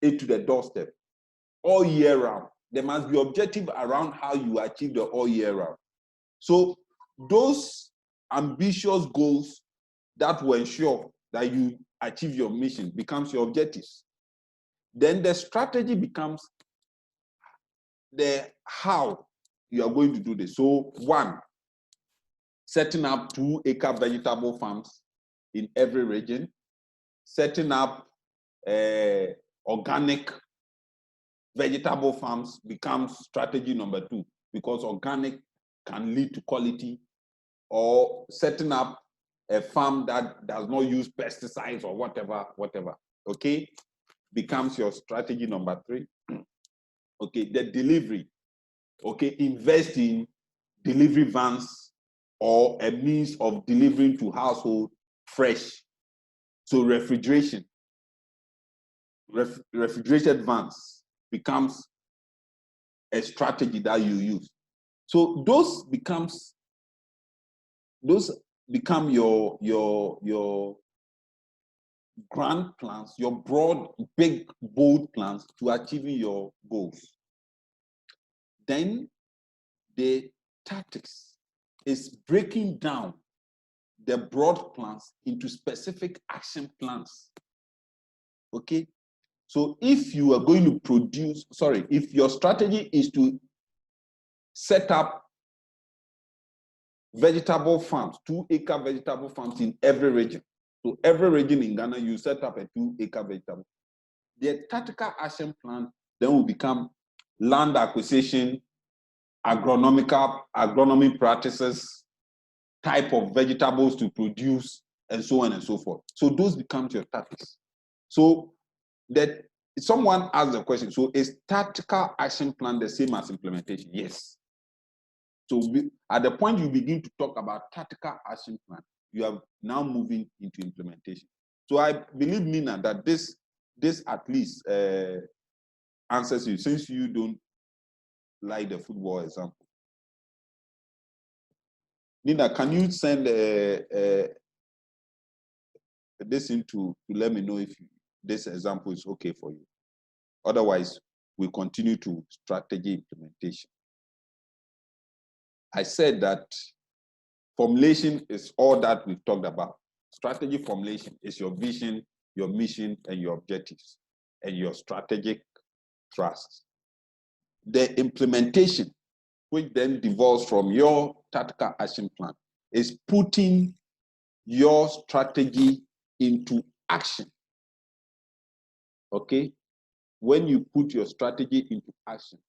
it to the doorstep all year round. There must be objective around how you achieve the all year round. So those ambitious goals that will ensure that you achieve your mission becomes your objectives. Then the strategy becomes the how you are going to do this. So one, setting up 2-acre vegetable farms in every region, setting up organic vegetable farms becomes strategy number 2, because organic can lead to quality, or setting up a farm that does not use pesticides or whatever, okay, becomes your strategy number 3. Okay, the delivery, okay, invest in delivery vans or a means of delivering to household fresh. So refrigerated vans becomes a strategy that you use. So those become your grand plans, your broad, big, bold plans to achieving your goals. Then the tactics is breaking down the broad plans into specific action plans. Okay? So if you are going to produce, if your strategy is to set up vegetable farms, 2-acre vegetable farms in every region. So every region in Ghana, you set up a 2-acre vegetable. The tactical action plan then will become land acquisition, agronomy practices, type of vegetables to produce, and so on and so forth. So those become your tactics. So that someone asked the question, so is tactical action plan the same as implementation? Yes. So at the point you begin to talk about tactical action plan, you are now moving into implementation. So I believe, Nina, that this at least answers you, since you don't like the football example. Nina, can you send this to let me know if this example is okay for you? Otherwise, we continue to strategy implementation. I said that formulation is all that we've talked about. Strategy formulation is your vision, your mission, and your objectives, and your strategic thrust. The implementation, which then devolves from your tactical action plan, is putting your strategy into action. Okay? When you put your strategy into action,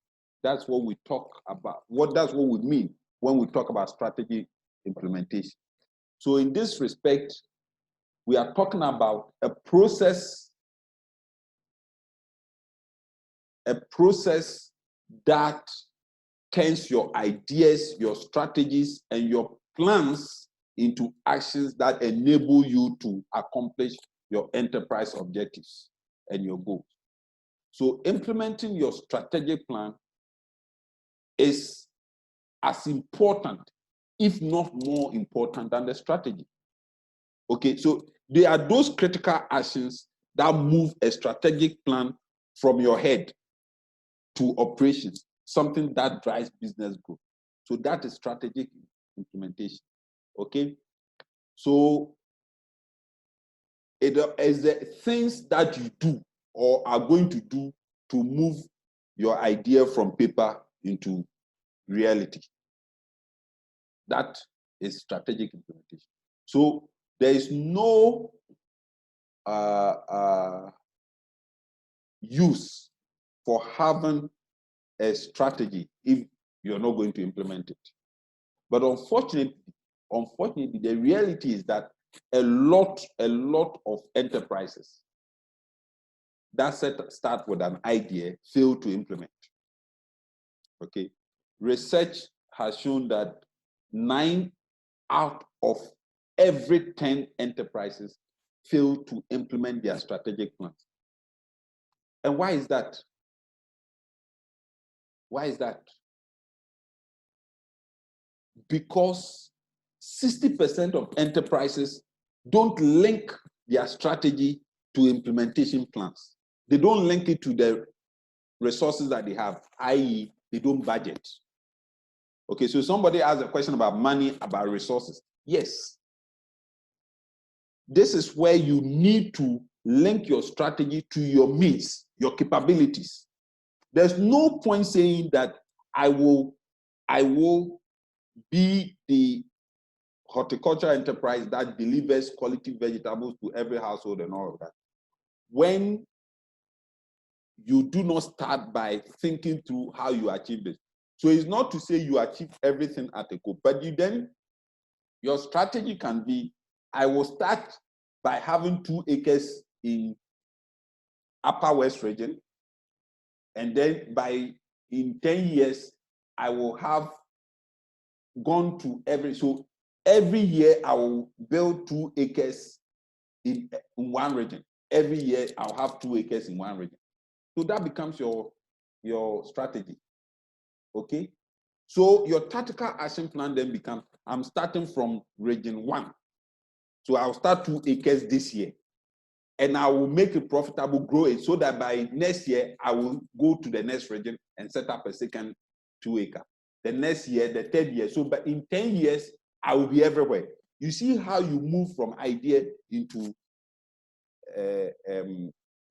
that's what we talk about. That's what we mean when we talk about strategy implementation. So in this respect, we are talking about a process that turns your ideas, your strategies, and your plans into actions that enable you to accomplish your enterprise objectives and your goals. So implementing your strategic plan is as important, if not more important, than the strategy. Okay, so there are those critical actions that move a strategic plan from your head to operations, something that drives business growth. So that is strategic implementation. Okay, so it is the things that you do or are going to do to move your idea from paper into reality. That is strategic implementation. So there is no use for having a strategy if you're not going to implement it. But unfortunately, the reality is that a lot of enterprises that start with an idea fail to implement. Okay. Research has shown that 9 out of every 10 enterprises fail to implement their strategic plans. And why is that? Why is that? Because 60% of enterprises don't link their strategy to implementation plans. They don't link it to the resources that they have, i.e., they don't budget. Okay, so somebody asked a question about money, about resources. Yes. This is where you need to link your strategy to your needs, your capabilities. There's no point saying that I will be the horticulture enterprise that delivers quality vegetables to every household and all of that, when you do not start by thinking through how you achieve this. So it's not to say you achieve everything at a go, but your strategy can be, I will start by having 2 acres in Upper West region, and then in 10 years, I will have gone to every year I will build 2 acres in one region. Every year I'll have 2 acres in one region. So that becomes your strategy. Okay? So your tactical action plan then becomes, I'm starting from region 1. So I'll start 2 acres this year. And I will make it profitable, grow it, so that by next year, I will go to the next region and set up a second 2 acre. The next year, the third year. So but in 10 years, I will be everywhere. You see how you move from idea into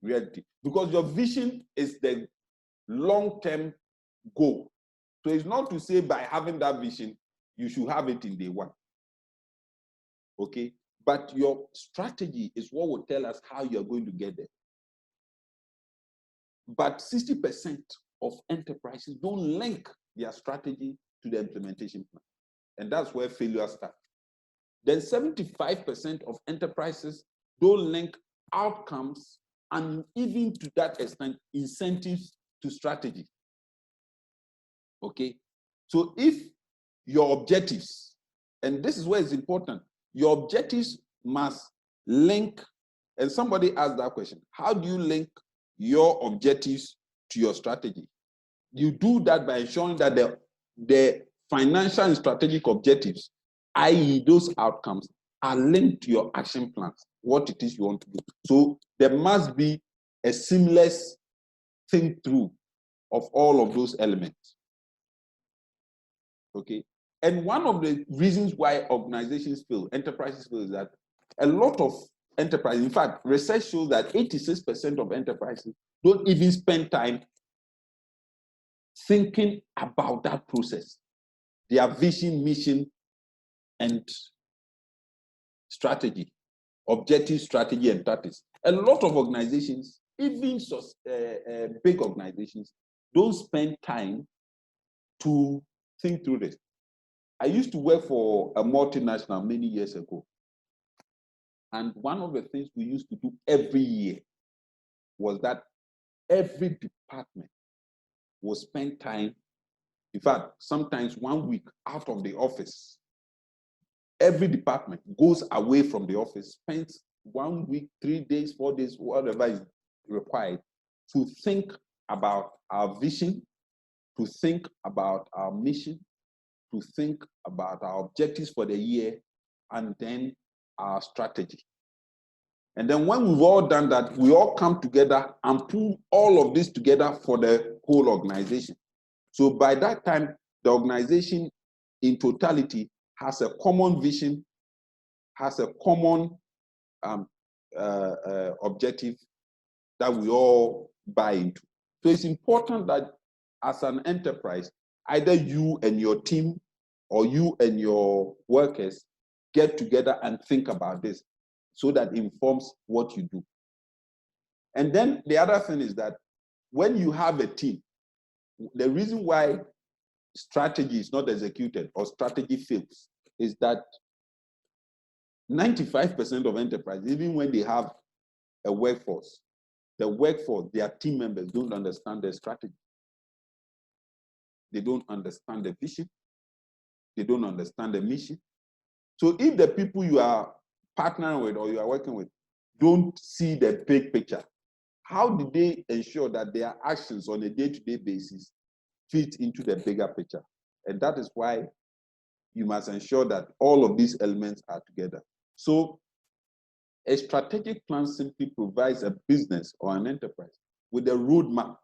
reality. Because your vision is the long-term goal. So it's not to say by having that vision, you should have it in day one. Okay? But your strategy is what will tell us how you're going to get there. But 60% of enterprises don't link their strategy to the implementation plan. And that's where failure starts. Then 75% of enterprises don't link outcomes and even to that extent, incentives to strategy. Okay? So if your objectives, and this is where it's important, your objectives must link, and somebody asked that question, how do you link your objectives to your strategy? You do that by ensuring that the financial and strategic objectives, i.e. those outcomes, are linked to your action plans, what it is you want to do. So there must be a seamless think through of all of those elements. Okay? And one of the reasons why organizations fail, enterprises fail, is that a lot of enterprises, in fact, research shows that 86% of enterprises don't even spend time thinking about that process, their vision, mission, and strategy, objective, strategy, and tactics. A lot of organizations, even big organizations, don't spend time to think through this. I used to work for a multinational many years ago. And one of the things we used to do every year was that every department will spend time, in fact, sometimes 1 week out of the office. Every department goes away from the office, spends 1 week, 3 days, 4 days, whatever is required, to think about our vision, to think about our mission, to think about our objectives for the year, and then our strategy. And then when we've all done that, we all come together and pull all of this together for the whole organization. So by that time, the organization in totality has a common vision, has a common objective that we all buy into. So it's important that as an enterprise, either you and your team or you and your workers get together and think about this, so that informs what you do. And then the other thing is that when you have a team, the reason why strategy is not executed or strategy fails is that 95% of enterprises, even when they have a workforce, the workforce, their team members don't understand their strategy. they don't understand the vision, they don't understand the mission. So if the people you are partnering with or you are working with don't see the big picture, how do they ensure that their actions on a day-to-day basis fit into the bigger picture? And that is why you must ensure that all of these elements are together. So a strategic plan simply provides a business or an enterprise with a roadmap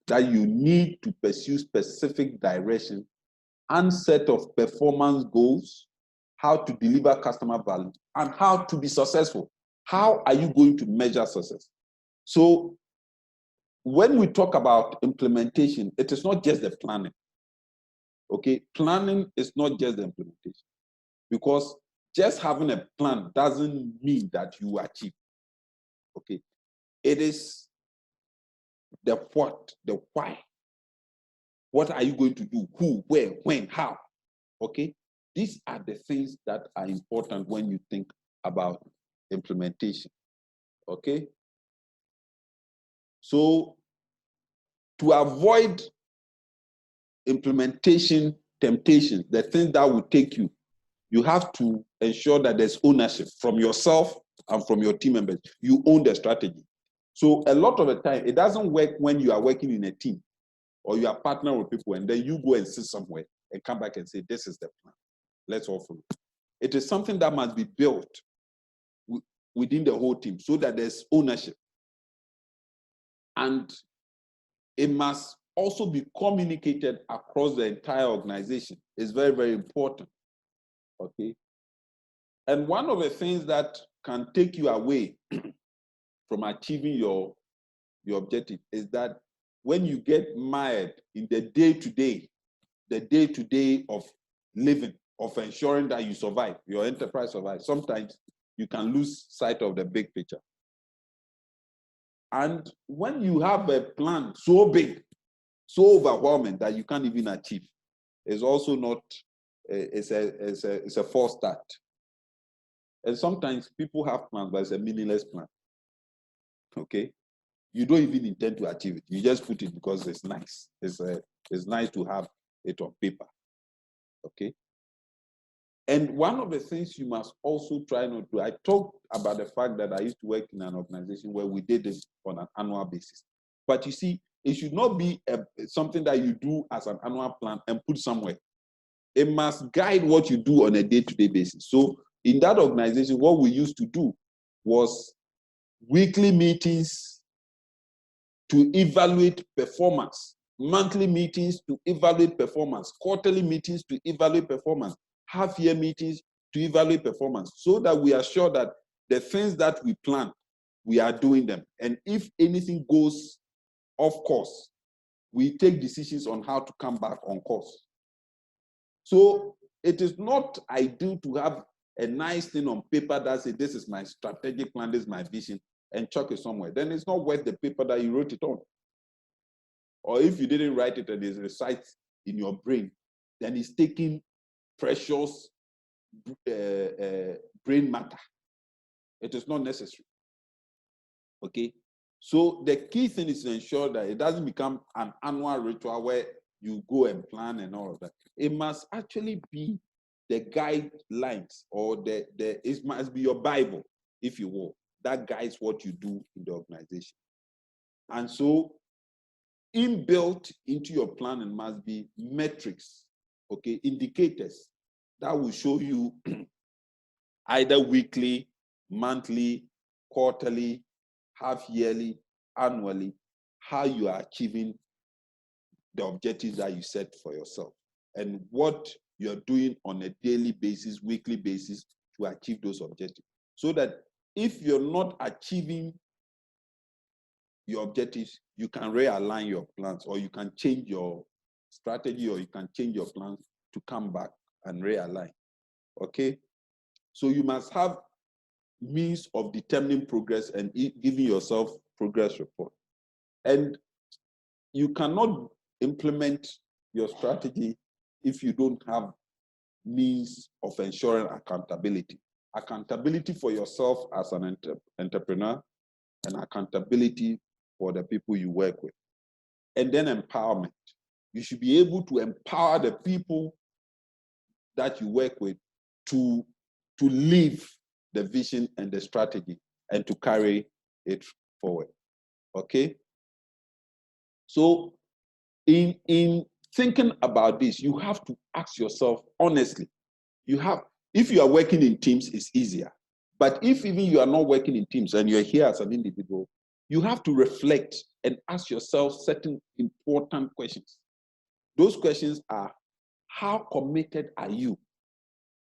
that you need to pursue specific direction and set of performance goals, how to deliver customer value, and how to be successful. How are you going to measure success? So when we talk about implementation, it is not just the planning. Okay, planning is not just the implementation, because just having a plan doesn't mean that you achieve. Okay, it is the what, the why. What are you going to do? Who, where, when, how? Okay, these are the things that are important when you think about implementation. Okay, so to avoid implementation temptations, the things that will take you, you have to ensure that there's ownership from yourself and from your team members. You own the strategy. So a lot of the time, it doesn't work when you are working in a team or you are partnering with people and then you go and sit somewhere and come back and say, this is the plan. Let's all follow. It is something that must be built within the whole team so that there's ownership. And it must also be communicated across the entire organization. It's very, very important. Okay. And one of the things that can take you away from achieving your objective is that when you get mired in the day-to-day of living, of ensuring that you survive, your enterprise survives, sometimes you can lose sight of the big picture. And when you have a plan so big, so overwhelming that you can't even achieve, it's also not, it's a false start. And sometimes people have plans, but it's a meaningless plan. Okay? You don't even intend to achieve it. You just put it because it's nice. It's nice to have it on paper. Okay? And one of the things you must also try not to, I talked about the fact that I used to work in an organization where we did this on an annual basis. But you see, it should not be something that you do as an annual plan and put somewhere. It must guide what you do on a day-to-day basis. So in that organization, what we used to do was weekly meetings to evaluate performance, monthly meetings to evaluate performance, quarterly meetings to evaluate performance, half-year meetings to evaluate performance, so that we are sure that the things that we plan, we are doing them. And if anything goes off course, we take decisions on how to come back on course. So it is not ideal to have a nice thing on paper that says, this is my strategic plan, this is my vision, and chuck it somewhere. Then it's not worth the paper that you wrote it on. Or if you didn't write it and it resides in your brain, then it's taking precious brain matter. It is not necessary. Okay? So the key thing is to ensure that it doesn't become an annual ritual where you go and plan and all of that. It must actually be the guidelines, or it must be your Bible, if you will, that guides what you do in the organization. And so inbuilt into your planning must be metrics, okay, indicators that will show you either weekly, monthly, quarterly, half-yearly, annually, how you are achieving the objectives that you set for yourself and what you're doing on a daily basis, weekly basis to achieve those objectives. So that if you're not achieving your objectives, you can realign your plans, or you can change your strategy, or you can change your plans to come back and realign. Okay? So you must have means of determining progress and giving yourself progress report. And you cannot implement your strategy if you don't have means of ensuring accountability. Accountability for yourself as an entrepreneur, and accountability for the people you work with. And then empowerment. You should be able to empower the people that you work with to live the vision and the strategy and to carry it forward. Okay? So in thinking about this, you have to ask yourself honestly. If you are working in teams, it's easier. But if even you are not working in teams and you're here as an individual, you have to reflect and ask yourself certain important questions. Those questions are, how committed are you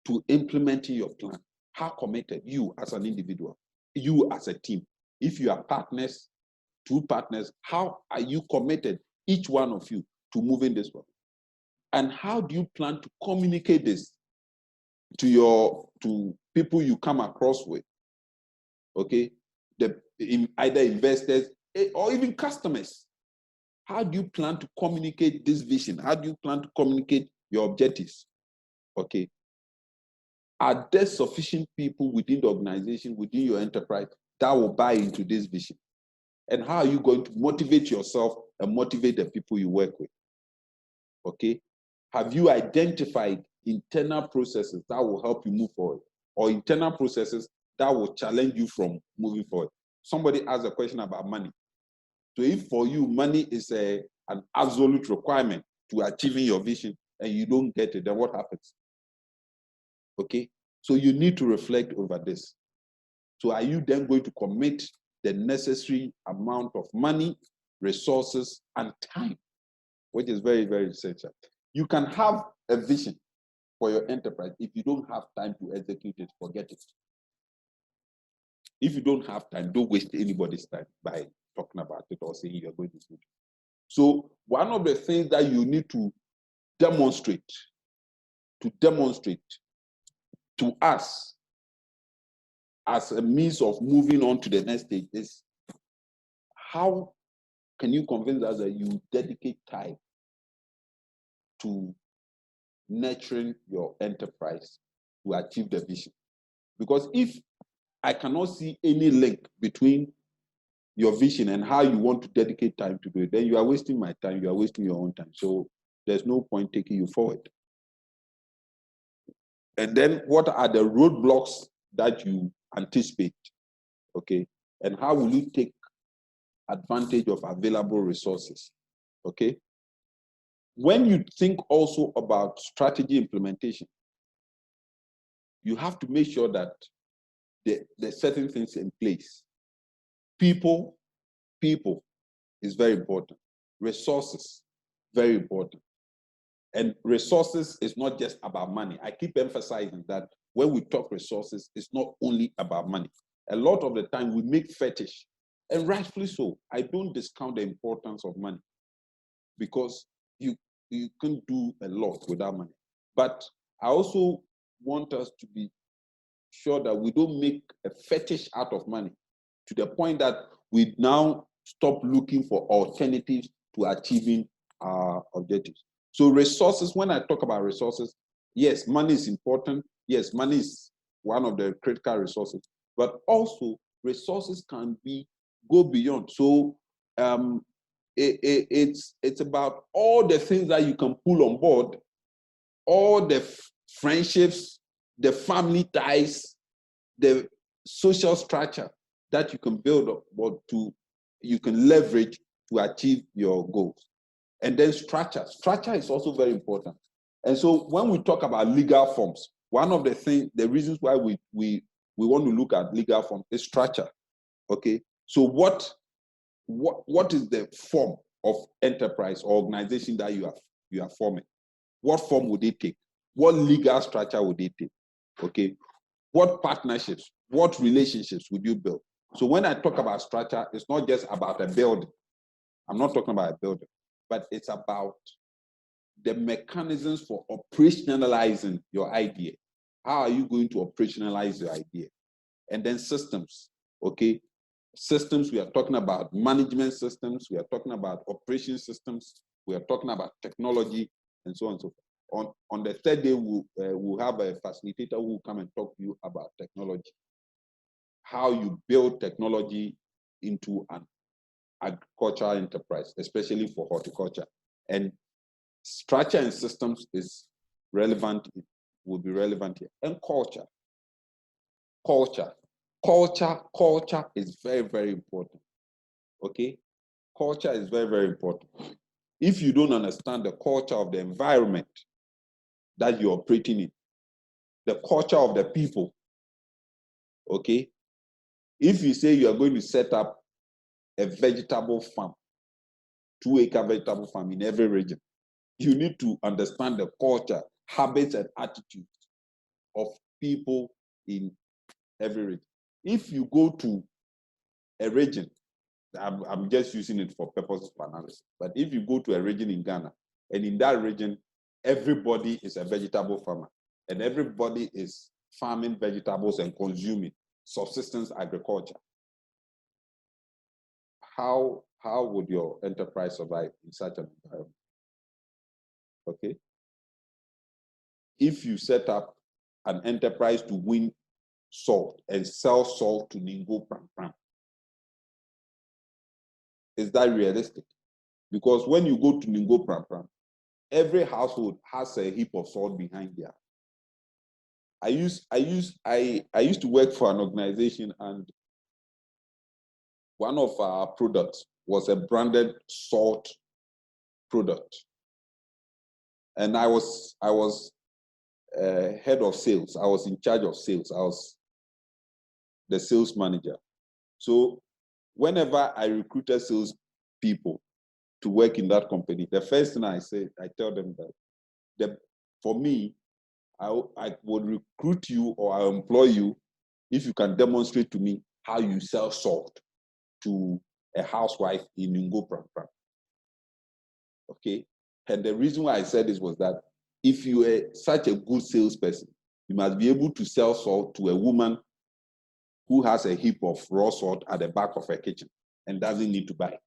to implementing your plan? How committed you as an individual, you as a team? If you are partners, two partners, how are you committed, each one of you, to moving this one? And how do you plan to communicate this to people you come across with? Okay, either investors or even customers. How do you plan to communicate this vision? How do you plan to communicate your objectives? Okay. Are there sufficient people within the organization, within your enterprise, that will buy into this vision? And how are you going to motivate yourself and motivate the people you work with? Okay. Have you identified internal processes that will help you move forward, or internal processes that will challenge you from moving forward? Somebody asked a question about money. So if for you, money is an absolute requirement to achieving your vision and you don't get it, then what happens? Okay, so you need to reflect over this. So are you then going to commit the necessary amount of money, resources, and time, which is very, very essential? You can have a vision for your enterprise. If you don't have time to execute it, forget it. If you don't have time, don't waste anybody's time by talking about it or saying you're going to do it. So one of the things that you need to demonstrate to us as a means of moving on to the next stage is, how can you convince us that you dedicate time to nurturing your enterprise to achieve the vision? Because if I cannot see any link between your vision and how you want to dedicate time to do it, then you are wasting my time, you are wasting your own time. So there's no point taking you forward. And then what are the roadblocks that you anticipate? Okay. And how will you take advantage of available resources? Okay. When you think also about strategy implementation, you have to make sure that there's certain things in place. People is very important. Resources, very important. And resources is not just about money. I keep emphasizing that when we talk resources, it's not only about money. A lot of the time we make fetish, and rightfully so. I don't discount the importance of money, because you can do a lot without money. But I also want us to be sure that we don't make a fetish out of money to the point that we now stop looking for alternatives to achieving our objectives. So resources, when I talk about resources, yes, money is important. Yes, money is one of the critical resources, but also resources can go beyond. So it's about all the things that you can pull on board, all the friendships, the family ties, the social structure that you can build up, or you can leverage to achieve your goals. And then structure is also very important. And so when we talk about legal forms, one of the reasons why we want to look at legal forms is structure. Okay, so what is the form of enterprise or organization that you are forming? What form would it take? What legal structure would it take? Okay, what partnerships, what relationships would you build? So when I talk about structure, it's not just about a building. I'm not talking about a building, but it's about the mechanisms for operationalizing your idea. How are you going to operationalize your idea? And then systems, okay? Systems, we are talking about management systems, we are talking about operation systems, we are talking about technology, and so on and so forth. On the third day, we'll have a facilitator who will come and talk to you about technology. How you build technology into an agricultural enterprise, especially for horticulture. And structure and systems is relevant, it will be relevant here. And culture. Culture is very, very important. Okay? Culture is very, very important. If you don't understand the culture of the environment that you're operating in, the culture of the people, okay? If you say you are going to set up a vegetable farm, 2-acre vegetable farm in every region, you need to understand the culture, habits, and attitudes of people in every region. If you go to a region, I'm just using it for purposes of analysis, but if you go to a region in Ghana, and in that region, everybody is a vegetable farmer, and everybody is farming vegetables and consuming subsistence agriculture, how would your enterprise survive in such an environment? Okay. If you set up an enterprise to win salt and sell salt to Ningo Pram Pram, is that realistic? Because when you go to Ningo Pram Pram, every household has a heap of salt behind there. I used to work for an organization, and one of our products was a branded salt product. And I was head of sales. I was in charge of sales. I was the sales manager. So whenever I recruited sales people to work in that company, the first thing I tell them that for me, I would recruit you or I employ you if you can demonstrate to me how you sell salt to a housewife in Ningo Pram Pram. Okay? And the reason why I said this was that if you are such a good salesperson, you must be able to sell salt to a woman who has a heap of raw salt at the back of her kitchen and doesn't need to buy.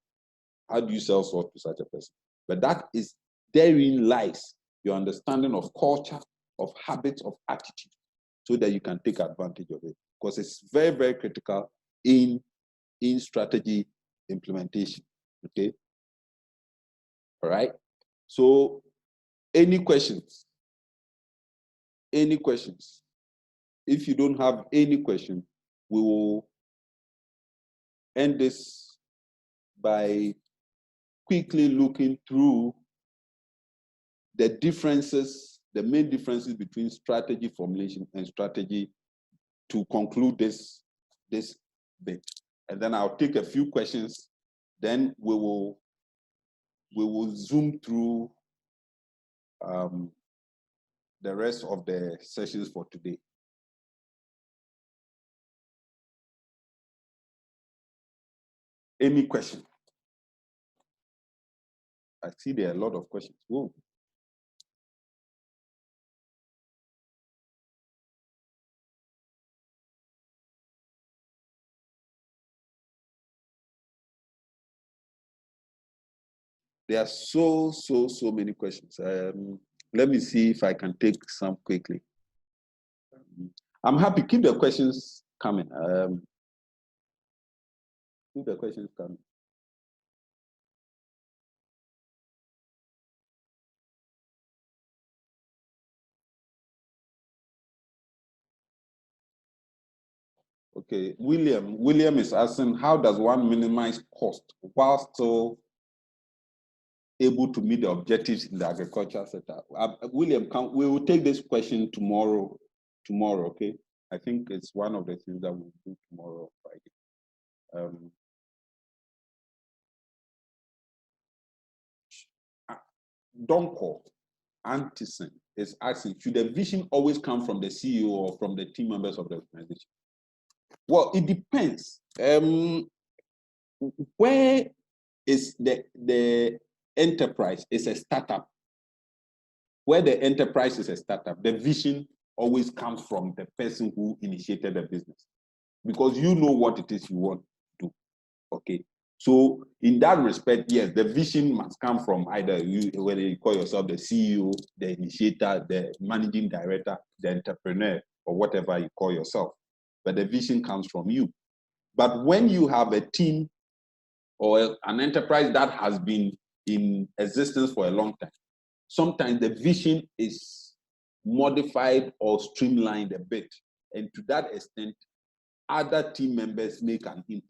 How do you sell salt to such a person? But that is, therein lies your understanding of culture, of habits, of attitude, so that you can take advantage of it. Because it's very, very critical in strategy implementation. Okay? All right? So, any questions? Any questions? If you don't have any question, we will end this by quickly looking through the differences, the main differences between strategy formulation and strategy to conclude this bit. And then I'll take a few questions, then we will zoom through the rest of the sessions for today. Any question? I see there are a lot of questions. Whoa. There are so many questions. Let me see if I can take some quickly. I'm happy. Keep the questions coming. Keep the questions coming. Okay, William is asking, how does one minimize cost while still able to meet the objectives in the agricultural sector? William, we will take this question tomorrow, okay? I think it's one of the things that we'll do tomorrow, Friday. Donko Antison is asking, should the vision always come from the CEO or from the team members of the organization? Well, it depends. Where is the enterprise is a startup? Where the enterprise is a startup, the vision always comes from the person who initiated the business, because you know what it is you want to do. Okay. So in that respect, yes, the vision must come from either you, whether you call yourself the CEO, the initiator, the managing director, the entrepreneur, or whatever you call yourself. But the vision comes from you. But when you have a team or an enterprise that has been in existence for a long time, sometimes the vision is modified or streamlined a bit. And to that extent, other team members make an input.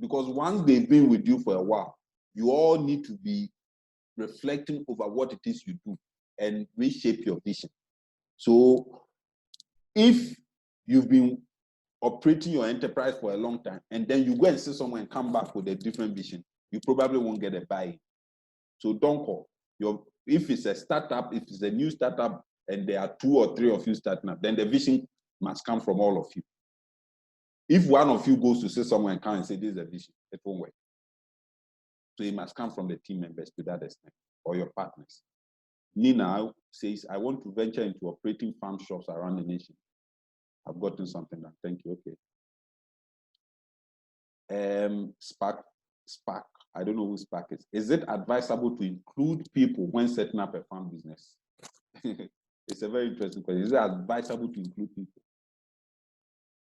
Because once they've been with you for a while, you all need to be reflecting over what it is you do and reshape your vision. So if you've been operating your enterprise for a long time, and then you go and see someone and come back with a different vision, you probably won't get a buy-in. So don't call. If it's a startup, if it's a new startup, and there are 2 or 3 of you starting up, then the vision must come from all of you. If one of you goes to see someone and come and say, this is a vision, it won't work. So it must come from the team members to that extent, or your partners. Nina says, I want to venture into operating farm shops around the nation. I've gotten something done. Thank you. Okay. Spark. I don't know who Spark is. Is it advisable to include people when setting up a farm business? It's a very interesting question. Is it advisable to include people?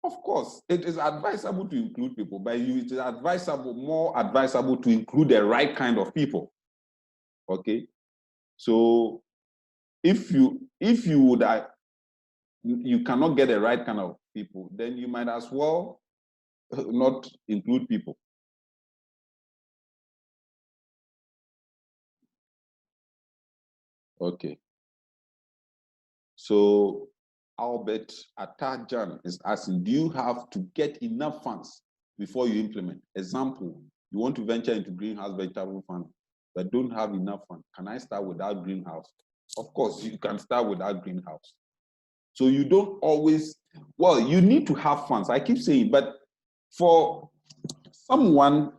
Of course, it is advisable to include people, but it is more advisable to include the right kind of people. Okay. So if you cannot get the right kind of people, then you might as well not include people. Okay. So Albert Eliason is asking, do you have to get enough funds before you implement? Example, you want to venture into greenhouse vegetable farming, but don't have enough funds. Can I start without greenhouse? Of course, you can start without greenhouse. So you don't always, well, you need to have funds. I keep saying, but for someone,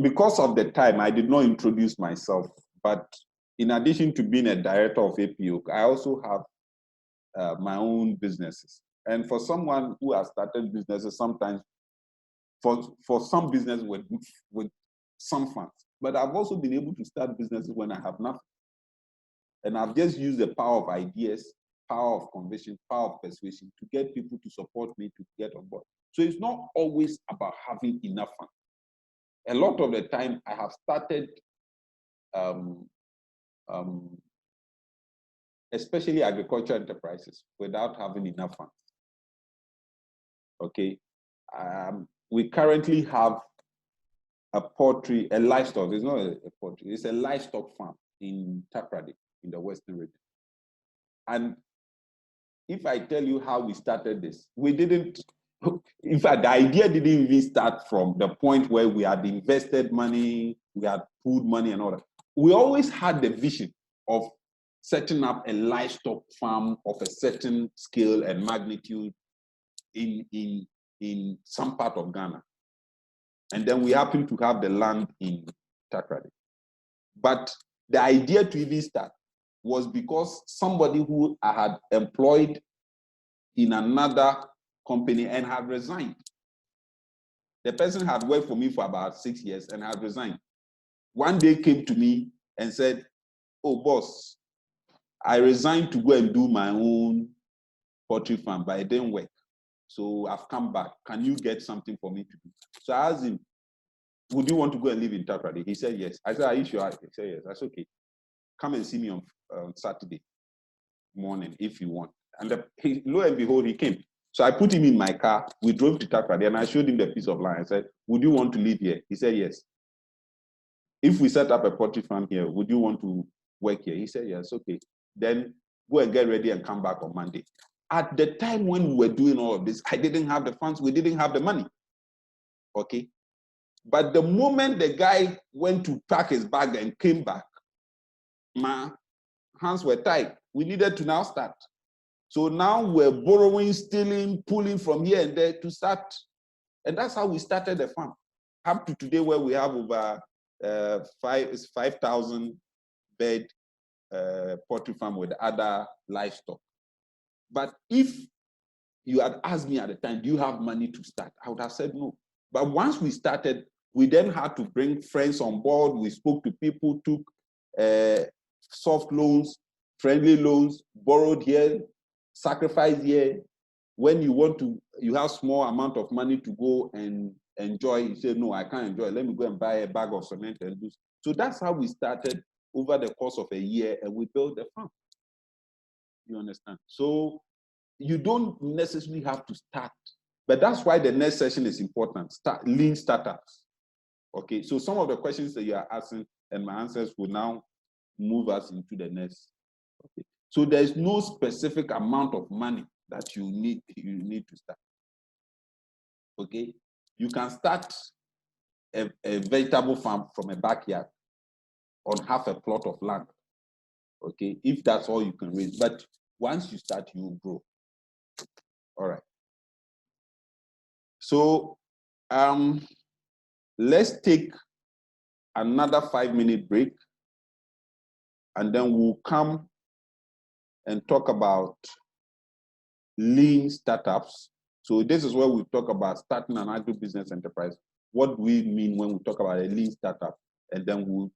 because of the time, I did not introduce myself, but in addition to being a director of APOAK, I also have my own businesses. And for someone who has started businesses, sometimes for some business with some funds, but I've also been able to start businesses when I have nothing. And I've just used the power of ideas, power of conviction, power of persuasion to get people to support me to get on board. So it's not always about having enough funds. A lot of the time I have started, especially agriculture enterprises, without having enough funds. Okay. We currently have a livestock, it's not a poultry, it's a livestock farm in Kakraba in the Western region. And if I tell you how we started this, we didn't, in fact, the idea didn't even start from the point where we had invested money, we had pooled money and all that. We always had the vision of setting up a livestock farm of a certain scale and magnitude in some part of Ghana. And then we happen to have the land in Kakraba. But the idea to even start was because somebody who I had employed in another company and had resigned. The person had worked for me for about 6 years and had resigned. One day came to me and said, oh, boss, I resigned to go and do my own poultry farm, but it didn't work. So I've come back. Can you get something for me to do? So I asked him, would you want to go and live in Kakraba? He said, yes. I said, are you sure? He said, yes. That's okay. Come and see me on Saturday morning if you want. And lo and behold, he came. So I put him in my car. We drove to Kakraba and I showed him the piece of land. I said, would you want to live here? He said, yes. If we set up a poultry farm here, would you want to work here? He said, yes, okay. Then go and get ready and come back on Monday. At the time when we were doing all of this, I didn't have the funds. We didn't have the money. Okay. But the moment the guy went to pack his bag and came back, my hands were tied. We needed to now start. So now we're borrowing, stealing, pulling from here and there to start. And that's how we started the farm. Up to today where we have over 5,000 bed poultry farm with other livestock. But if you had asked me at the time, do you have money to start? I would have said no. But once we started, we then had to bring friends on board. We spoke to people, took soft loans, friendly loans, borrowed here, sacrificed here. When you have small amount of money to go and enjoy, you say, no, I can't enjoy. Let me go and buy a bag of cement and do. So that's how we started over the course of a year, and we build a farm. You understand? So you don't necessarily have to start, but that's why the next session is important. Start lean startups. Okay, so some of the questions that you are asking and my answers will now move us into the next. Okay. So there's no specific amount of money that you need to start. Okay, you can start a vegetable farm from a backyard on half a plot of land. Okay, if that's all you can raise, but once you start, you will grow. All right. So let's take another 5-minute break, and then we'll come and talk about lean startups. So this is where we talk about starting an agribusiness enterprise. What do we mean when we talk about a lean startup? And then we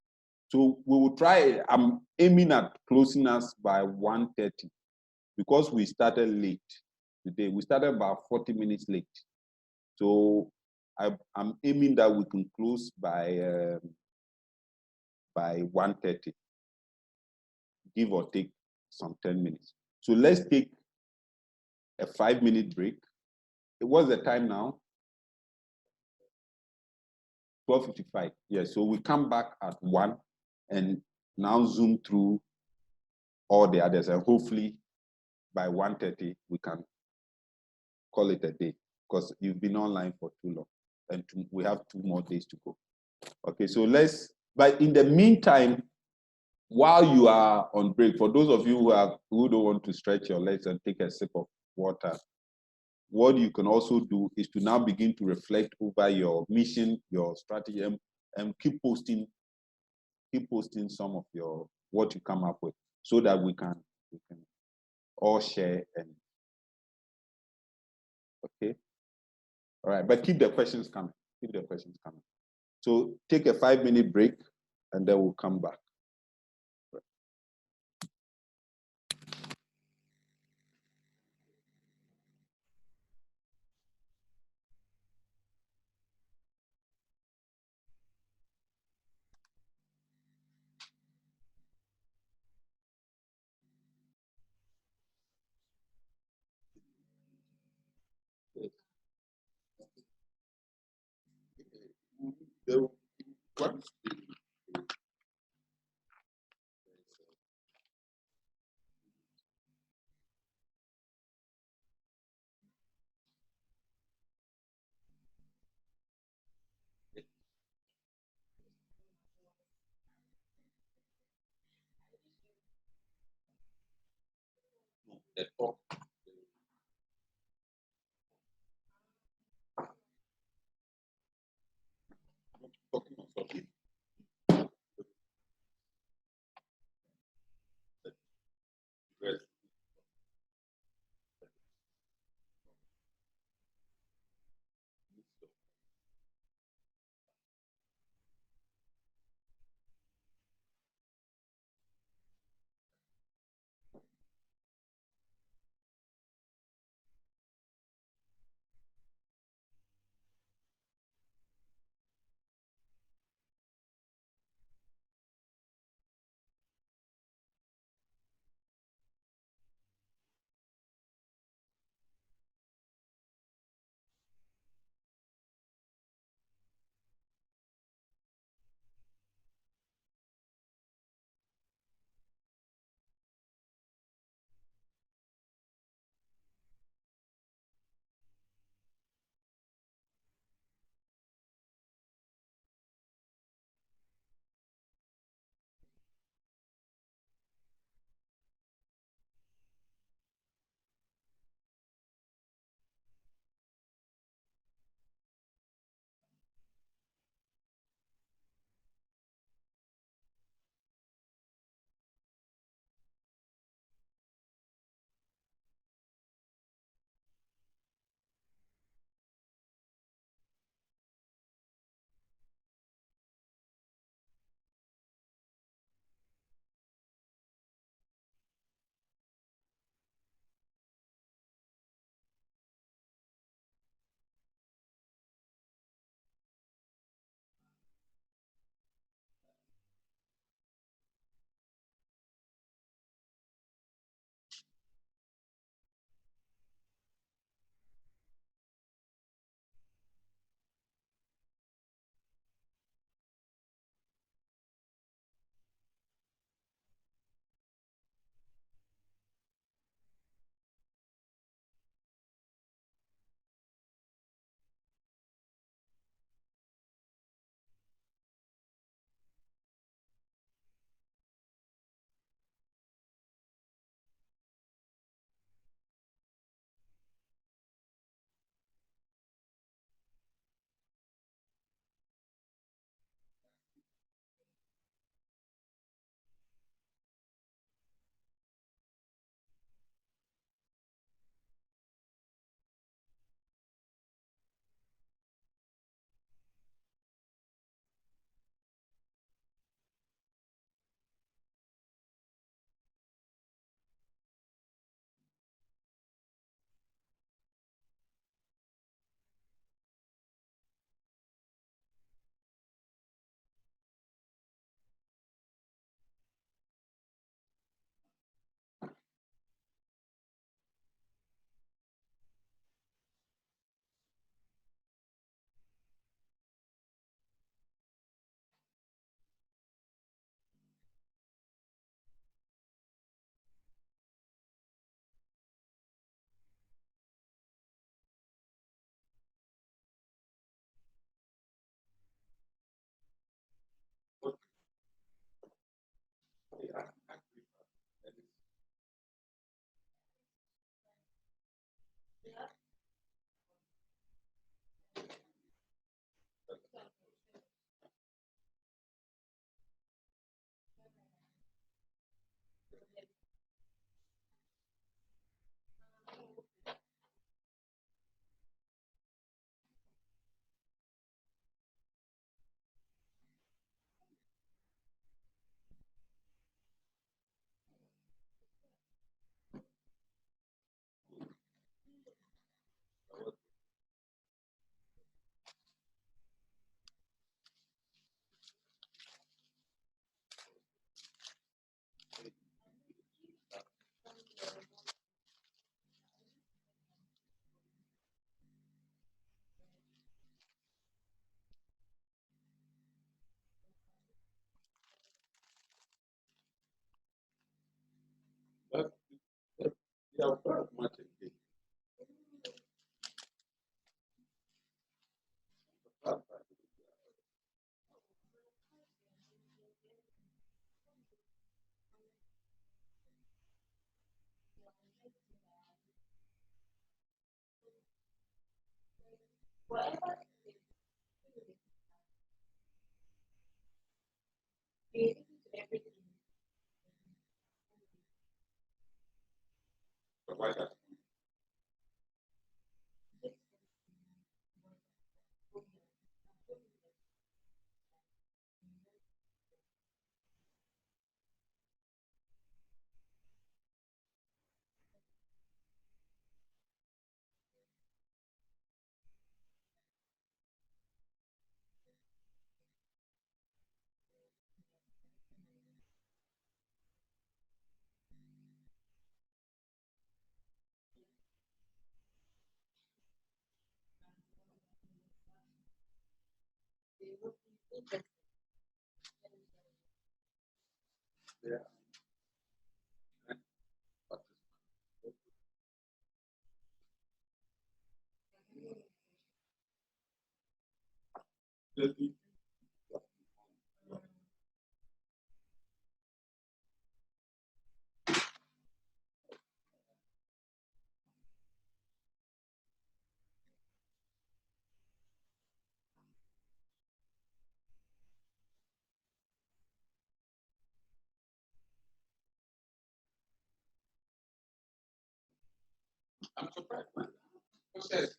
will try, I'm aiming at closing us by 1:30 because we started late today. We started about 40 minutes late. So I'm aiming that we can close by 1:30, give or take some 10 minutes. So let's take a 5-minute break. What's the time now? 12:55. Yeah, so we come back at 1 and now zoom through all the others, and hopefully by 1:30 we can call it a day, because you've been online for too long and we have 2 more days to go. Okay, so but in the meantime, while you are on break, for those of you who don't want to stretch your legs and take a sip of water, what you can also do is to now begin to reflect over your mission, your strategy, and keep posting some of what you come up with, so that we can all share. And okay, all right, but keep the questions coming. Keep the questions coming. So take a 5-minute break, and then we'll come back. Yeah, very much again. Yeah. I'm surprised, man. Who says?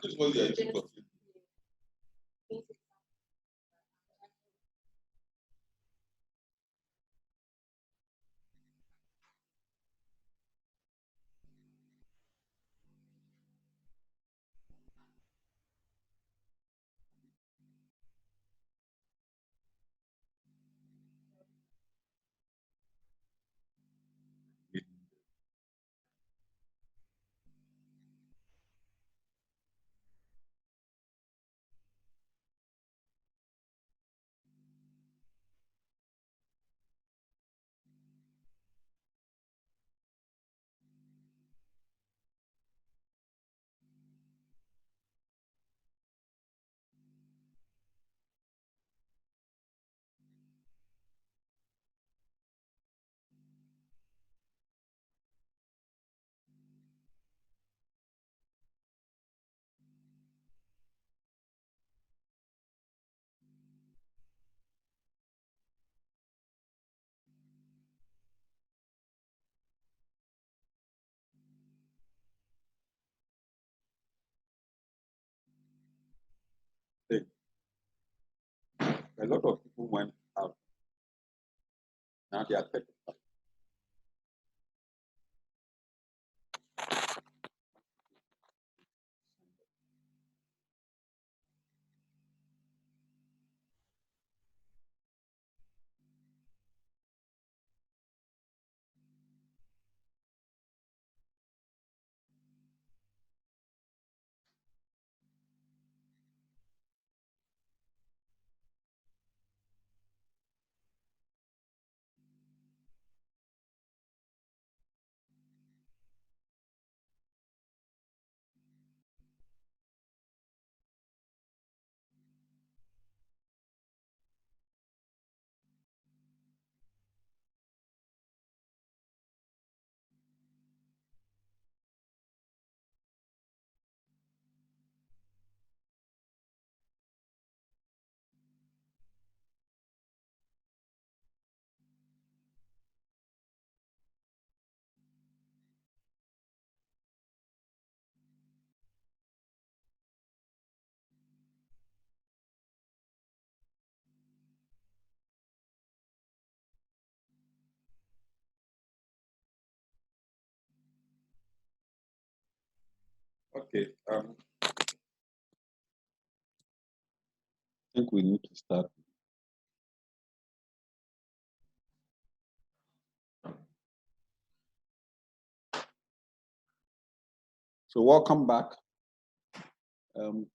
This was the idea of it. A lot of people went out. Now they are 35. Okay. I think we need to start. So welcome back.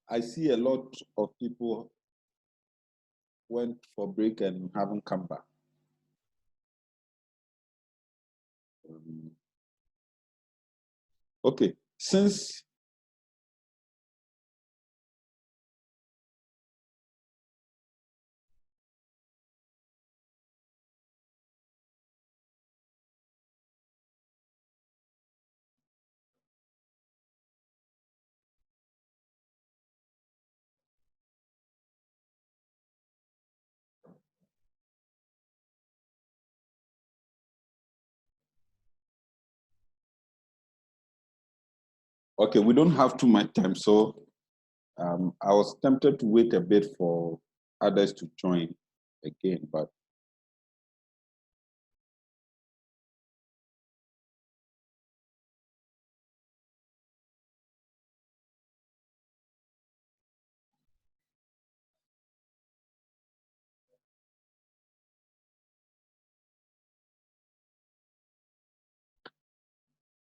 I see a lot of people went for break and haven't come back. Okay, since okay, we don't have too much time, so I was tempted to wait a bit for others to join again, but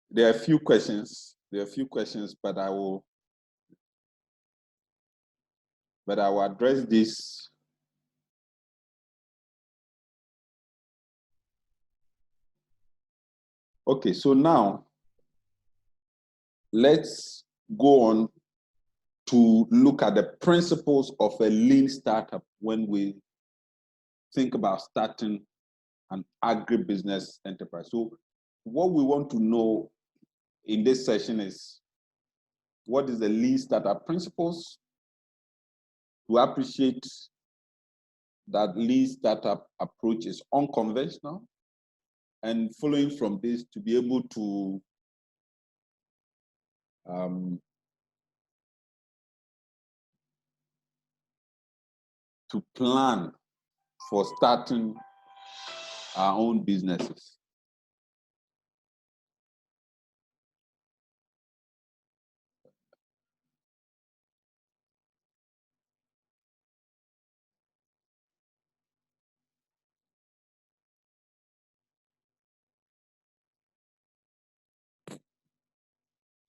there are a few questions. But I will address this. Okay, so now let's go on to look at the principles of a lean startup when we think about starting an agribusiness enterprise. So what we want to know in this session is, what is the lean startup principles? To appreciate that lean startup approach is unconventional, and following from this, to be able to plan for starting our own businesses.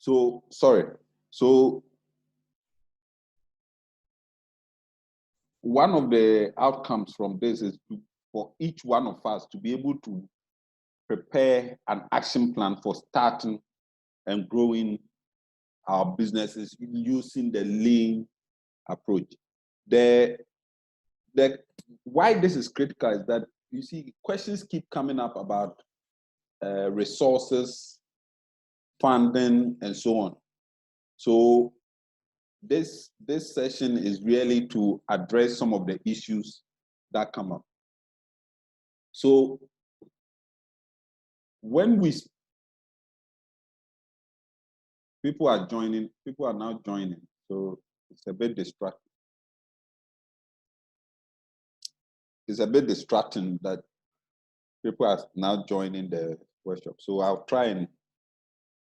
So, sorry. So, one of the outcomes from this is for each one of us to be able to prepare an action plan for starting and growing our businesses using the lean approach. Why this is critical is that, you see, questions keep coming up about resources, funding, and so on. So this session is really to address some of the issues that come up. So when people are now joining, so it's a bit distracting. it's a bit distracting that people are now joining the workshop. So I'll try and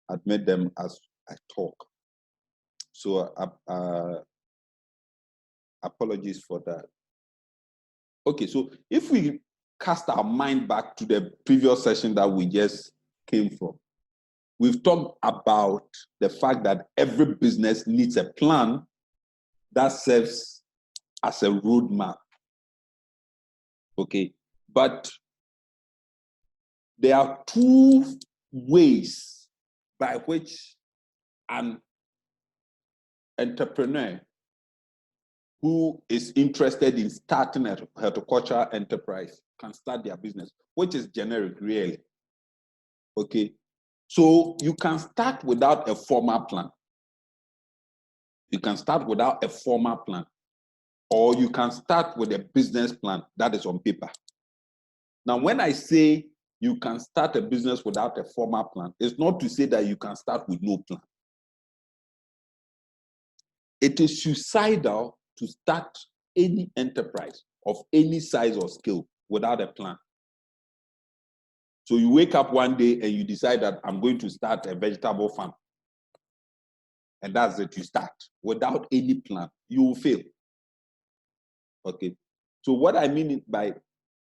admit them as I talk. So apologies for that. Okay, so if we cast our mind back to the previous session that we just came from, we've talked about the fact that every business needs a plan that serves as a roadmap. Okay, but there are two ways by which an entrepreneur who is interested in starting a horticultural enterprise can start their business, which is generic, really. Okay, so you can start without a formal plan. You can start without a formal plan, or you can start with a business plan that is on paper. Now, when I say you can start a business without a formal plan, it's not to say that you can start with no plan. It is suicidal to start any enterprise of any size or scale without a plan. So you wake up one day and you decide that I'm going to start a vegetable farm. And that's it, you start. Without any plan, you will fail. Okay. So what I mean by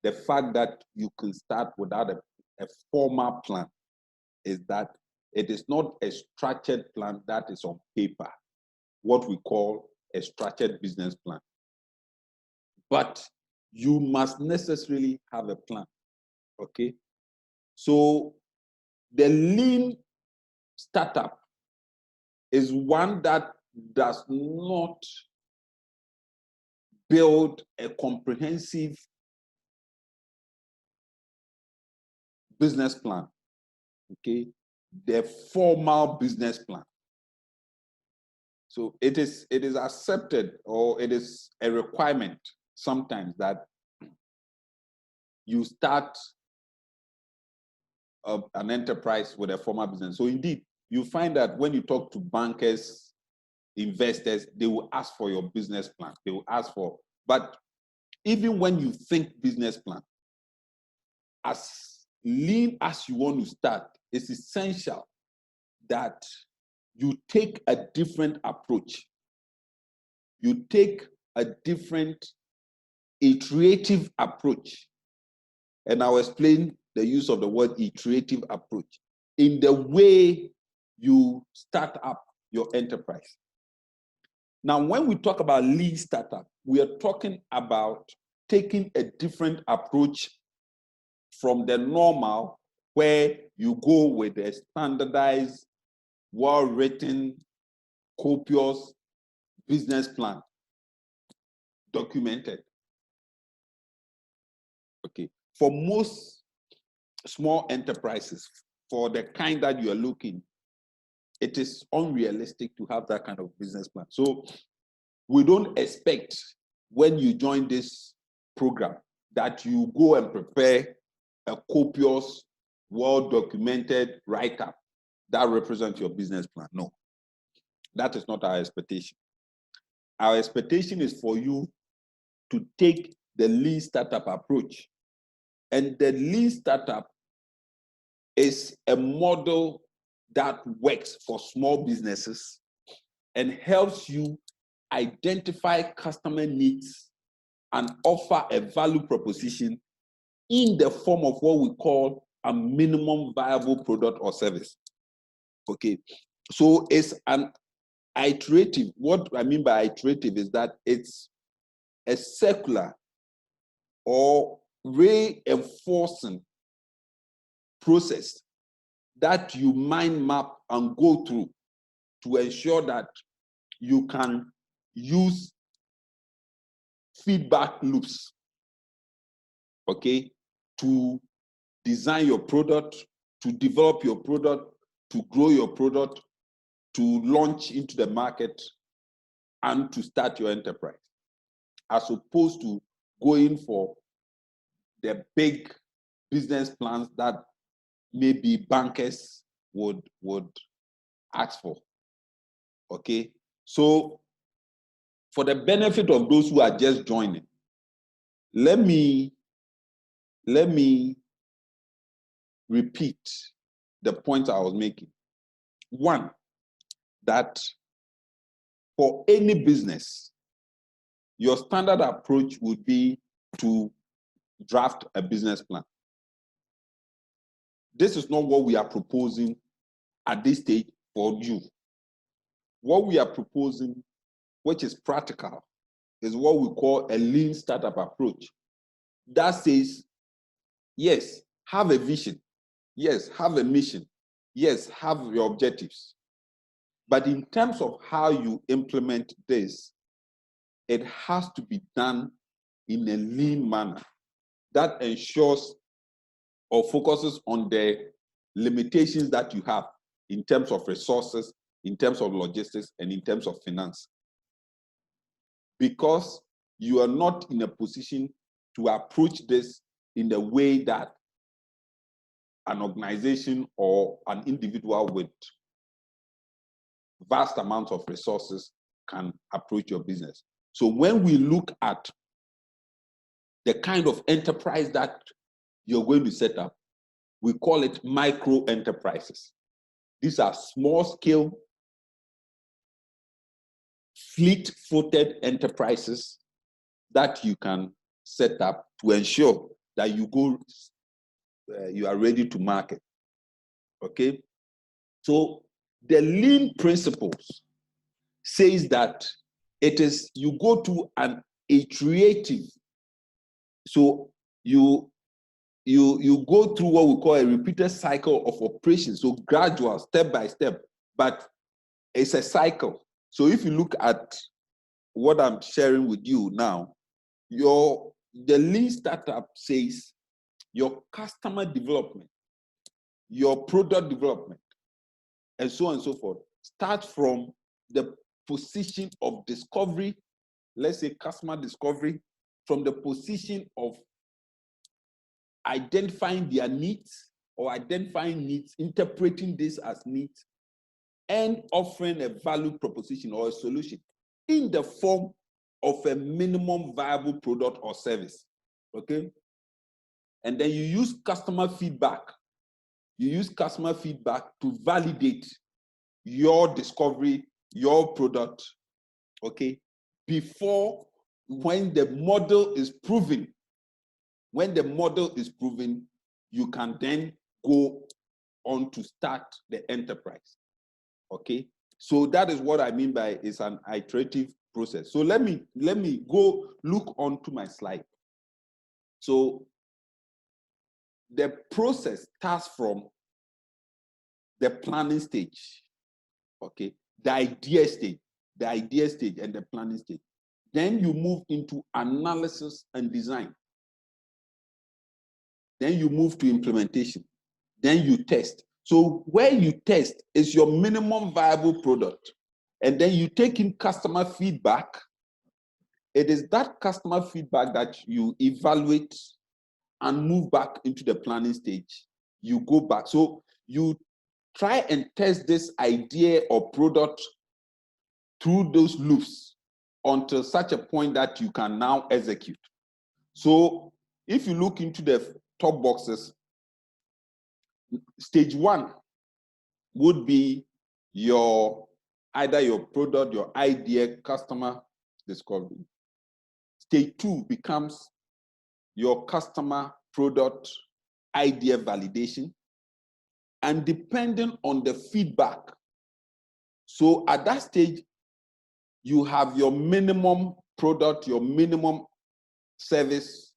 the fact that you can start without a formal plan is that it is not a structured plan that is on paper, what we call a structured business plan. But you must necessarily have a plan, okay? So the lean startup is one that does not build a comprehensive business plan, okay? The formal business plan. So it is accepted, or it is a requirement sometimes that you start an enterprise with a formal business. So indeed, you find that when you talk to bankers, investors, they will ask for your business plan. They will ask for, but even when you think business plan, as lean as you want to start, it's essential that you take a different approach. You take a different iterative approach. And I'll explain the use of the word iterative approach in the way you start up your enterprise. Now, when we talk about lean startup, we are talking about taking a different approach from the normal, where you go with a standardized, well-written, copious business plan, documented. Okay. For most small enterprises, for the kind that you are looking, it is unrealistic to have that kind of business plan. So we don't expect when you join this program that you go and prepare a copious, well-documented write-up that represents your business plan. No, that is not our expectation. Our expectation is for you to take the lean startup approach. And the lean startup is a model that works for small businesses and helps you identify customer needs and offer a value proposition in the form of what we call a minimum viable product or service. Okay, so it's an iterative. What I mean by iterative is that it's a circular or reinforcing process that you mind map and go through to ensure that you can use feedback loops, okay, to design your product, to develop your product, to grow your product, to launch into the market, and to start your enterprise, as opposed to going for the big business plans that maybe bankers would ask for. Okay, so for the benefit of those who are just joining, Let me repeat the point I was making. One, that for any business, your standard approach would be to draft a business plan. This is not what we are proposing at this stage for you. What we are proposing, which is practical, is what we call a lean startup approach. That says, yes, have a vision. Yes, have a mission. Yes, have your objectives. But in terms of how you implement this, it has to be done in a lean manner that ensures or focuses on the limitations that you have in terms of resources, in terms of logistics, and in terms of finance. Because you are not in a position to approach this in the way that an organization or an individual with vast amounts of resources can approach your business. So when we look at the kind of enterprise that you're going to set up, we call it micro enterprises. These are small scale, fleet-footed enterprises that you can set up to ensure that you are ready to market. Okay? So the lean principles says that it is, you go to an iterative, so you go through what we call a repeated cycle of operations, so gradual, step by step, but it's a cycle. So if you look at what I'm sharing with you now, the lean startup says your customer development, your product development, and so on and so forth, start from the position of discovery, let's say customer discovery, from the position of identifying their needs or identifying needs, interpreting this as needs, and offering a value proposition or a solution in the form of a minimum viable product or service, okay? And then you use customer feedback. You use customer feedback to validate your discovery, your product, okay? Before, when the model is proven, you can then go on to start the enterprise, okay? So that is what I mean by it's an iterative process. So let me go look onto my slide. So the process starts from the planning stage, okay? The idea stage and the planning stage. Then you move into analysis and design. Then you move to implementation. Then you test. So where you test is your minimum viable product. And then you take in customer feedback. It is that customer feedback that you evaluate and move back into the planning stage. You go back. So you try and test this idea or product through those loops until such a point that you can now execute. So if you look into the top boxes, stage one would be either your product, your idea, customer discovery. Stage two becomes your customer, product, idea validation. And depending on the feedback, so at that stage, you have your minimum product, your minimum service,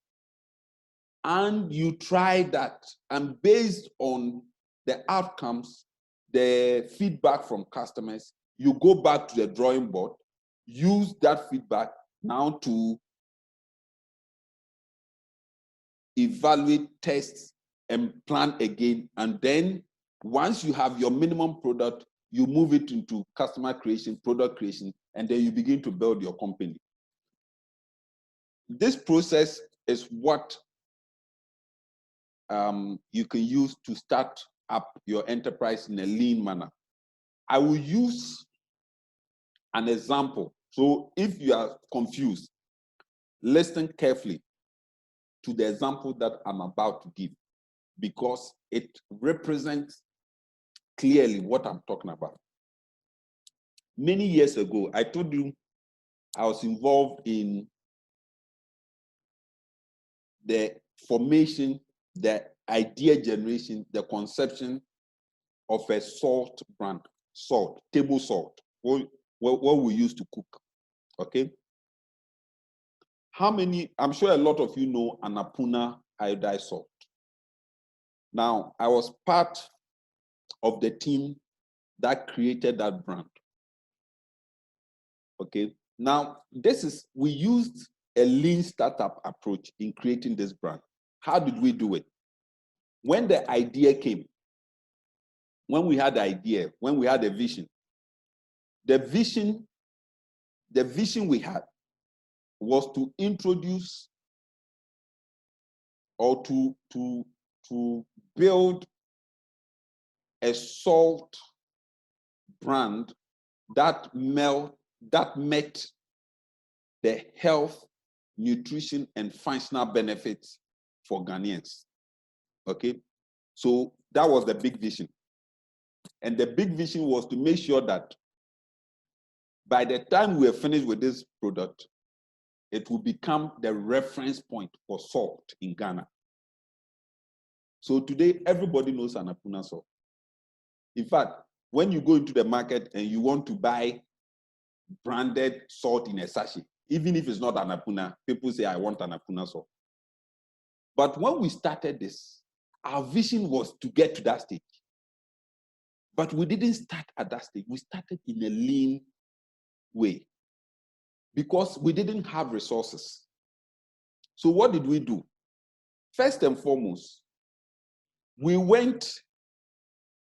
and you try that. And based on the outcomes, the feedback from customers, you go back to the drawing board, use that feedback now to evaluate, test, and plan again. And then once you have your minimum product, you move it into customer creation, product creation, and then you begin to build your company. This process is what you can use to start up your enterprise in a lean manner. I will use an example. So if you are confused, listen carefully. to the example that I'm about to give because it represents clearly what I'm talking about. Many years ago, I told you I was involved in the formation, the idea generation, the conception of a salt brand, salt, table salt, what we used to cook, okay? How many, I'm sure a lot of you know Annapurna iodized salt. Now, I was part of the team that created that brand, okay? Now, we used a lean startup approach in creating this brand. How did we do it? When the idea came, when we had the idea, when we had a vision, the vision we had was to introduce or to build a salt brand that met the health, nutrition, and functional benefits for Ghanaians. Okay, so that was the big vision. And the big vision was to make sure that by the time we are finished with this product, it will become the reference point for salt in Ghana. So today, everybody knows Annapurna salt. In fact, when you go into the market and you want to buy branded salt in a sachet, even if it's not Annapurna, people say, I want Annapurna salt. But when we started this, our vision was to get to that stage. But we didn't start at that stage. We started in a lean way because we didn't have resources. So what did we do? First and foremost, we went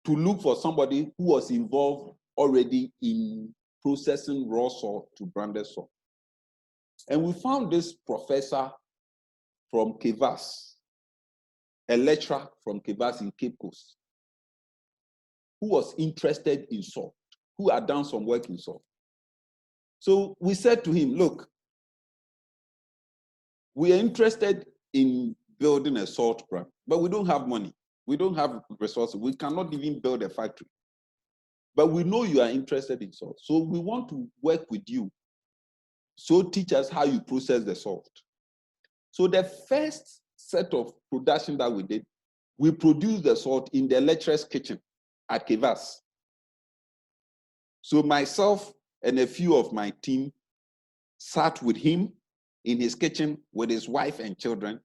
to look for somebody who was involved already in processing raw salt to branded salt. And we found this professor from Kivas, a lecturer from Kivas in Cape Coast, who was interested in salt, who had done some work in salt. So we said to him, look, we are interested in building a salt brand, but we don't have money. We don't have resources. We cannot even build a factory. But we know you are interested in salt. So we want to work with you. So teach us how you process the salt. So the first set of production that we did, we produced the salt in the lecturer's kitchen at Kivas. So myself and a few of my team sat with him in his kitchen with his wife and children,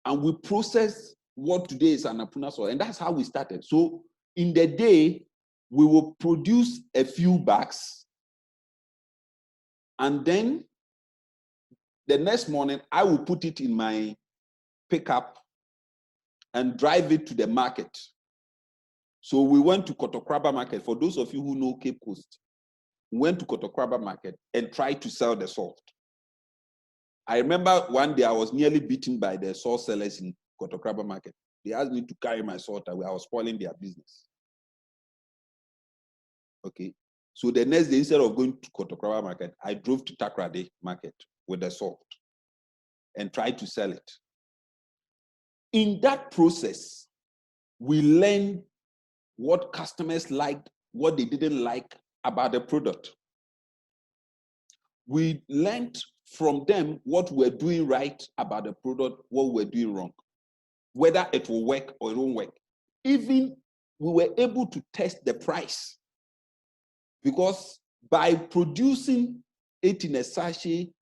and we processed what today is Annapurna salt, and that's how we started. So in the day, we will produce a few bags, and then the next morning, I will put it in my pickup and drive it to the market. So we went to Kakraba market. For those of you who know Cape Coast, we went to Kakraba market and tried to sell the salt. I remember one day I was nearly beaten by the salt sellers in Kakraba market. They asked me to carry my salt away. I was spoiling their business. Okay. So the next day, instead of going to Kakraba market, I drove to Takrade market with the salt and tried to sell it. In that process, we learned what customers liked, what they didn't like about the product. We learned from them what we're doing right about the product, what we're doing wrong, whether it will work or it won't work. Even we were able to test the price because by producing it in a sachet,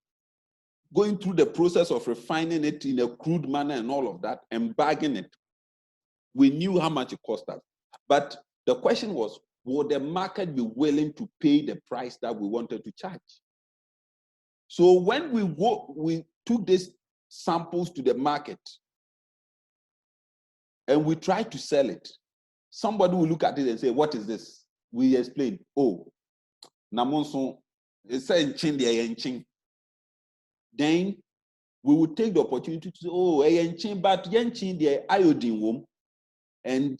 going through the process of refining it in a crude manner and all of that, and bagging it, we knew how much it cost us. But the question was, would the market be willing to pay the price that we wanted to charge? So when we took these samples to the market and we tried to sell it, somebody will look at it and say, what is this? We explain, oh, Namonson, it's a chin. Then we would take the opportunity to say, oh, but the iodine womb and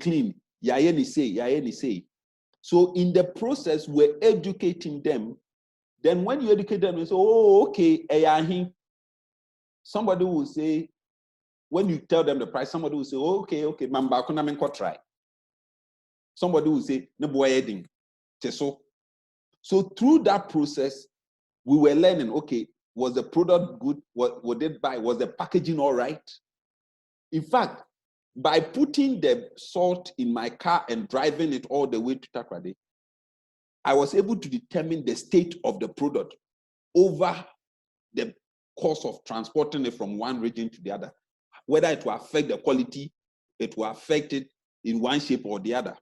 clean. Say. So in the process, we're educating them. Then when you educate them, you say, oh, okay, somebody will say, when you tell them the price, somebody will say, oh, okay, mamba kuna menko try. Somebody will say, ne boy heading. So through that process, we were learning, okay, was the product good? What did buy? Was the packaging all right? In fact, by putting the salt in my car and driving it all the way to Kakraba, I was able to determine the state of the product over the course of transporting it from one region to the other, whether it will affect the quality, it will affect it in one shape or the other.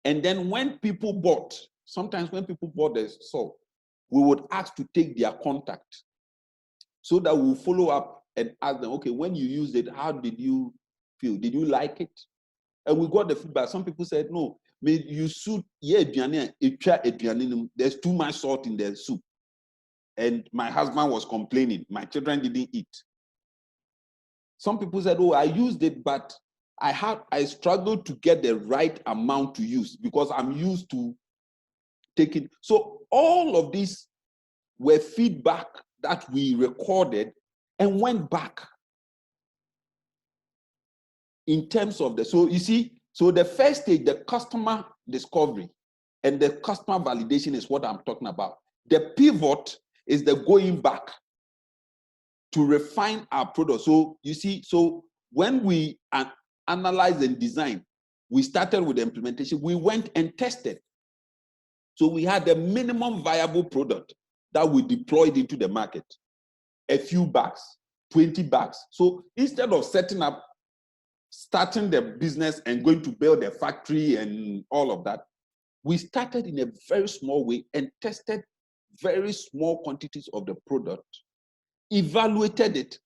And then when people bought, sometimes when people bought the salt, we would ask to take their contact so that we'll follow up and ask them, okay, when you used it, how did you feel? Did you like it? And we got the feedback. Some people said, no, you suit, there's too much salt in the soup. And my husband was complaining, my children didn't eat. Some people said, oh, I used it, but I struggled to get the right amount to use because I'm used to taking. So all of these were feedback that we recorded and went back in terms of the, so you see, so the first stage, the customer discovery and the customer validation is what I'm talking about. The pivot is the going back to refine our product. So you see, so when we analyze and design, we started with the implementation, we went and tested. So we had the minimum viable product that we deployed into the market. A few bags, 20 bags. So instead of starting the business and going to build a factory and all of that, we started in a very small way and tested very small quantities of the product, evaluated it,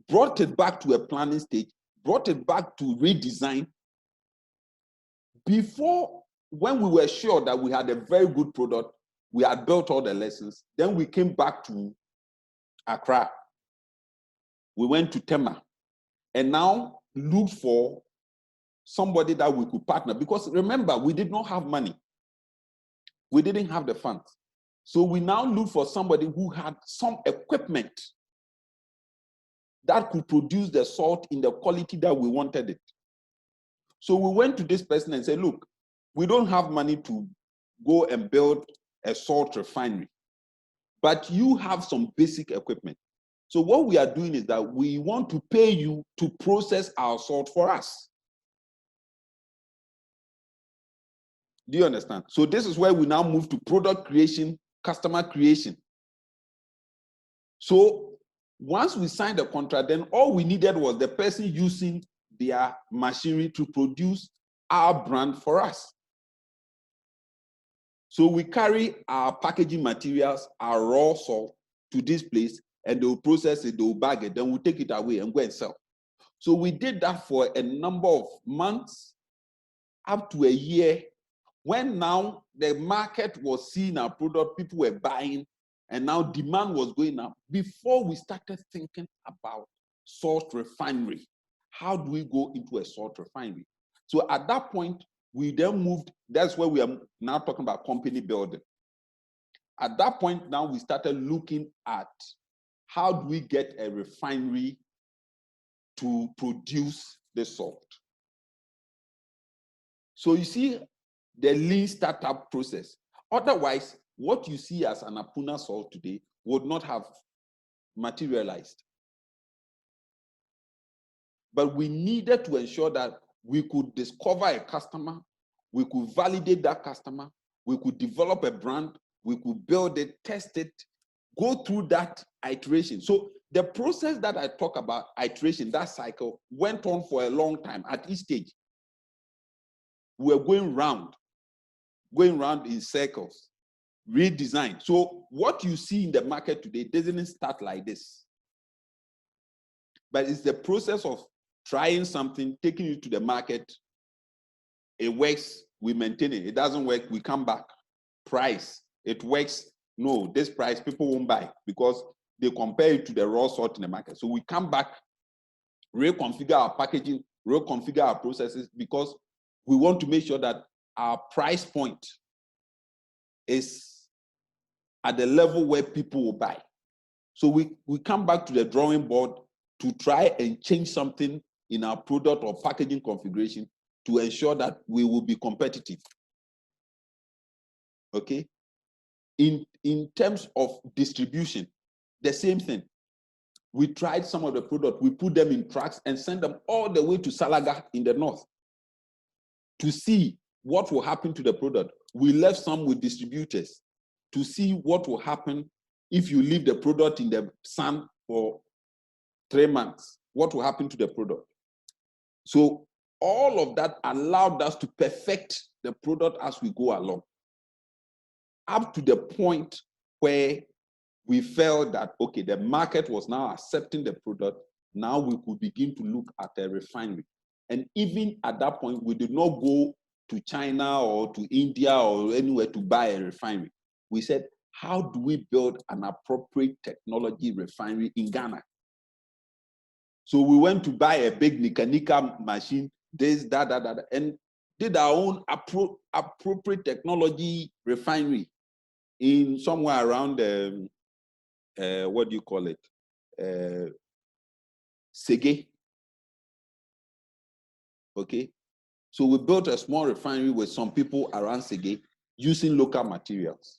brought it back to a planning stage, brought it back to redesign. Before, when we were sure that we had a very good product, we had built all the lessons, then we came back to Accra. We went to Tema and now looked for somebody that we could partner, because remember, we did not have money. We didn't have the funds. So we now look for somebody who had some equipment that could produce the salt in the quality that we wanted it. So we went to this person and said, look, we don't have money to go and build a salt refinery, but you have some basic equipment. So what we are doing is that we want to pay you to process our salt for us. Do you understand? So this is where we now move to product creation, customer creation. So once we signed the contract, then all we needed was the person using their machinery to produce our brand for us. So we carry our packaging materials, our raw salt to this place, and they'll process it, they'll bag it, then we'll take it away and go and sell. So we did that for a number of months, up to a year, when now the market was seeing our product, people were buying, and now demand was going up. Before we started thinking about salt refinery, how do we go into a salt refinery? So at that point, we then moved, that's where we are now talking about company building. At that point, now we started looking at how do we get a refinery to produce the salt. So you see the lean startup process. Otherwise, what you see as an Apuna salt today would not have materialized. But we needed to ensure that we could discover a customer, we could validate that customer, we could develop a brand, we could build it, test it, go through that iteration. So the process that I talk about, iteration, that cycle, went on for a long time. At each stage, we were going round in circles, redesign. So what you see in the market today doesn't start like this. But it's the process of trying something, taking it to the market. It works, we maintain it. It doesn't work, we come back. Price, it works. No, this price, people won't buy because they compare it to the raw salt in the market. So we come back, reconfigure our packaging, reconfigure our processes, because we want to make sure that our price point is at the level where people will buy. So we come back to the drawing board to try and change something in our product or packaging configuration to ensure that we will be competitive. Okay? In terms of distribution, the same thing. We tried some of the product, we put them in trucks and sent them all the way to Salaga in the north to see what will happen to the product. We left some with distributors to see what will happen if you leave the product in the sun for 3 months. What will happen to the product? So all of that allowed us to perfect the product as we go along, up to the point where we felt that, okay, the market was now accepting the product. Now we could begin to look at a refinery. And even at that point, we did not go to China or to India or anywhere to buy a refinery. We said, how do we build an appropriate technology refinery in Ghana? So we went to buy a big Nika machine, this, that, and did our own appropriate technology refinery in somewhere around what do you call it? Sege. Okay. So we built a small refinery with some people around Sege using local materials.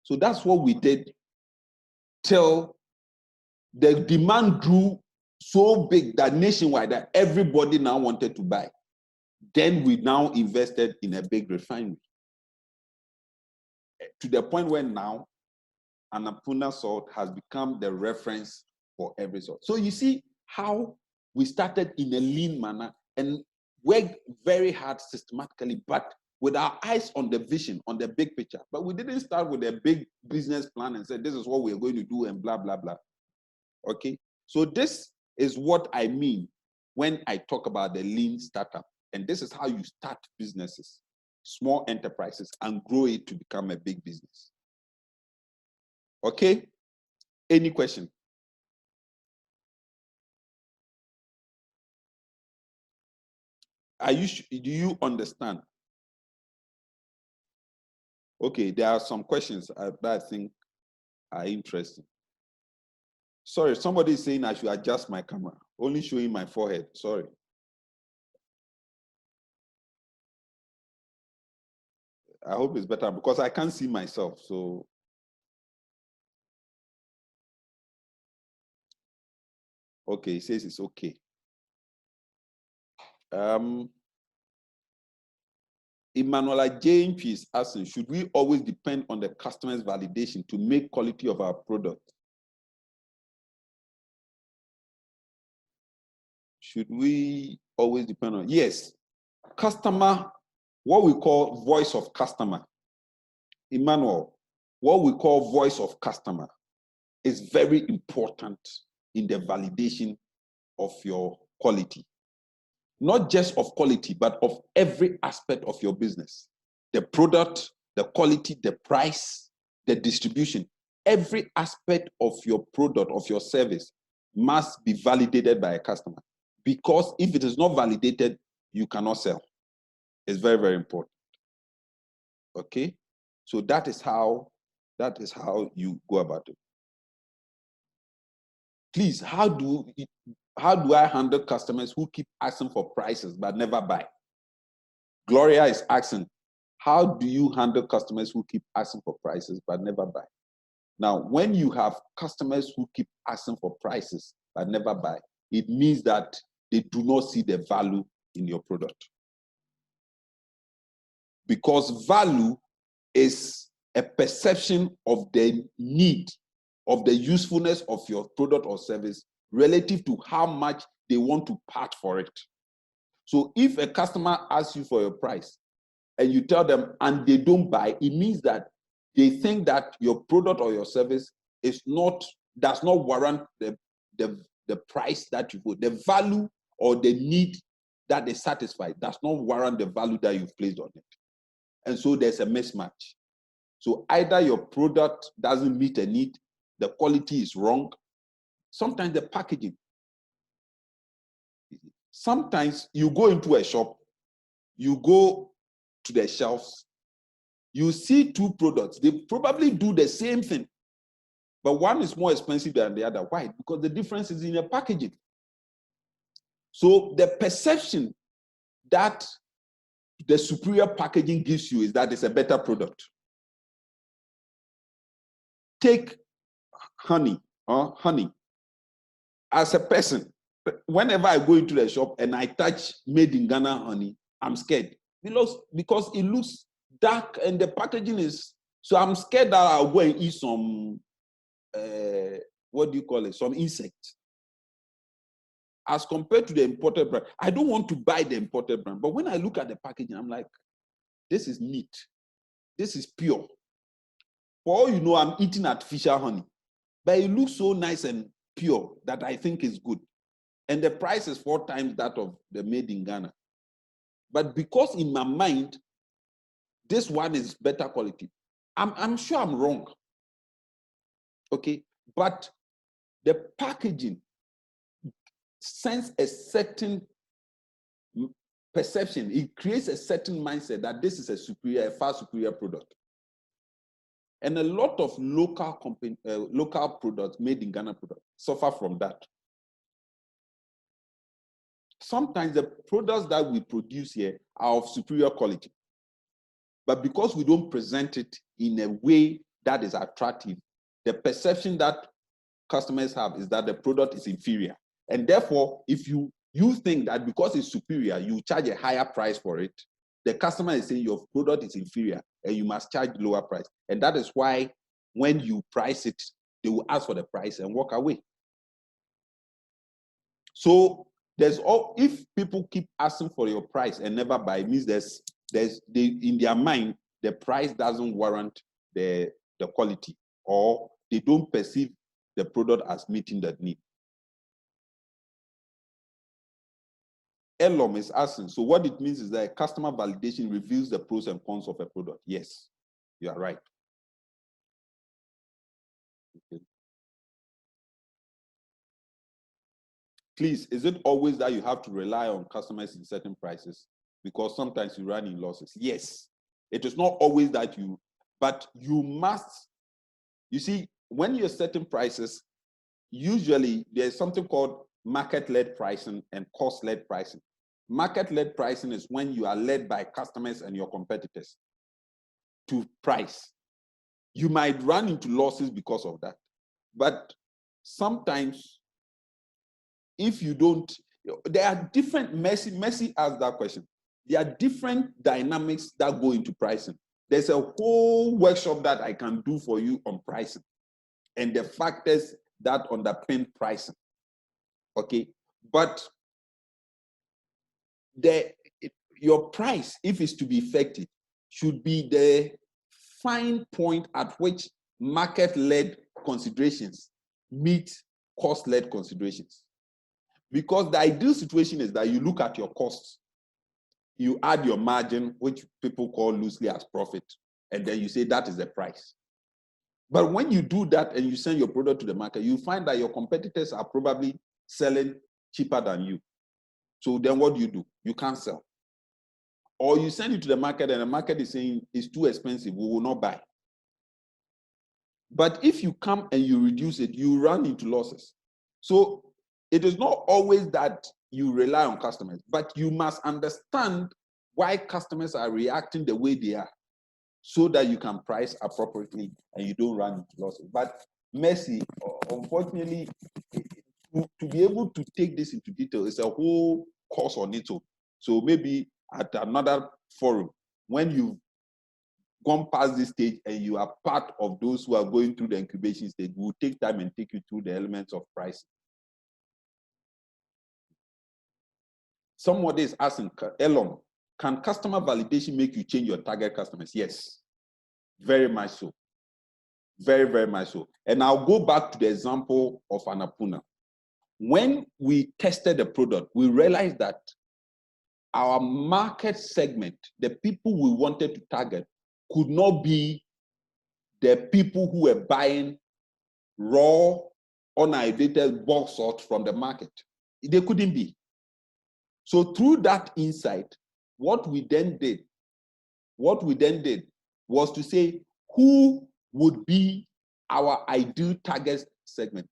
So that's what we did till the demand grew so big that nationwide that everybody now wanted to buy. Then we now invested in a big refinery. To the point where now Annapurna salt has become the reference for every salt. So you see how we started in a lean manner and worked very hard systematically, but with our eyes on the vision, on the big picture. But we didn't start with a big business plan and say, this is what we're going to do and blah, blah, blah. Okay? So this is what I mean when I talk about the lean startup. And this is how you start businesses, small enterprises, and grow it to become a big business. Okay? Any question? Do you understand? Okay, there are some questions that I think are interesting. Sorry, somebody is saying I should adjust my camera. Only showing my forehead. Sorry. I hope it's better because I can't see myself. So okay, it says it's okay. Emanuela Jane is asking, should we always depend on the customer's validation to make quality of our product? Should we always depend on? Yes. Customer, what we call voice of customer. Emmanuel, what we call voice of customer is very important in the validation of your quality. Not just of quality, but of every aspect of your business. The product, the quality, the price, the distribution. Every aspect of your product, of your service, must be validated by a customer. Because if it is not validated, you cannot sell. It's very, very important. Okay? So that is how you go about it. Please, how do I handle customers who keep asking for prices but never buy? Gloria is asking, how do you handle customers who keep asking for prices but never buy? Now, when you have customers who keep asking for prices but never buy, it means that they do not see the value in your product. Because value is a perception of the need, of the usefulness of your product or service relative to how much they want to part for it. So if a customer asks you for your price and you tell them and they don't buy, it means that they think that your product or your service does not warrant the price that you put. The value or the need that is satisfied does not warrant the value that you've placed on it. And so there's a mismatch. So either your product doesn't meet a need, the quality is wrong. Sometimes the packaging. Sometimes you go into a shop, you go to the shelves, you see two products. They probably do the same thing, But one is more expensive than the other. Why? Because the difference is in the packaging. So the perception that the superior packaging gives you is that it's a better product. Take honey. As a person, whenever I go into the shop and I touch made in Ghana honey, I'm scared because it looks dark and the packaging is. So I'm scared that I'll go and eat some, some insect. As compared to the imported brand, I don't want to buy the imported brand. But when I look at the packaging, I'm like, this is neat. This is pure. For all you know, I'm eating artificial honey. But it looks so nice and pure that I think it's good. And the price is 4 times that of the made in Ghana. But because in my mind, this one is better quality, I'm sure I'm wrong. Okay, but the packaging sends a certain perception. It creates a certain mindset that this is a far superior product. And a lot of local products, made in Ghana products, suffer from that. Sometimes the products that we produce here are of superior quality. But because we don't present it in a way that is attractive, the perception that customers have is that the product is inferior. And therefore, if you think that because it's superior, you charge a higher price for it, the customer is saying your product is inferior and you must charge lower price. And that is why when you price it, they will ask for the price and walk away. So if people keep asking for your price and never buy, it means in their mind, the price doesn't warrant the quality, or they don't perceive the product as meeting that need. Elom is asking, so what it means is that customer validation reveals the pros and cons of a product. Yes, you are right. Okay. Please, is it always that you have to rely on customers in certain prices? Because sometimes you run in losses. Yes, it is not always that but you must, you see, when you're setting prices, usually there's something called market-led pricing and cost-led pricing. Market-led pricing is when you are led by customers and your competitors to price. You might run into losses because of that. But sometimes, if you don't, there are different, Messi asked that question. There are different dynamics that go into pricing. There's a whole workshop that I can do for you on pricing and the factors that underpin pricing. Okay, but your price, if it's to be effective, should be the fine point at which market-led considerations meet cost-led considerations. Because the ideal situation is that you look at your costs, you add your margin, which people call loosely as profit, and then you say that is the price. But when you do that and you send your product to the market, you find that your competitors are probably selling cheaper than you. So then what do? You can't sell. Or you send it to the market and the market is saying it's too expensive, we will not buy. But if you come and you reduce it, you run into losses. So it is not always that you rely on customers, but you must understand why customers are reacting the way they are so that you can price appropriately and you don't run into losses. But Messi, unfortunately, to be able to take this into detail is a whole course on its own. So maybe at another forum, when you've gone past this stage and you are part of those who are going through the incubation stage, we'll take time and take you through the elements of pricing. Somebody is asking, Elon, can customer validation make you change your target customers? Yes, very much so. Very, very much so. And I'll go back to the example of Annapurna. When we tested the product, we realized that our market segment, the people we wanted to target, could not be the people who were buying raw, unhydrated bulk salt from the market. They couldn't be. So through that insight, what we then did was to say, who would be our ideal target segment.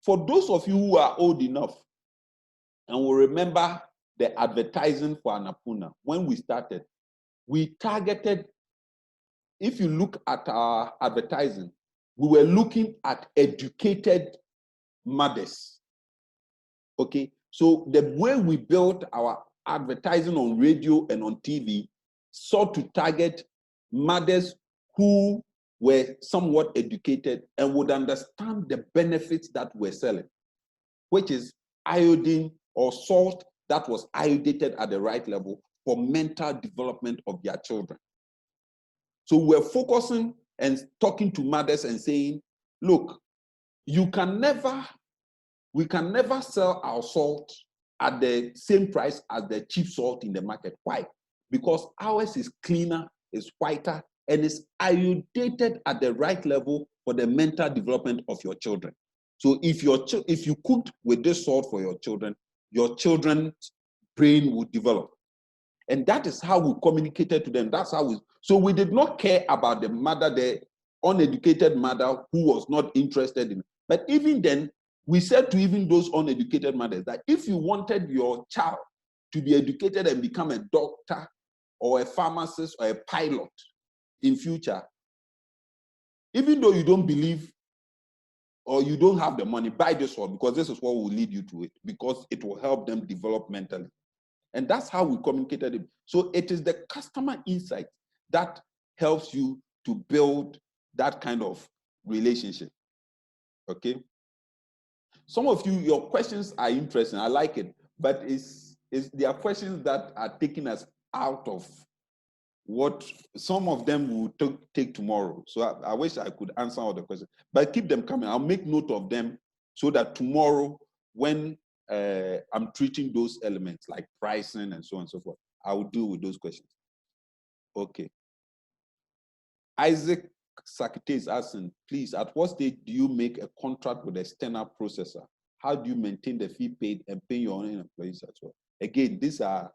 For those of you who are old enough and will remember the advertising for Annapurna, when we started, we targeted, if you look at our advertising, we were looking at educated mothers. Okay, so the way we built our advertising on radio and on TV sought to target mothers who were somewhat educated and would understand the benefits that we're selling, which is iodine or salt that was iodated at the right level for mental development of their children. So we're focusing and talking to mothers and saying, look, we can never sell our salt at the same price as the cheap salt in the market. Why? Because ours is cleaner, is whiter, and is iodated at the right level for the mental development of your children. So if you cooked with this salt for your children's brain would develop. And that is how we communicated to them. That's how so we did not care about the mother, the uneducated mother who was not interested in. But even then, we said to even those uneducated mothers that if you wanted your child to be educated and become a doctor or a pharmacist or a pilot in future, even though you don't believe or you don't have the money, buy this one, because this is what will lead you to it, because it will help them develop mentally. And that's how we communicated it. So it is the customer insight that helps you to build that kind of relationship. Okay? Some of you, your questions are interesting. I like it, but there are questions that are taking us out of what some of them will take tomorrow. So I wish I could answer all the questions, but keep them coming. I'll make note of them so that tomorrow, when I'm treating those elements like pricing and so on and so forth, I will deal with those questions. Okay. Isaac Sakite is asking, please, at what stage do you make a contract with an external processor? How do you maintain the fee paid and pay your own employees as well? Again, these are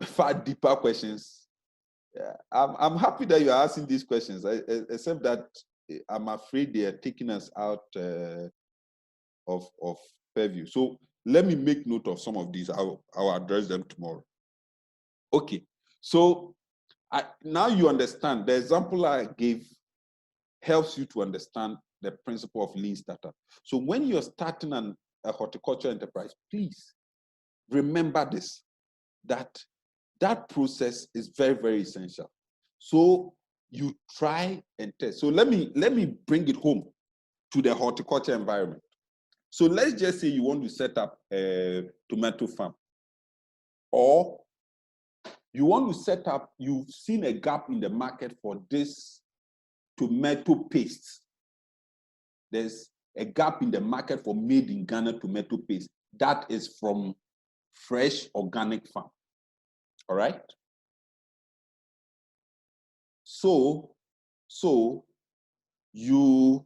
far deeper questions. I'm happy that you are asking these questions, except that I'm afraid they are taking us out of purview. So let me make note of some of these. I'll address them tomorrow. Okay, so now you understand. The example I gave helps you to understand the principle of lean startup. So when you're starting a horticulture enterprise, please remember this, that process is very, very essential. So you try and test. So let me bring it home to the horticulture environment. So let's just say you want to set up a tomato farm, or you want to set up, you've seen a gap in the market for this tomato paste. There's a gap in the market for made in Ghana tomato paste. That is from fresh organic farm. All right? So you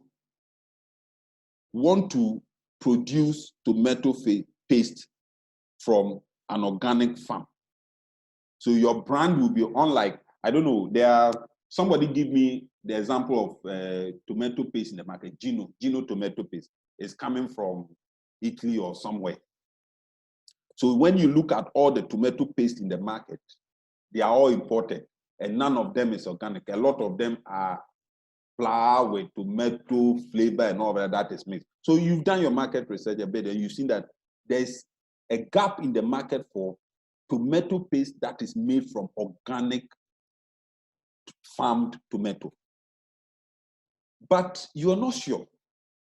want to produce tomato paste from an organic farm. So your brand will be unlike, I don't know, somebody give me the example of tomato paste in the market. Gino tomato paste is coming from Italy or somewhere. So when you look at all the tomato paste in the market, they are all imported and none of them is organic. A lot of them are flour with tomato flavor and all that is mixed. So you've done your market research a bit and you've seen that there's a gap in the market for tomato paste that is made from organic farmed tomato. But you're not sure.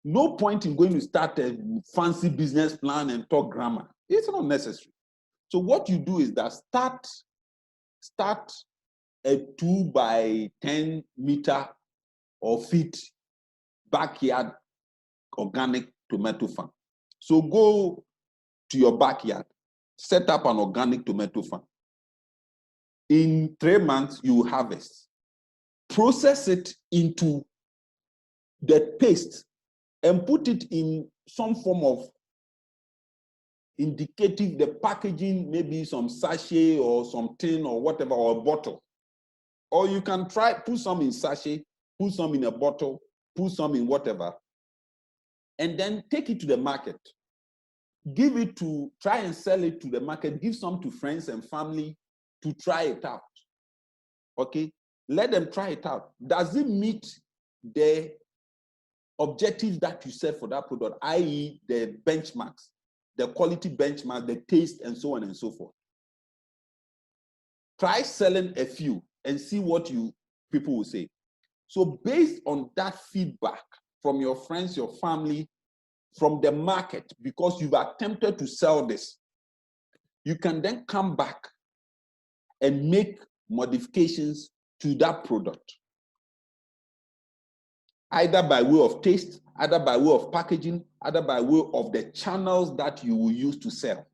No point in going to start a fancy business plan and talk grammar. It's not necessary. So what you do is that start a 2 by 10 meter or feet backyard organic tomato farm. So go to your backyard, set up an organic tomato farm. In 3 months, you will harvest. Process it into the paste and put it in some form of indicative, the packaging, maybe some sachet or some tin or whatever, or a bottle. Or you can try, put some in sachet, put some in a bottle, put some in whatever, and then take it to the market. Give it to, try and sell it to the market. Give some to friends and family to try it out. Okay? Let them try it out. Does it meet the objectives that you set for that product, i.e. the benchmarks, the quality benchmark, the taste, and so on and so forth? Try selling a few and see what people will say. So based on that feedback from your friends, your family, from the market, because you've attempted to sell this, you can then come back and make modifications to that product, either by way of taste, either by way of packaging, either by way of the channels that you will use to sell.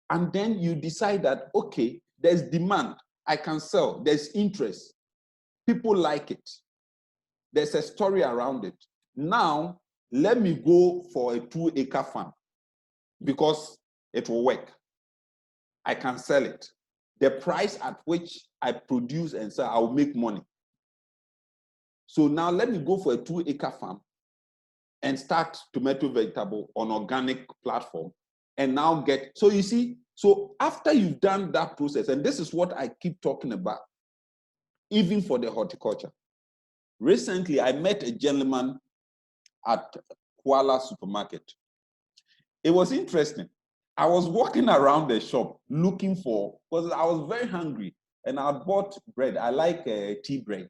And then you decide that, okay, there's demand, I can sell, there's interest, people like it, there's a story around it. Now, let me go for a 2-acre farm because it will work. I can sell it. The price at which I produce and sell, I will make money. So now let me go for a 2-acre farm and start tomato vegetable on organic platform and now get, so you see, so after you've done that process, and this is what I keep talking about, even for the horticulture. Recently, I met a gentleman at Kuala Supermarket. It was interesting. I was walking around the shop looking for, because I was very hungry and I bought bread. I like tea bread.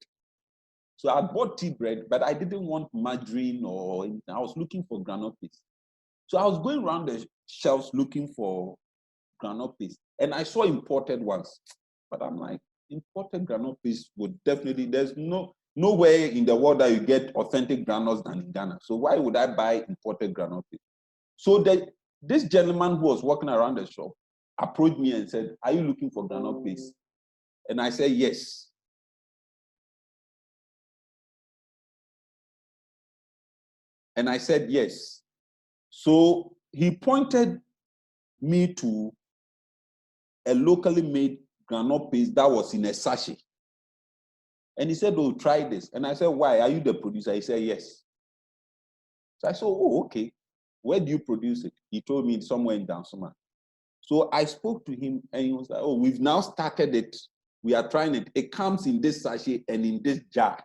So I bought tea bread, but I didn't want margarine or anything. I was looking for groundnut paste. So I was going around the shelves looking for groundnut paste, and I saw imported ones. But I'm like, imported groundnut paste would definitely, there's nowhere in the world that you get authentic granules than in Ghana. So why would I buy imported groundnut paste? So this gentleman who was walking around the shop approached me and said, are you looking for groundnut paste? And I said, yes. And I said, yes. So he pointed me to a locally made groundnut paste that was in a sachet. And he said, oh, try this. And I said, why? Are you the producer? He said, yes. So I said, oh, okay. Where do you produce it? He told me somewhere in Dansuma. So I spoke to him and he was like, oh, we've now started it. We are trying it. It comes in this sachet and in this jar.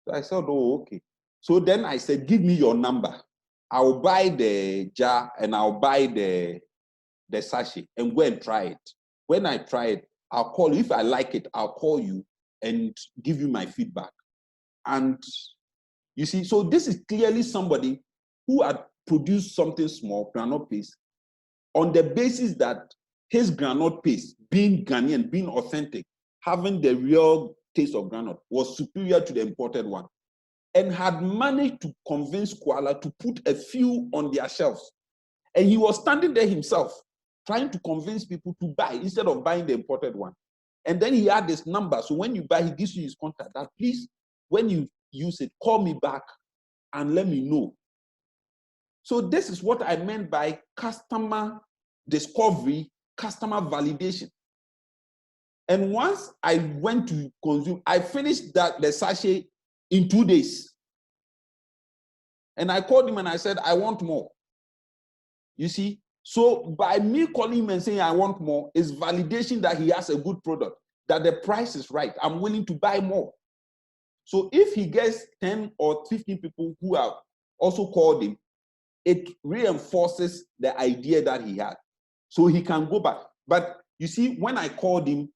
So I said, oh, okay. So then I said, give me your number. I'll buy the jar and I'll buy the sachet and go and try it. When I try it, I'll call you. If I like it, I'll call you and give you my feedback. And you see, so this is clearly somebody who had produced something small, groundnut paste, on the basis that his groundnut paste, being Ghanaian, being authentic, having the real taste of groundnut, was superior to the imported one, and had managed to convince Kuala to put a few on their shelves. And he was standing there himself, trying to convince people to buy instead of buying the imported one. And then he had this number. So when you buy, he gives you his contact. That please, when you use it, call me back and let me know. So this is what I meant by customer discovery, customer validation. And once I went to consume, I finished the sachet in 2 days. And I called him and I said, I want more. You see? So by me calling him and saying I want more is validation that he has a good product, that the price is right. I'm willing to buy more. So if he gets 10 or 15 people who have also called him, it reinforces the idea that he had. So he can go back. But you see, when I called him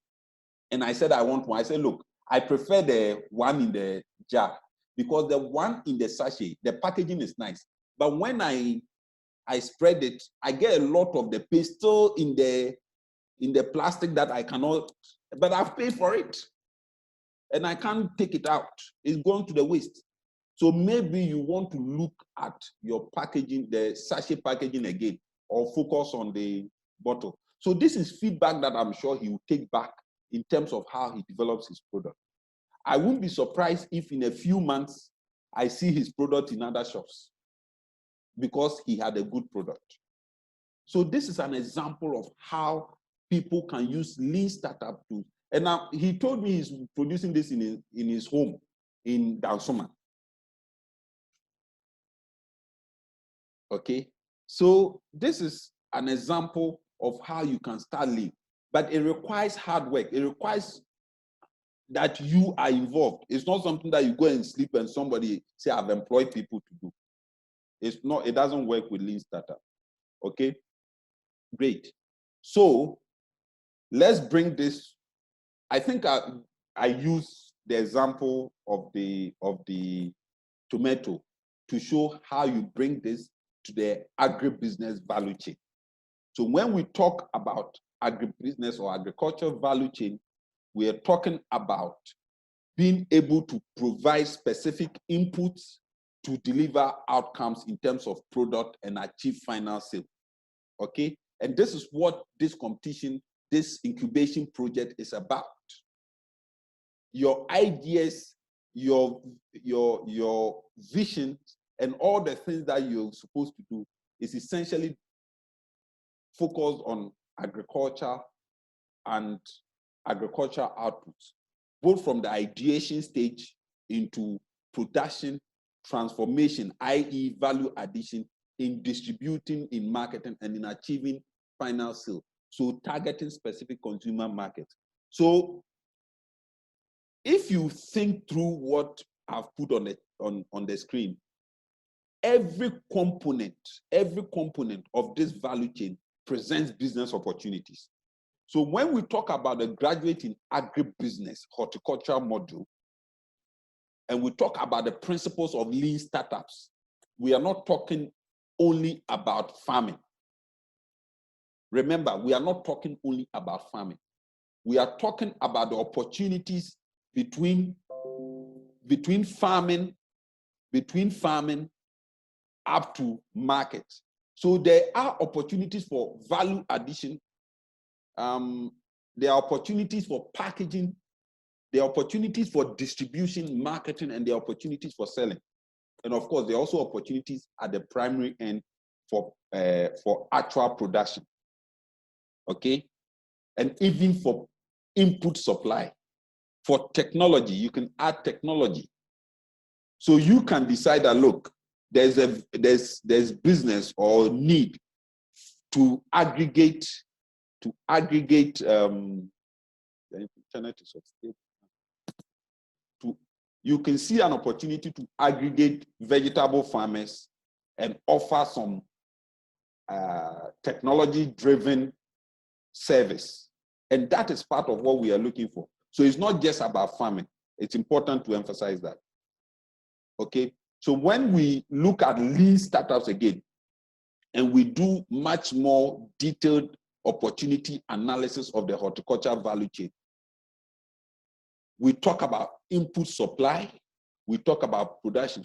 and I said I want more, I said, look, I prefer the one in the jar because the one in the sachet, the packaging is nice. But when I spread it, I get a lot of the paste still in the plastic that I cannot, but I've paid for it. And I can't take it out. It's going to the waste. So maybe you want to look at your packaging, the sachet packaging again, or focus on the bottle. So this is feedback that I'm sure he will take back in terms of how he develops his product. I wouldn't be surprised if in a few months, I see his product in other shops because he had a good product. So this is an example of how people can use lean startup tools And now he told me he's producing this in his home in Dansoma. Okay, so this is an example of how you can start lean, but it requires hard work. It requires that you are involved. It's not something that you go and sleep and somebody say, I've employed people to do. It's not, it doesn't work with lean startup. Okay, great. So let's bring this. I think I use the example of the tomato to show how you bring this to the agribusiness value chain. So when we talk about agribusiness or agriculture value chain, we are talking about being able to provide specific inputs to deliver outcomes in terms of product and achieve final sale. Okay, and this is what this competition, this incubation project is about. Your ideas, your vision, and all the things that you're supposed to do is essentially focused on agriculture and agricultural outputs, both from the ideation stage into production, transformation, i.e. value addition, in distributing, in marketing, and in achieving final sale. So targeting specific consumer markets. So if you think through what I've put on the screen, every component of this value chain presents business opportunities. So when we talk about the graduate in agribusiness horticulture module, and we talk about the principles of lean startups, we are not talking only about farming. Remember, we are not talking only about farming. We are talking about the opportunities between farming up to market. So there are opportunities for value addition. There are opportunities for packaging. There are opportunities for distribution, marketing, and there are opportunities for selling. And of course, there are also opportunities at the primary end for actual production. Okay, and even for input supply. For technology, you can add technology. So you can decide that, look, there's business or need to aggregate the internet is unstable. You can see an opportunity to aggregate vegetable farmers and offer some technology-driven service. And that is part of what we are looking for. So it's not just about farming. It's important to emphasize that. Okay, so when we look at lean startups again, and we do much more detailed opportunity analysis of the horticulture value chain, we talk about input supply, we talk about production.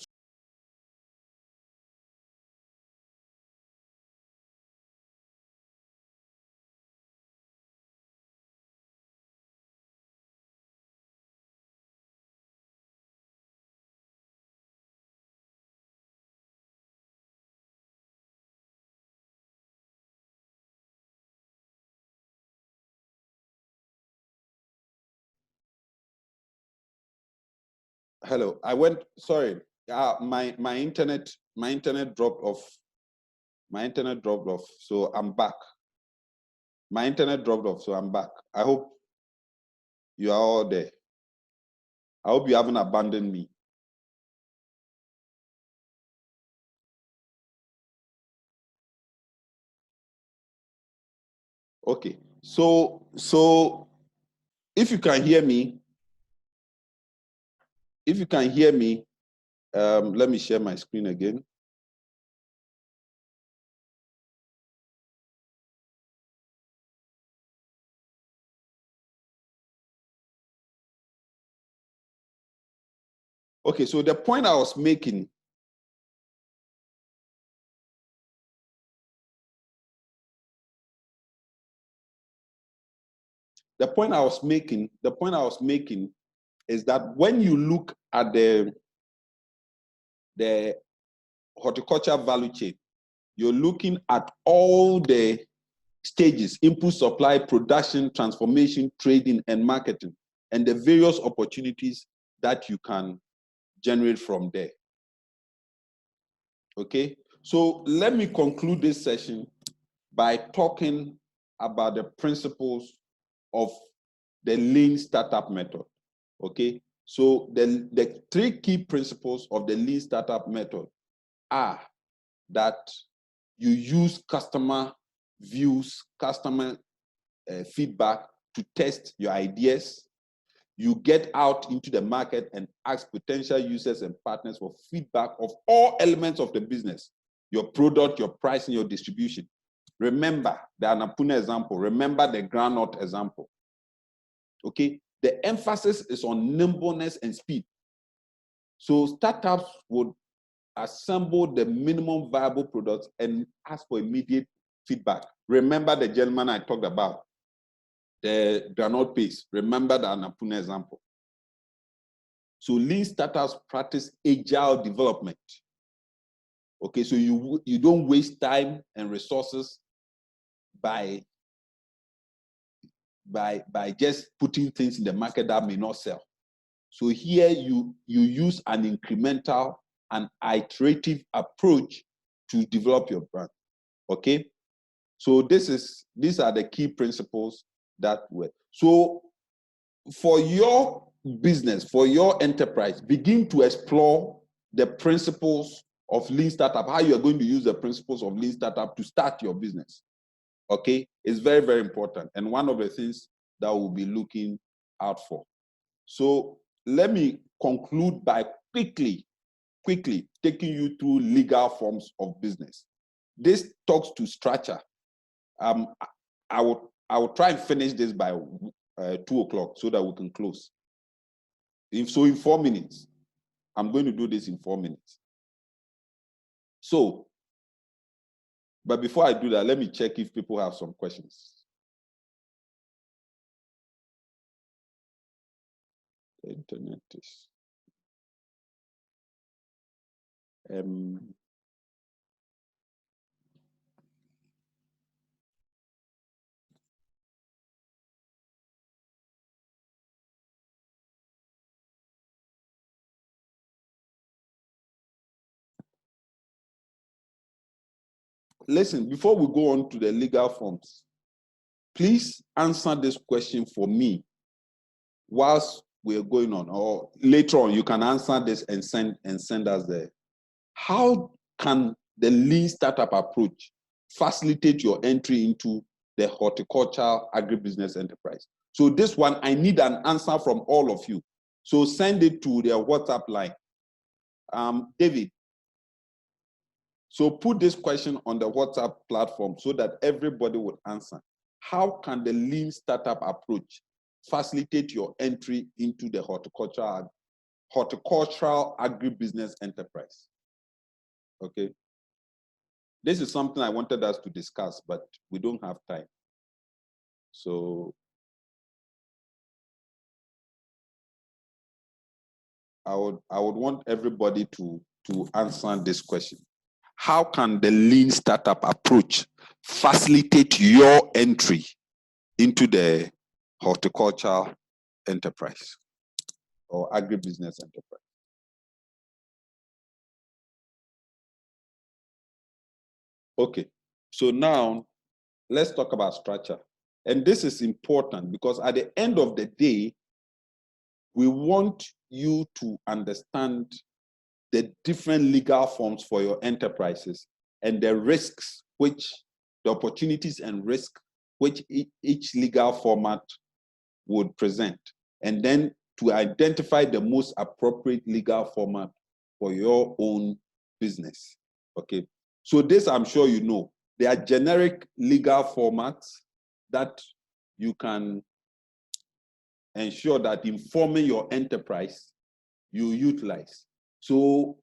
Hello, sorry, my internet dropped off. My internet dropped off, so I'm back. My internet dropped off, so I'm back. I hope you are all there. I hope you haven't abandoned me. Okay, so if you can hear me, let me share my screen again. Okay, so the point I was making, the point I was making is that when you look at the horticulture value chain, you're looking at all the stages: input, supply, production, transformation, trading, and marketing, and the various opportunities that you can generate from there. Okay, so let me conclude this session by talking about the principles of the lean startup method. Okay, so the 3 key principles of the lean startup method are that you use customer views, customer feedback to test your ideas. You get out into the market and ask potential users and partners for feedback of all elements of the business: your product, your pricing, your distribution. Remember the Annapurna example. Remember the groundnut example. Okay, the emphasis is on nimbleness and speed. So startups would assemble the minimum viable products and ask for immediate feedback. Remember the gentleman I talked about, the groundnut paste. Remember the Annapurna example. So lean startups practice agile development. Okay, so you don't waste time and resources by just putting things in the market that may not sell. So here you use an incremental and iterative approach to develop your brand. Okay, so these are the key principles that work. So for your business, for your enterprise, begin to explore the principles of lean startup, how you are going to use the principles of lean startup to start your business. Okay, it's very, very important, and one of the things that we'll be looking out for. So let me conclude by quickly taking you through legal forms of business. This talks to structure. I will try and finish this by 2 o'clock so that we can close. In 4 minutes, I'm going to do this in 4 minutes. So, but before I do that, let me check if people have some questions. The internet is. Listen, before we go on to the legal forms, please answer this question for me whilst we're going on, or later on you can answer this and send us there. How can the lean startup approach facilitate your entry into the horticultural agribusiness enterprise? So this one, I need an answer from all of you. So send it to their WhatsApp line. David, so put this question on the WhatsApp platform so that everybody would answer. How can the lean startup approach facilitate your entry into the horticultural agribusiness enterprise? Okay. This is something I wanted us to discuss, but we don't have time. So I would want everybody to answer this question. How can the lean startup approach facilitate your entry into the horticultural enterprise or agribusiness enterprise? Okay, so now let's talk about structure. And this is important because at the end of the day, we want you to understand the different legal forms for your enterprises and the risks, the opportunities and risks which each legal format would present. And then to identify the most appropriate legal format for your own business. Okay, so this I'm sure you know. There are generic legal formats that you can ensure that in forming your enterprise, you utilize. So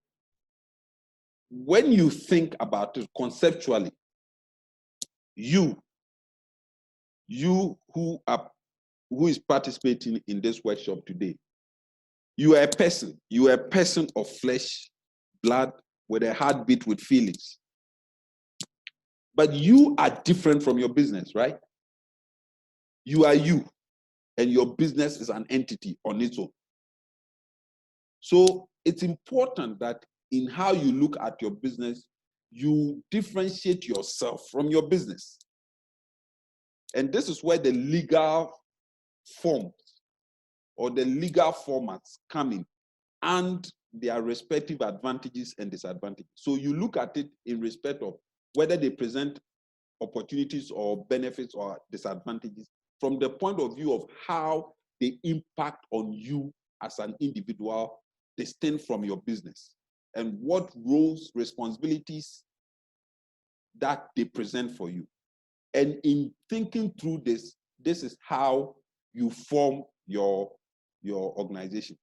when you think about it conceptually, you who is participating in this workshop today, you are a person. You are a person of flesh, blood, with a heartbeat, with feelings. But you are different from your business, right? You are you, and your business is an entity on its own. So it's important that in how you look at your business, you differentiate yourself from your business. And this is where the legal forms or the legal formats come in and their respective advantages and disadvantages. So you look at it in respect of whether they present opportunities or benefits or disadvantages from the point of view of how they impact on you as an individual distinct from your business, and what roles, responsibilities that they present for you. And in thinking through this, this is how you form your organization.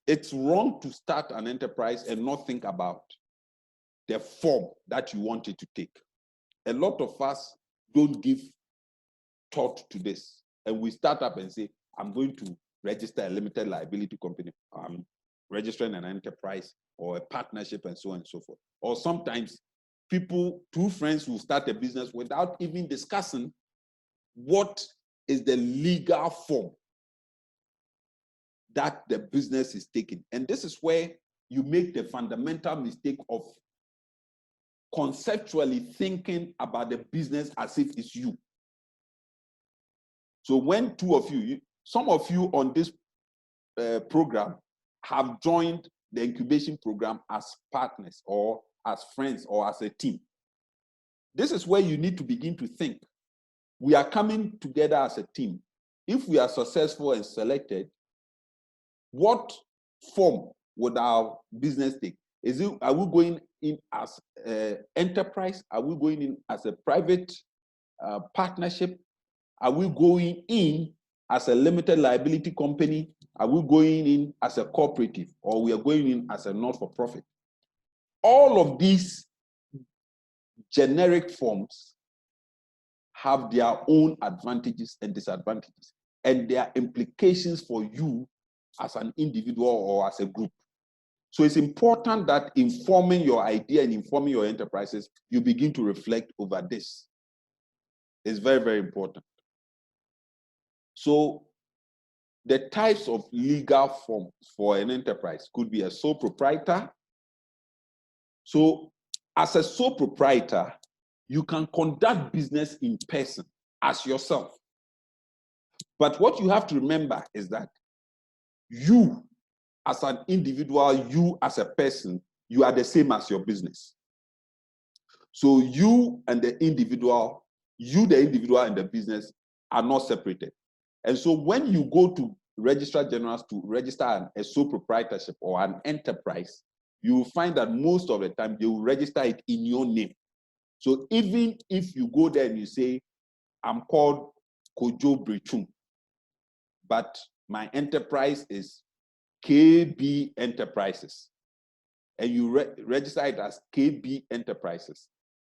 It's wrong to start an enterprise and not think about the form that you want it to take. A lot of us don't give thought to this. And we start up and say, I'm going to register a limited liability company. I'm registering an enterprise or a partnership and so on and so forth. Or sometimes two friends will start a business without even discussing what is the legal form that the business is taking. And this is where you make the fundamental mistake of conceptually thinking about the business as if it's you. So when two of you, some of you on this program have joined the incubation program as partners or as friends or as a team. This is where you need to begin to think. We are coming together as a team. If we are successful and selected, what form would our business take? Are we going in as an enterprise? Are we going in as a private partnership? Are we going in as a limited liability company? Are we going in as a cooperative, or we are going in as a not-for-profit? All of these generic forms have their own advantages and disadvantages, and their implications for you as an individual or as a group. So it's important that in forming your idea and informing your enterprises, you begin to reflect over this. It's very, very important. So the types of legal forms for an enterprise could be a sole proprietor. So as a sole proprietor, you can conduct business in person as yourself. But what you have to remember is that you as an individual, you as a person, you are the same as your business. So you and the individual, the individual and the business are not separated. And so when you go to registrar generals to register a sole proprietorship or an enterprise, you will find that most of the time they will register it in your name. So even if you go there and you say, I'm called Kojo Brichum, but my enterprise is KB Enterprises, and you register it as KB Enterprises,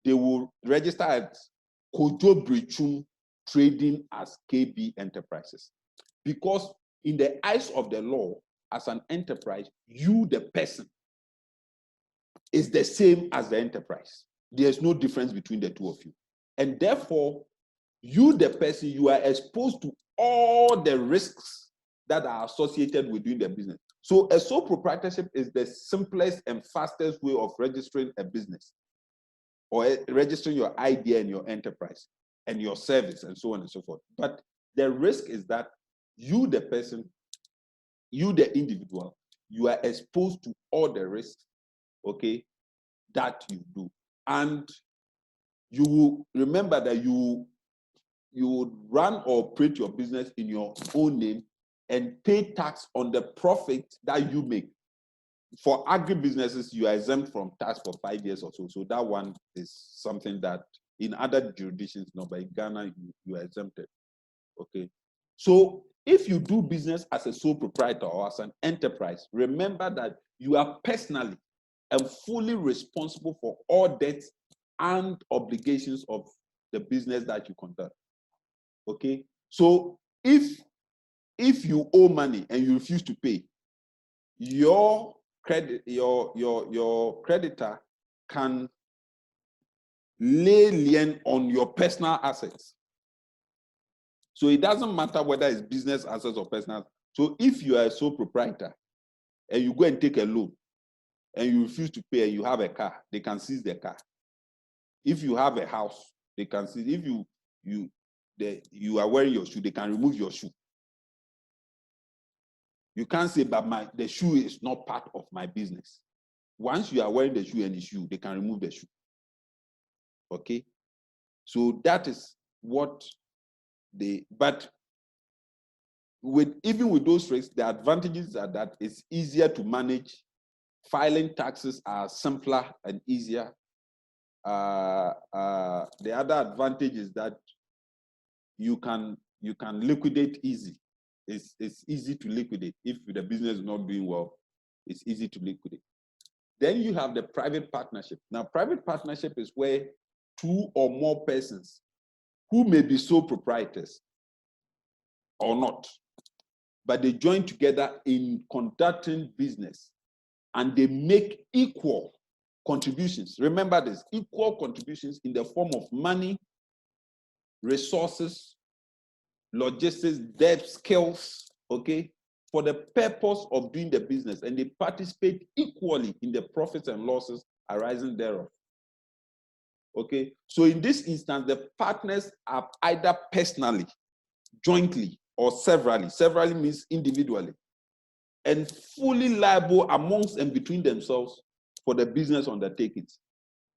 they will register as Kojo Brichum Trading as KB Enterprises. Because in the eyes of the law, as an enterprise, you, the person, is the same as the enterprise. There's no difference between the two of you. And therefore, you, the person, you are exposed to all the risks that are associated with doing the business. So a sole proprietorship is the simplest and fastest way of registering a business, or registering your idea and your enterprise and your service and so on and so forth. But the risk is that you, the person, you, the individual, you are exposed to all the risks, okay, that you do. And you will remember that you would run or operate your business in your own name and pay tax on the profit that you make. For agribusinesses, you are exempt from tax for 5 years or so. So that one is something that in other jurisdictions, no, but in Ghana, you are exempted. Okay. So if you do business as a sole proprietor or as an enterprise, remember that you are personally and fully responsible for all debts and obligations of the business that you conduct. Okay. So if you owe money and you refuse to pay, your creditor can lay lien on your personal assets. So it doesn't matter whether it's business assets or personal. So if you are a sole proprietor and you go and take a loan and you refuse to pay and you have a car, they can seize the car. If you have a house, they can seize. If you are wearing your shoe, they can remove your shoe. You can't say, but the shoe is not part of my business. Once you are wearing the shoe and the shoe, they can remove the shoe. Okay? So that is what but even with those risks, the advantages are that it's easier to manage. Filing taxes are simpler and easier. The other advantage is that you can liquidate easy. It's easy to liquidate. If the business is not doing well, it's easy to liquidate. Then you have the private partnership. Now, private partnership is where two or more persons who may be sole proprietors or not, but they join together in conducting business and they make equal contributions. Remember this, equal contributions in the form of money, resources, logistics, debt, skills, okay, for the purpose of doing the business, and they participate equally in the profits and losses arising thereof. Okay, so in this instance, the partners are either personally, jointly, or severally. Severally means individually, and fully liable amongst and between themselves for the business undertakings.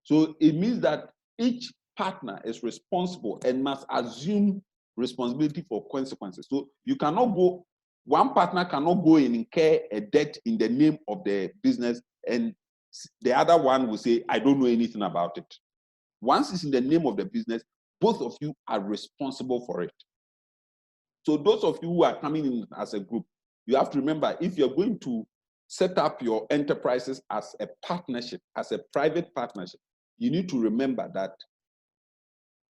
So it means that each partner is responsible and must assume responsibility for consequences. So you cannot go, one partner cannot go and incur a debt in the name of the business and the other one will say, I don't know anything about it. Once it's in the name of the business, both of you are responsible for it. So those of you who are coming in as a group, you have to remember, if you're going to set up your enterprises as a partnership, as a private partnership, you need to remember that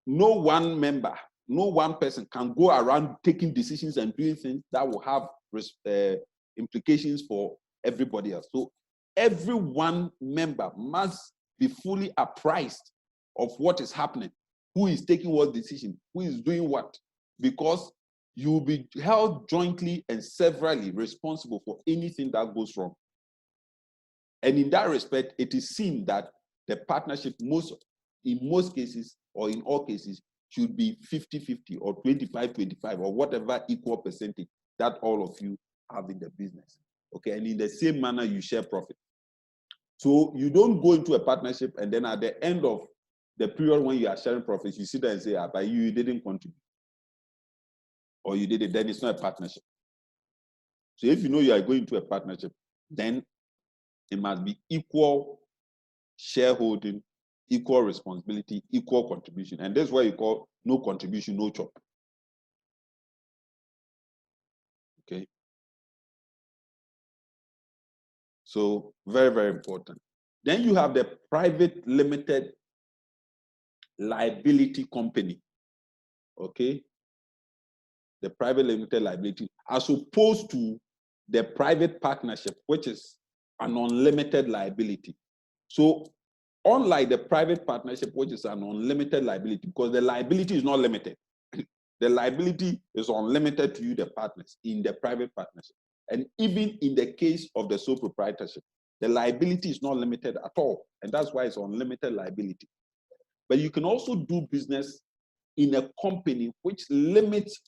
no one member, no one person can go around taking decisions and doing things that will have implications for everybody else. So every one member must be fully apprised of what is happening, who is taking what decision, who is doing what, because you will be held jointly and severally responsible for anything that goes wrong. And in that respect, it is seen that the partnership in most cases or in all cases should be 50-50 or 25-25 or whatever equal percentage that all of you have in the business. Okay, and in the same manner, you share profit. So you don't go into a partnership and then at the end of the period when you are sharing profits, you sit there and say, but you didn't contribute. Or you did it, then it's not a partnership. So if you know you are going to a partnership, then it must be equal shareholding, equal responsibility, equal contribution. And that's why you call no contribution, no chop. Okay. So very, very important. Then you have the private limited liability company. Okay. The private limited liability, as opposed to the private partnership, which is an unlimited liability. So unlike the private partnership, which is an unlimited liability, because the liability is not limited. The liability is unlimited to you, the partners, in the private partnership. And even in the case of the sole proprietorship, the liability is not limited at all. And that's why it's unlimited liability. But you can also do business in a company which limits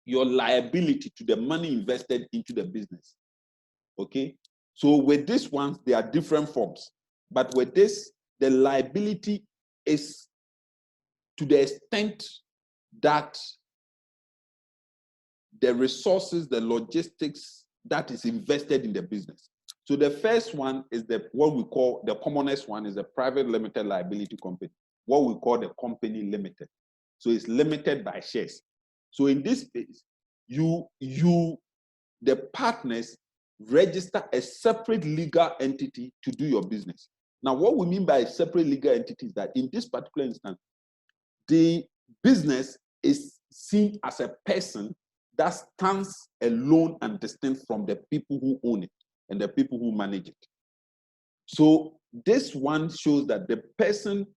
your liability to the money invested into the business. Okay? So with this one, there are different forms. But with this, the liability is to the extent that the resources, the logistics that is invested in the business. So the first one is what we call, the commonest one is the private limited liability company, what we call the company limited. So it's limited by shares. So in this case, the partners register a separate legal entity to do your business. Now, what we mean by a separate legal entity is that in this particular instance, the business is seen as a person that stands alone and distinct from the people who own it and the people who manage it. So this one shows that the person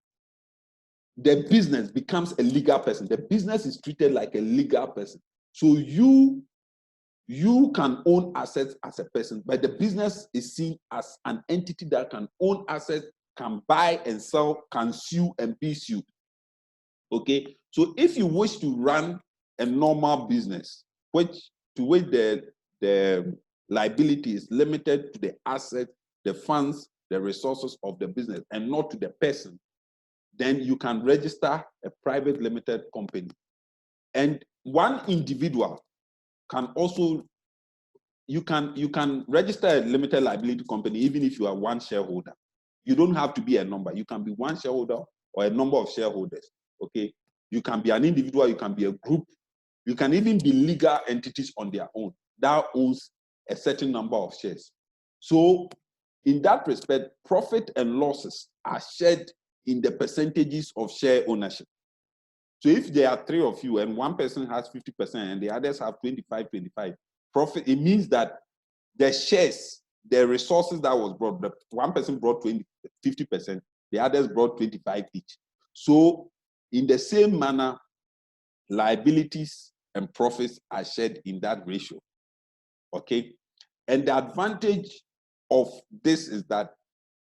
the business becomes a legal person. The business is treated like a legal person. So you can own assets as a person, but the business is seen as an entity that can own assets, can buy and sell, can sue and be sued. Okay, so if you wish to run a normal business, which the liability is limited to the assets, the funds, the resources of the business, and not to the person, then you can register a private limited company. And one individual can also, you can register a limited liability company even if you are one shareholder. You don't have to be a number. You can be one shareholder or a number of shareholders. Okay, you can be an individual, you can be a group, you can even be legal entities on their own that owns a certain number of shares. So in that respect, profit and losses are shared in the percentages of share ownership. So if there are 3 of you and one person has 50% and the others have 25, profit, it means that the shares, the resources that was brought, the one person brought 50%, the others brought 25 each. So in the same manner, liabilities and profits are shared in that ratio. Okay? And the advantage of this is that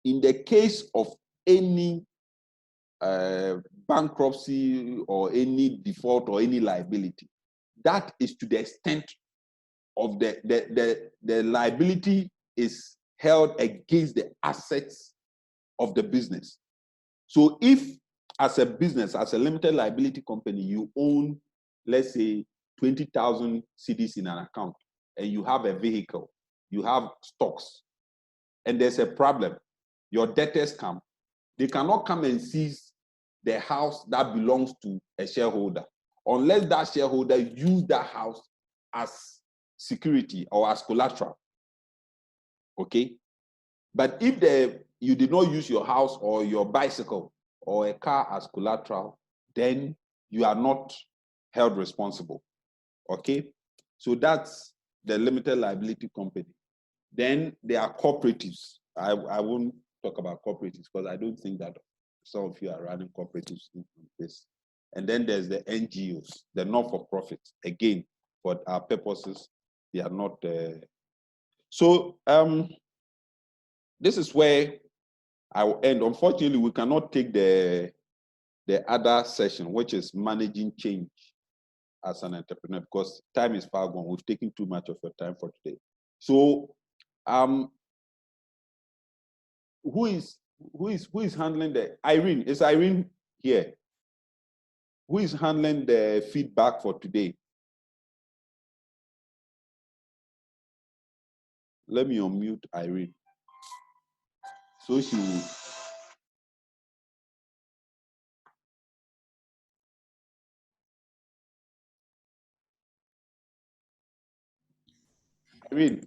in the case of any bankruptcy or any default or any liability, that is to the extent of the liability is held against the assets of the business. So if as a business, as a limited liability company, you own, let's say, 20,000 cedis in an account, and you have a vehicle, you have stocks, and there's a problem, your debtors come, they cannot come and seize the house that belongs to a shareholder unless that shareholder use that house as security or as collateral. Okay? But if you did not use your house or your bicycle or a car as collateral, then you are not held responsible. Okay? So that's the limited liability company. Then there are cooperatives. I won't talk about cooperatives because I don't think that some of you are running cooperatives in this. And then there's the NGOs, the not-for-profit. Again, for our purposes, they are not. So this is where I will end. Unfortunately, we cannot take the other session, which is managing change as an entrepreneur, because time is far gone. We've taken too much of your time for today. So who is handling the Irene? Is Irene here? Who is handling the feedback for today? Let me unmute Irene. So she will. Irene.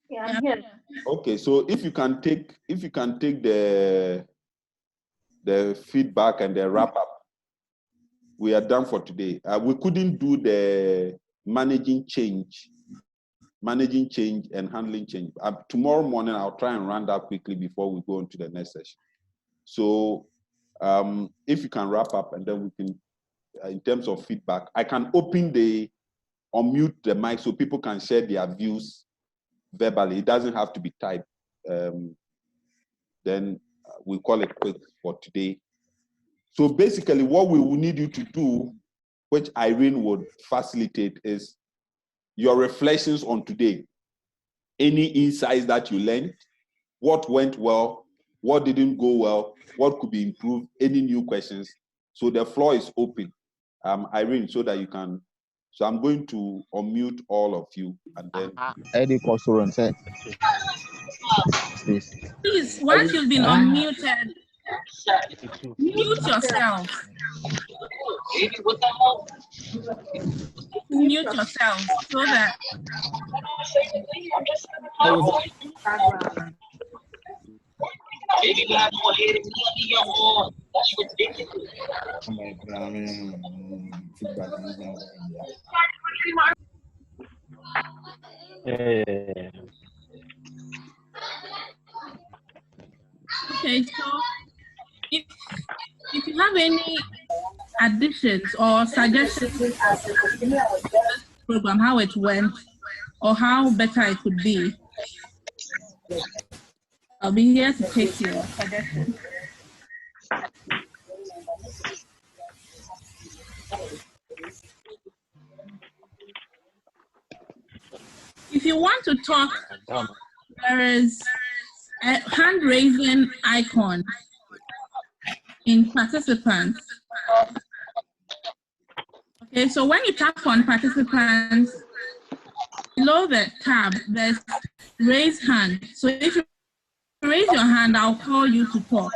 Yeah, I'm here. Okay, so if you can take the feedback and the wrap up, we are done for today. We couldn't do the managing change and handling change. Tomorrow morning, I'll try and run that quickly before we go on to the next session. So if you can wrap up, and then we can, in terms of feedback, I can unmute the mic so people can share their views verbally. It doesn't have to be typed. Then we call it quick for today. So basically what we will need you to do, which Irene would facilitate, is your reflections on today. Any insights that you learned, what went well, what didn't go well, what could be improved, any new questions. So the floor is open, Irene, so that you can. So I'm going to unmute all of you, and then. Please, once you've been unmuted, mute yourself. Mute yourself so that. That's ridiculous. Okay, so If you have any additions or suggestions to this program, how it went, or how better it could be, I'll be here to take your suggestions. If you want to talk, there is a hand-raising icon in participants. Okay, so when you tap on participants, below the tab, there's raise hand. So if you raise your hand, I'll call you to talk.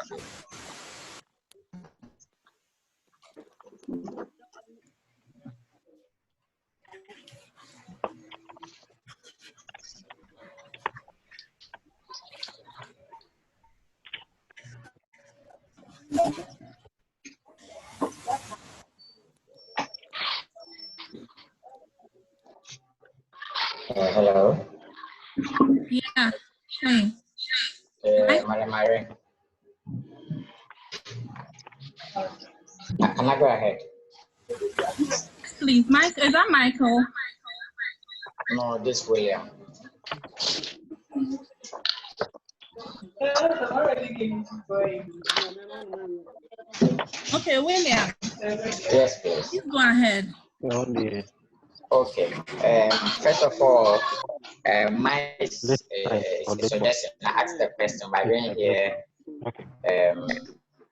Hello. Yeah. Hey. Madam Irene. Can I go ahead? Please, Mike. Is that Michael? No, this William. Okay, William. Yes, please. Please go ahead. Okay. First of all, my suggestion, I asked the question by being here.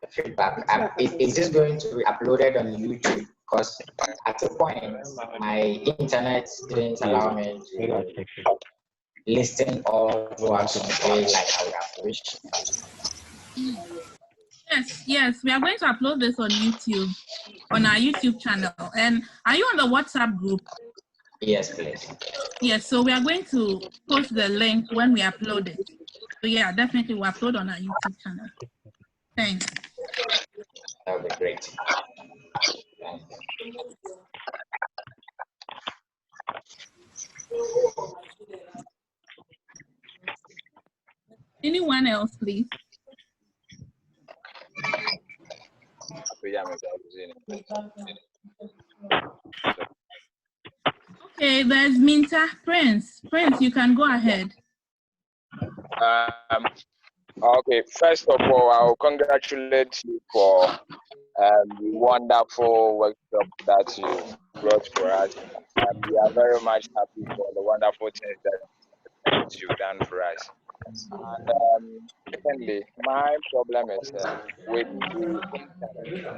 Feedback. Is this going to be uploaded on YouTube? Because at a point, my internet didn't allow me to listen all throughout the way like I would have wished. Yes, we are going to upload this on YouTube, on our YouTube channel. And are you on the WhatsApp group? Yes, please. Yes, so we are going to post the link when we upload it. So yeah, definitely we'll upload on our YouTube channel. Thanks. That would be great. Anyone else, please? Okay, there's Minta. Prince, you can go ahead. Okay, first of all, I'll congratulate you for the wonderful workshop that you brought for us. We are very much happy for the wonderful things that you've done for us. And secondly, my problem is with the internet.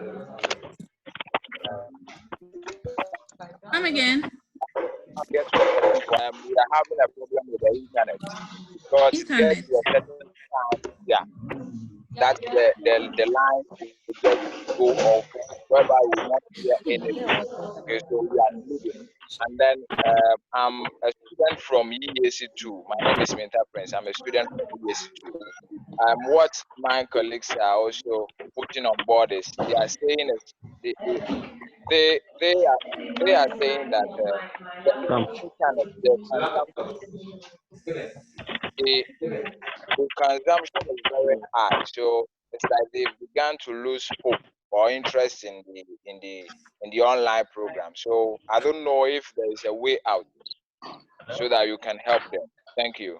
Come again. We are having a problem with the internet because there's a certain time, that the line will just go off whereby we will not hear anything. Okay, so we are leaving. And then I'm a student from EAC2. My name is Minta Prince. I'm a student from EAC2. What my colleagues are also putting on board is they are saying they are saying that the consumption is very high, so it's like they've begun to lose hope or interest in the online program. So I don't know if there is a way out so that you can help them. Thank you.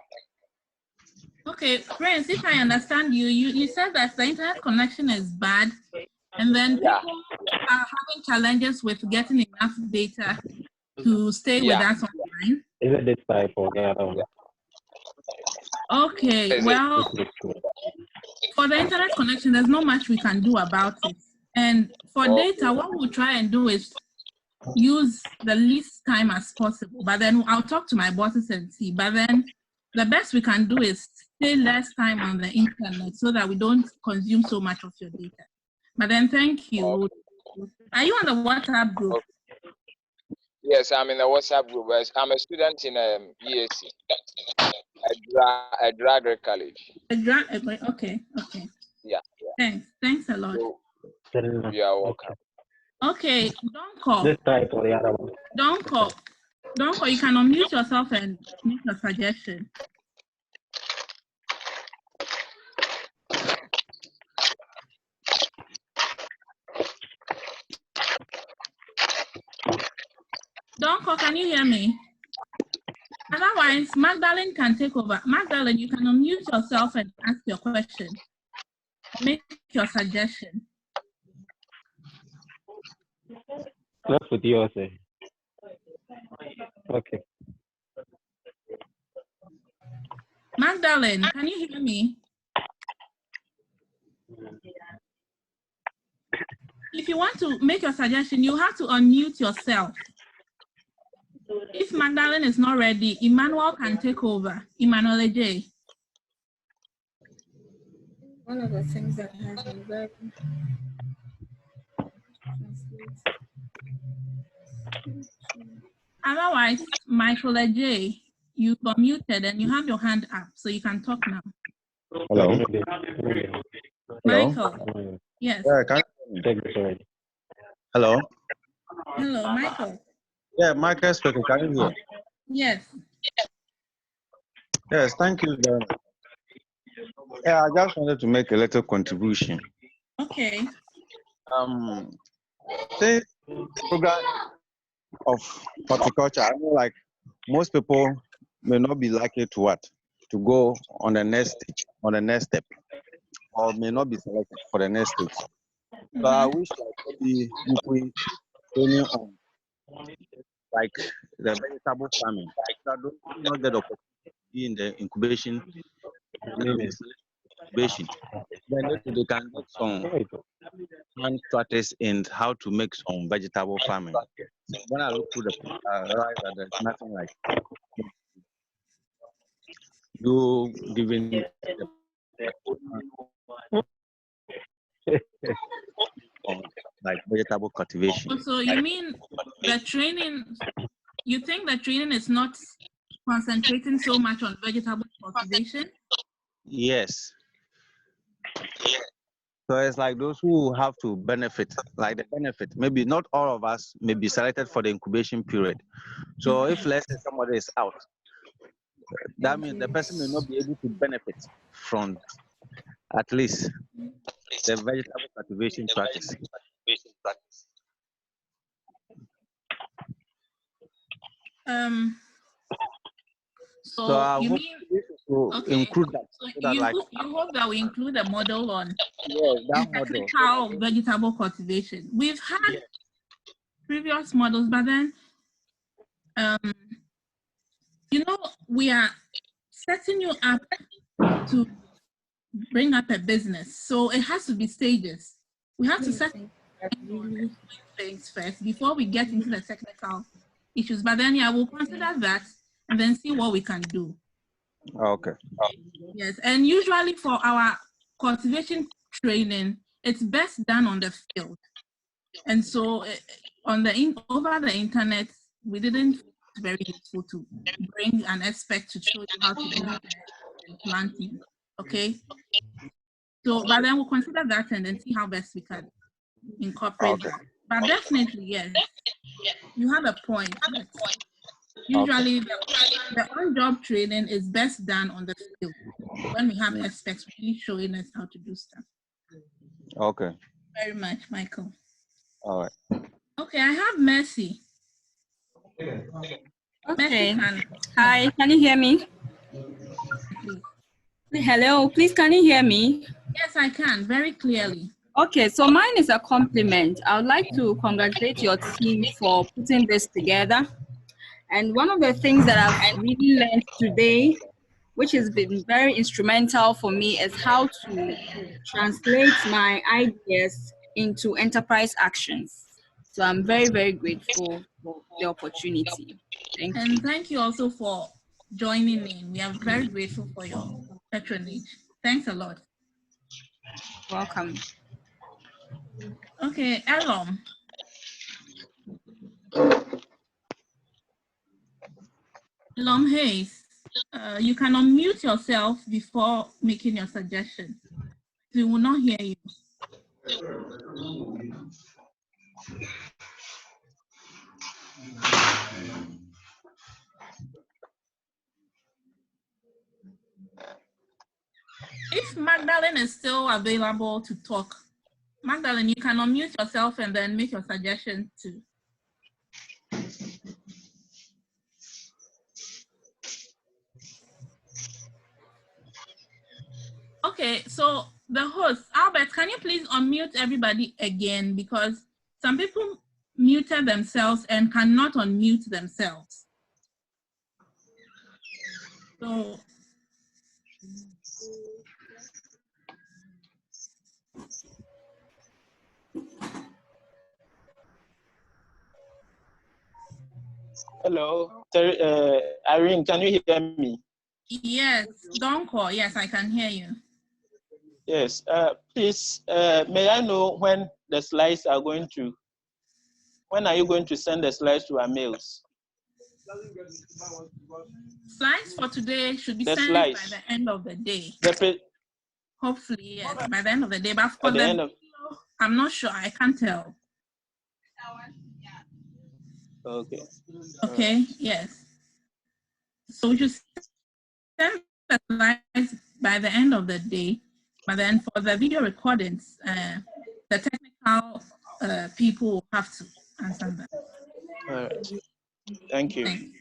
Okay, Prince, if I understand you, you said that the internet connection is bad, and then people are having challenges with getting enough data to stay with us online. Is it this type or the other one? Okay, well, for the internet connection, there's not much we can do about it. And for data, what we'll try and do is use the least time as possible. But then I'll talk to my bosses and see. But then the best we can do is stay less time on the internet so that we don't consume so much of your data. But then thank you. Are you on the WhatsApp group? Yes, I'm in the WhatsApp group. I'm a student in EAC, Agribusiness college. Okay. Yeah. Thanks a lot. So, you are welcome. Okay, don't call. This type or the other one? Don't call. You can unmute yourself and make a suggestion. Donko, can you hear me? Otherwise, Magdalene can take over. Magdalene, you can unmute yourself and ask your question. Make your suggestion. That's what you are saying. Okay. Magdalene, can you hear me? If you want to make your suggestion, you have to unmute yourself. If Magdalene is not ready, Emmanuel can take over. Emmanuel J. One of the things that has been very Otherwise, Michael J, you are muted and you have your hand up, so you can talk now. Hello. Michael. Hello. Yes. Yeah, hello. Hello, Michael. Yeah, Michael speaking. Can you hear? Yes. Yes, thank you very much. Yeah, I just wanted to make a little contribution. Okay. This program of horticulture, I know like most people may not be likely to go on the next stage, on the next step, or may not be selected for the next stage. So I wish like maybe you could training on like the vegetable farming. I don't not get opportunity in the incubation. Incubation. Then they can get some hand practice in how to make some vegetable farming. When I look through the I realize that there's nothing like you giving like vegetable cultivation. So you mean the training, you think the training is not concentrating so much on vegetable cultivation? Yes. So it's like those who have to benefit, like the benefit. Maybe not all of us may be selected for the incubation period. So if let's say somebody is out, that means the person may not be able to benefit from at least the vegetable cultivation practice. So I you hope mean to include that. So So that you, like, you hope that we include a model on that model. technical vegetable cultivation. We've had previous models, but then you know, we are setting you up to bring up a business. So it has to be stages. We have to set things first before we get into the technical issues. But then, yeah, we'll consider that and then see what we can do. Okay. Yes, and usually for our cultivation training, it's best done on the field. And so on over the internet, we didn't find it very useful to bring an expert to show you how to do planting. Okay. So, but then we'll consider that and then see how best we can incorporate that. But definitely, yes, you have a point. Usually, the on-job training is best done on the field when we have experts really showing us how to do stuff. Okay. Very much, Michael. All right. Okay, I have Mercy. Okay. Hi, can you hear me? Hello, please, can you hear me? Yes, I can, very clearly. Okay, so mine is a compliment. I would like to congratulate your team for putting this together. And one of the things that I've really learned today, which has been very instrumental for me, is how to translate my ideas into enterprise actions. So I'm very, very grateful for the opportunity. Thank you. And thank you also for joining in. We are very grateful for your patronage. Thanks a lot. Welcome. Okay, Elom. Elom Hayes, you can unmute yourself before making your suggestion. We will not hear you. If Magdalene is still available to talk, Magdalene, you can unmute yourself and then make your suggestion too. Okay, so the host, Albert, can you please unmute everybody again, because some people muted themselves and cannot unmute themselves. So Hello, Irene, can you hear me? yes, Donko, yes, I can hear you. Yes, please, may I know when the slides are going to, when are you going to send the slides to our mails? Slides for today should be sent by the end of the day. Hopefully, yes, by the end of the day. But for the video, I'm not sure. I can't tell. Okay. Okay, yes. So we should send the slides by the end of the day. But then for the video recordings, the technical people will have to answer them. All right. Thank you. Thanks.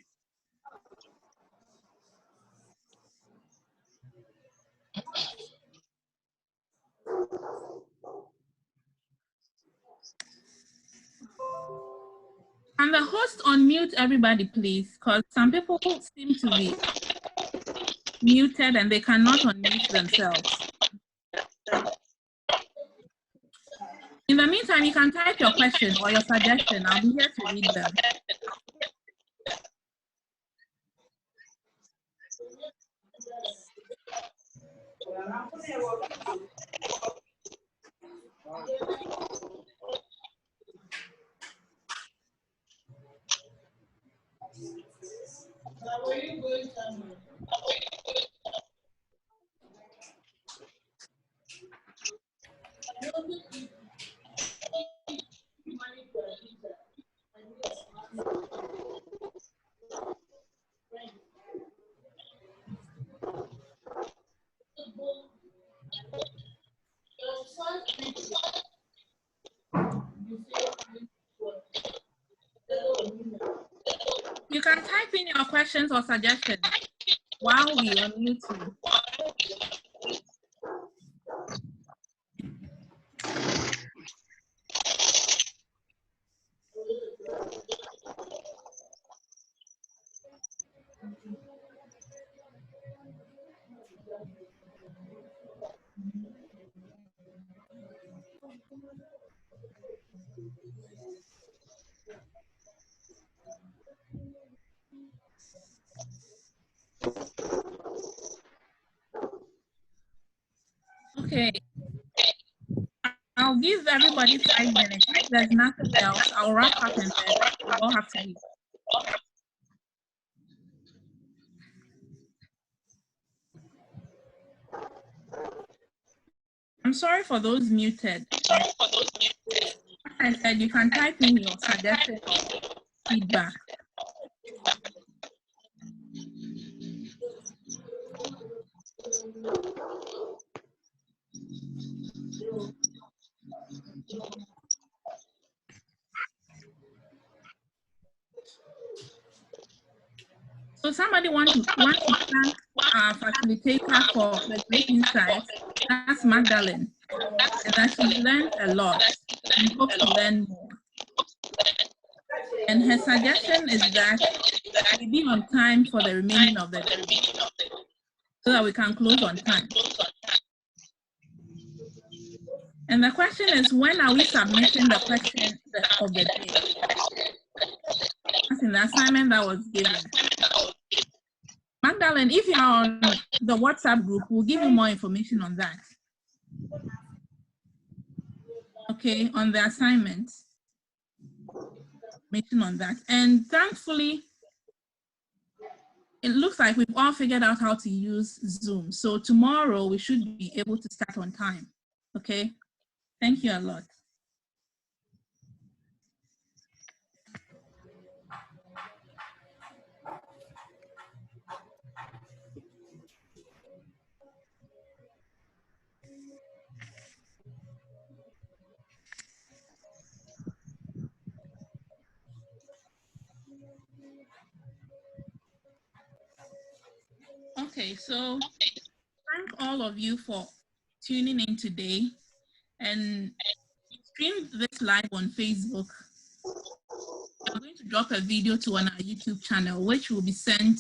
Can the host unmute everybody, please? Because some people seem to be muted and they cannot unmute themselves. In the meantime, you can type your question or your suggestion. I'll be here to read them. You can type in your questions or suggestions while we unmute you. Okay. I'll give everybody 5 minutes. If there's nothing else, I'll wrap up and then we'll all have to leave. I'm sorry for those muted. Like I said, you can type in your suggested feedback. So somebody want to thank our facilitator for the great insights. That's Magdalene, and that she learned a lot and hopes to learn more. And her suggestion is that we be on time for the remaining of the day, so that we can close on time. And the question is, when are we submitting the question of the day? That's in the assignment that was given. Magdalene, if you're on the WhatsApp group, we'll give you more information on that. Okay, on the assignment. Information on that. And thankfully, it looks like we've all figured out how to use Zoom. So tomorrow we should be able to start on time. Okay, thank you a lot. Okay, so thank all of you for tuning in today and stream this live on Facebook. I'm going to drop a video on our YouTube channel, which will be sent.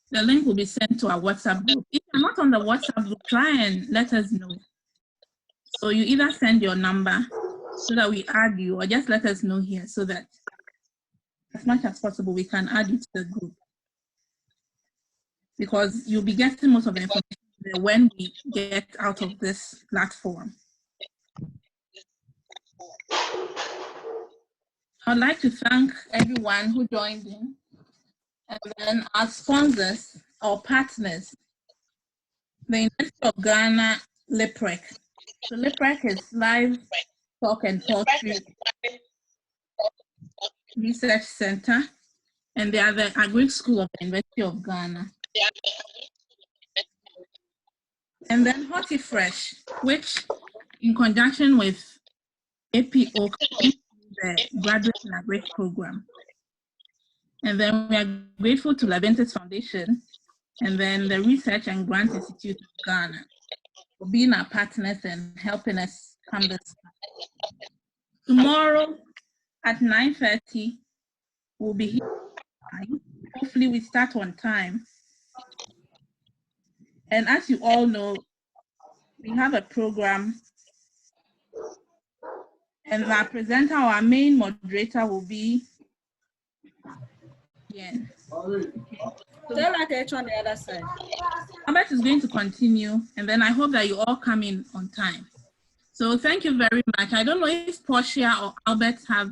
The link will be sent to our WhatsApp group. If you're not on the WhatsApp group, try and let us know. So you either send your number so that we add you, or just let us know here so that as much as possible we can add you to the group. Because you'll be getting most of the information there when we get out of this platform. I'd like to thank everyone who joined in, and then our sponsors, our partners, the University of Ghana, LIPREC. So LIPREC is Live Talk and Poultry Research Center, and they are the Agri School of the University of Ghana. And then HortiFresh, which in conjunction with APOAK, the Graduate in Agri program. And then we are grateful to Leventis Foundation and then the Research and Grant Institute of Ghana for being our partners and helping us come this far. Tomorrow at 9:30, we'll be here. Hopefully we start on time. And as you all know, we have a program, and our presenter, our main moderator will be Jen. Tell her on the other side. Albert is going to continue, and then I hope that you all come in on time. So thank you very much. I don't know if Portia or Albert have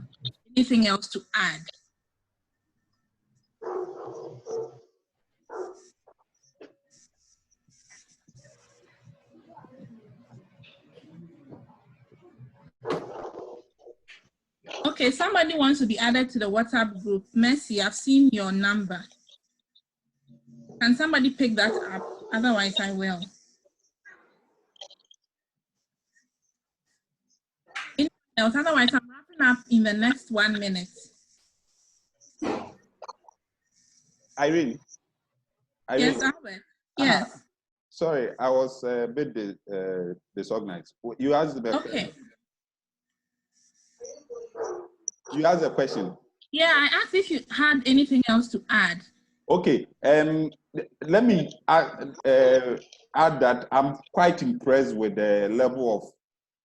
anything else to add. Okay, somebody wants to be added to the WhatsApp group. Mercy, I've seen your number. Can somebody pick that up? Otherwise, I will. Anything else? Otherwise, I'm wrapping up in the next 1 minute. Irene? Yes, Albert. Yes. Sorry, I was a bit disorganized. You asked the Okay. You asked a question. Yeah, I asked if you had anything else to add. Okay. Let me add that I'm quite impressed with the level of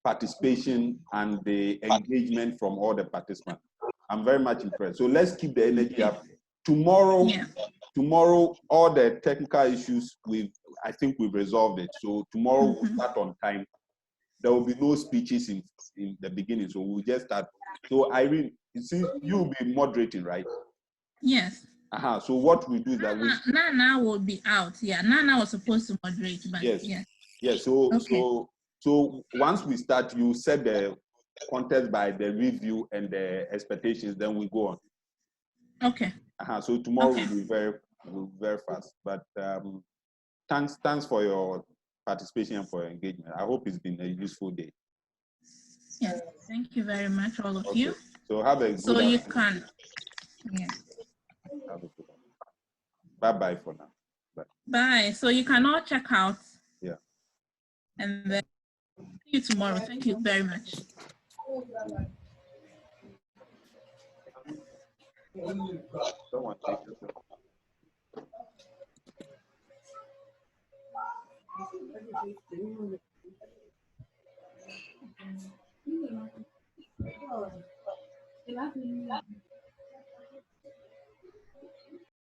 participation and the engagement from all the participants. I'm very much impressed. So let's keep the energy up. Tomorrow, tomorrow, all the technical issues I think we've resolved it. So tomorrow we'll start on time. There will be no speeches in the beginning, so we'll just start. So Irene, you see, you'll be moderating, right? Yes. So what we do is that Nana will be out. Yeah, Nana was supposed to moderate, but yes. Yeah. Yes. So once we start, you set the context by the review and the expectations, then we go on. Okay. So tomorrow will be very fast. But thanks for your participation and for your engagement. I hope it's been a useful day. Yes, thank you very much, all of you. So have a good So you can, have a good one. Bye-bye for now. Bye. Bye. So you can all check out. Yeah. And then see you tomorrow. Thank you very much. Someone take this. Oh,